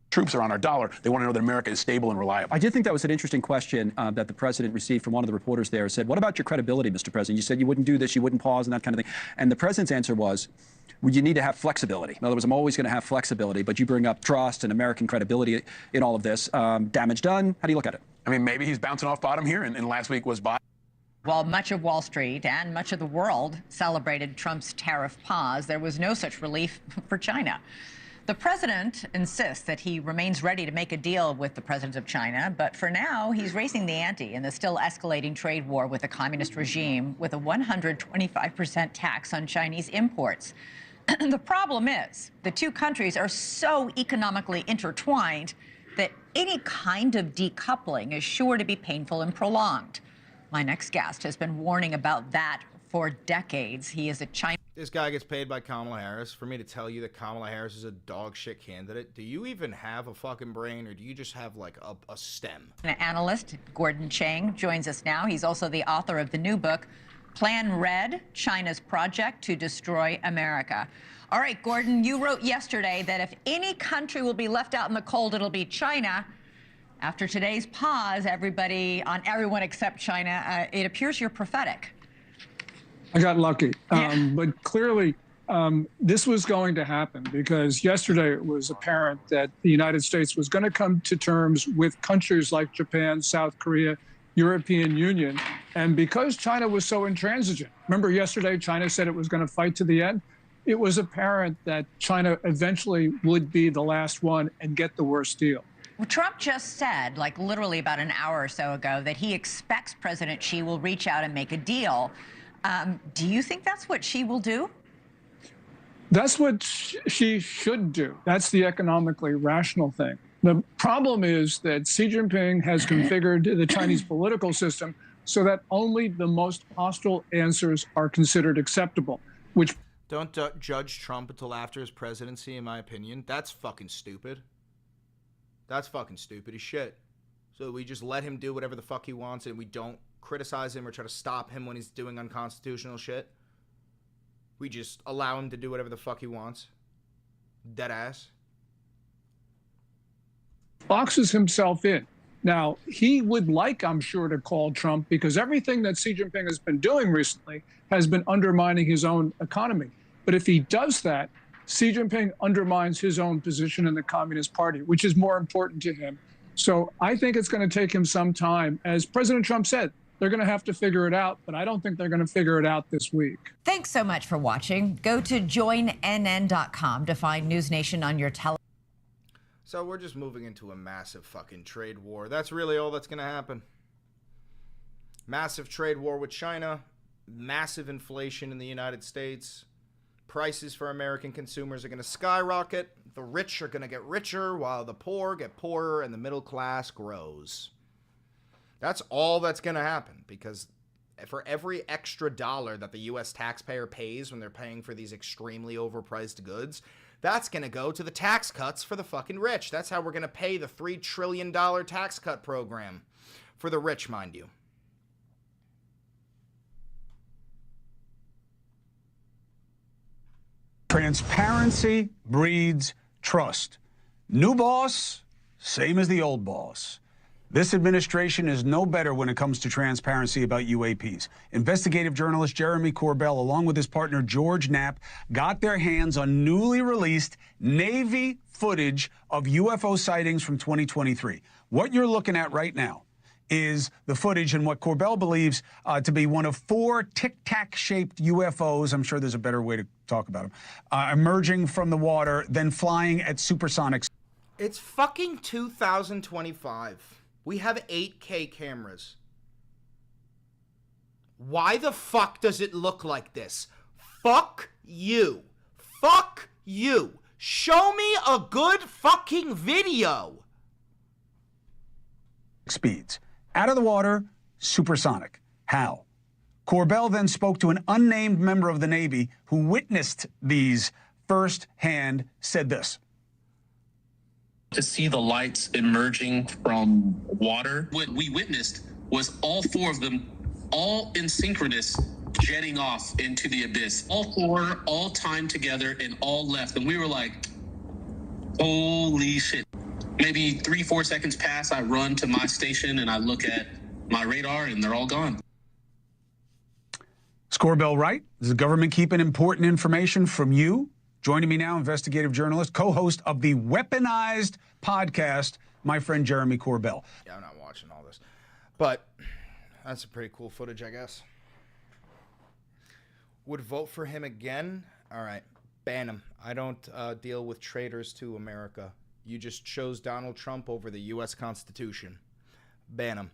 Speaker 8: Troops are on our dollar. They want to know that America is stable and reliable.
Speaker 7: I did think that was an interesting question that the president received from one of the reporters there. Said, what about your credibility, Mr. President? You said you wouldn't do this, you wouldn't pause and that kind of thing. And the president's answer was, well, you need to have flexibility. In other words, I'm always going to have flexibility, but you bring up trust and American credibility in all of this. Damage done. How do you look at it?
Speaker 8: I mean, maybe he's bouncing off bottom here, and last week was Biden.
Speaker 10: While much of Wall Street and much of the world celebrated Trump's tariff pause, there was no such relief for China. The president insists that he remains ready to make a deal with the president of China, but for now, he's raising the ante in the still escalating trade war with the communist regime with a 125% tax on Chinese imports. The problem is the two countries are so economically intertwined that any kind of decoupling is sure to be painful and prolonged. My next guest has been warning about that for decades. He is a China.
Speaker 1: This guy gets paid by Kamala Harris for me to tell you that Kamala Harris is a dog shit candidate. Do you even have a fucking brain, or do you just have like a stem?
Speaker 10: Analyst Gordon Chang joins us now. He's also the author of the new book, Plan Red, China's Project to Destroy America. All right, Gordon, you wrote yesterday that if any country will be left out in the cold, it'll be China. After today's pause, everyone except China, it appears you're prophetic.
Speaker 11: I got lucky. But clearly, this was going to happen because yesterday it was apparent that the United States was going to come to terms with countries like Japan, South Korea, European Union. And because China was so intransigent, remember yesterday China said it was going to fight to the end? It was apparent that China eventually would be the last one and get the worst deal.
Speaker 10: Well, Trump just said, like literally about an hour or so ago, that he expects President Xi will reach out and make a deal. Do you think that's what Xi will do?
Speaker 11: That's what she should do. That's the economically rational thing. The problem is that Xi Jinping has configured the Chinese political system so that only the most hostile answers are considered acceptable, which...
Speaker 1: Don't judge Trump until after his presidency, in my opinion. That's fucking stupid. That's fucking stupid as shit. So we just let him do whatever the fuck he wants and we don't criticize him or try to stop him when he's doing unconstitutional shit. We just allow him to do whatever the fuck he wants. Dead ass.
Speaker 11: Boxes himself in Now, he would like, I'm sure, to call Trump because everything that Xi Jinping has been doing recently has been undermining his own economy. But if he does that, Xi Jinping undermines his own position in the Communist Party, which is more important to him. So I think it's going to take him some time. As President Trump said, they're going to have to figure it out, but I don't think they're going to figure it out this week.
Speaker 10: Thanks so much for watching. Go to joinnn.com to find News Nation on your television.
Speaker 1: So we're just moving into a massive fucking trade war. That's really all that's going to happen. Massive trade war with China, massive inflation in the United States. Prices for American consumers are going to skyrocket. The rich are going to get richer while the poor get poorer and the middle class grows. That's all that's going to happen, because for every extra dollar that the U.S. taxpayer pays when they're paying for these extremely overpriced goods, that's going to go to the tax cuts for the fucking rich. That's how we're going to pay the $3 trillion tax cut program for the rich, mind you.
Speaker 12: Transparency breeds trust. New boss, same as the old boss. This administration is no better when it comes to transparency about UAPs. Investigative journalist Jeremy Corbell, along with his partner George Knapp, got their hands on newly released Navy footage of UFO sightings from 2023. What you're looking at right now is the footage and what Corbell believes to be one of 4 tic-tac-shaped UFOs, I'm sure there's a better way to talk about them, emerging from the water, then flying at supersonic.
Speaker 1: It's fucking 2025. We have 8K cameras. Why the fuck does it look like this? Fuck you. Fuck you. Show me a good fucking video.
Speaker 12: Speeds. Out of the water, supersonic. How? Corbell then spoke to an unnamed member of the Navy who witnessed these firsthand, said this.
Speaker 13: To see the lights emerging from water, what we witnessed was all 4 of them, all in synchronous, jetting off into the abyss. All 4, all timed together, and all left. And we were like, holy shit. Maybe 3-4 seconds pass, I run to my station and I look at my radar and they're all gone.
Speaker 12: Is Corbell right? Is the government keeping important information from you? Joining me now, investigative journalist, co-host of the Weaponized podcast, my friend Jeremy Corbell.
Speaker 1: Yeah, I'm not watching all this. But that's a pretty cool footage, I guess. Would vote for him again? All right, ban him. I don't deal with traitors to America. You just chose Donald Trump over the U.S. Constitution. Ban him.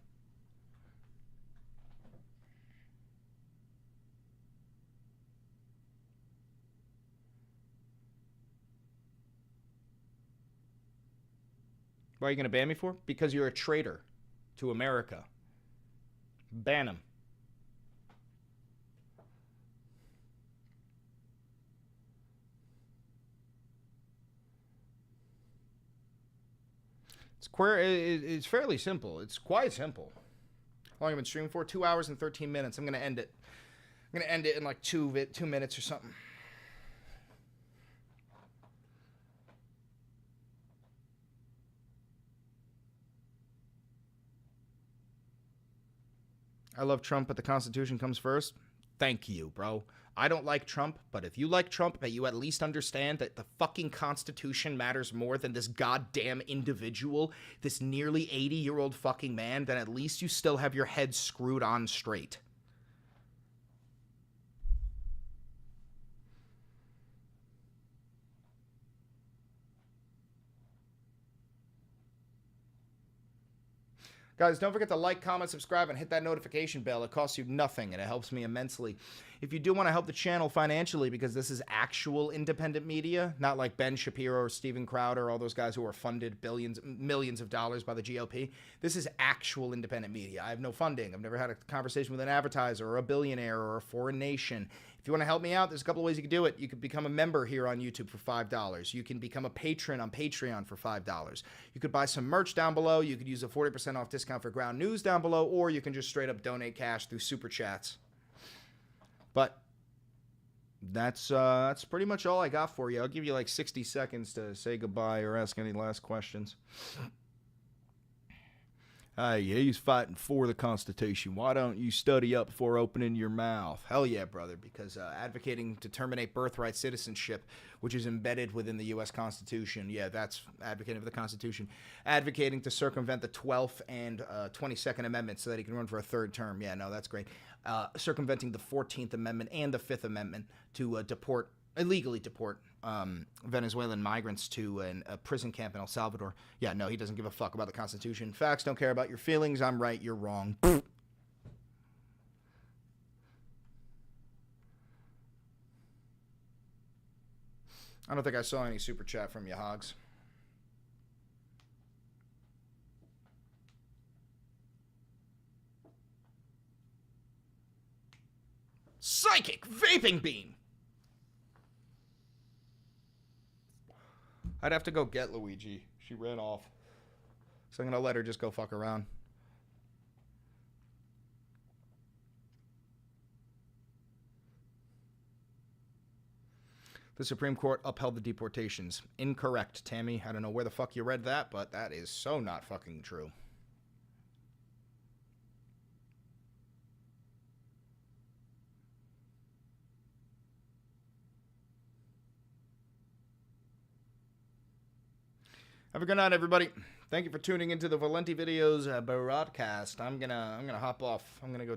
Speaker 1: What are you going to ban me for? Because you're a traitor to America. Ban him. It's fairly simple. It's quite simple. How long have I been streaming for? 2 hours and 13 minutes. I'm going to end it. I'm going to end it in like 2 minutes or something. I love Trump, but the Constitution comes first. Thank you, bro. I don't like Trump, but if you like Trump, but you at least understand that the fucking Constitution matters more than this goddamn individual, this nearly 80-year-old fucking man, then at least you still have your head screwed on straight. Guys, don't forget to like, comment, subscribe, and hit that notification bell. It costs you nothing, and it helps me immensely. If you do want to help the channel financially, because this is actual independent media, not like Ben Shapiro or Steven Crowder, all those guys who are funded millions of dollars by the GOP. This is actual independent media. I have no funding. I've never had a conversation with an advertiser or a billionaire or a foreign nation. If you want to help me out, there's a couple of ways you can do it. You could become a member here on YouTube for $5. You can become a patron on Patreon for $5. You could buy some merch down below. You could use a 40% off discount for Ground News down below, or you can just straight up donate cash through Super Chats. But that's pretty much all I got for you. I'll give you like 60 seconds to say goodbye or ask any last questions. Hey, he's fighting for the Constitution. Why don't you study up before opening your mouth? Hell yeah, brother, because advocating to terminate birthright citizenship, which is embedded within the U.S. Constitution, yeah, that's advocating for the Constitution. Advocating to circumvent the 12th and 22nd Amendments so that he can run for a third term. Yeah, no, that's great. Circumventing the 14th Amendment and the 5th Amendment to illegally deport Venezuelan migrants to a prison camp in El Salvador. Yeah, no, he doesn't give a fuck about the Constitution. Facts don't care about your feelings. I'm right, you're wrong. I don't think I saw any super chat from you, Hogs. Psychic vaping bean. I'd have to go get Luigi. She ran off. So I'm going to let her just go fuck around. The Supreme Court upheld the deportations. Incorrect, Tammy. I don't know where the fuck you read that, but that is so not fucking true. Have a good night, everybody. Thank you for tuning into the Valenti Videos broadcast. I'm gonna hop off. I'm gonna go.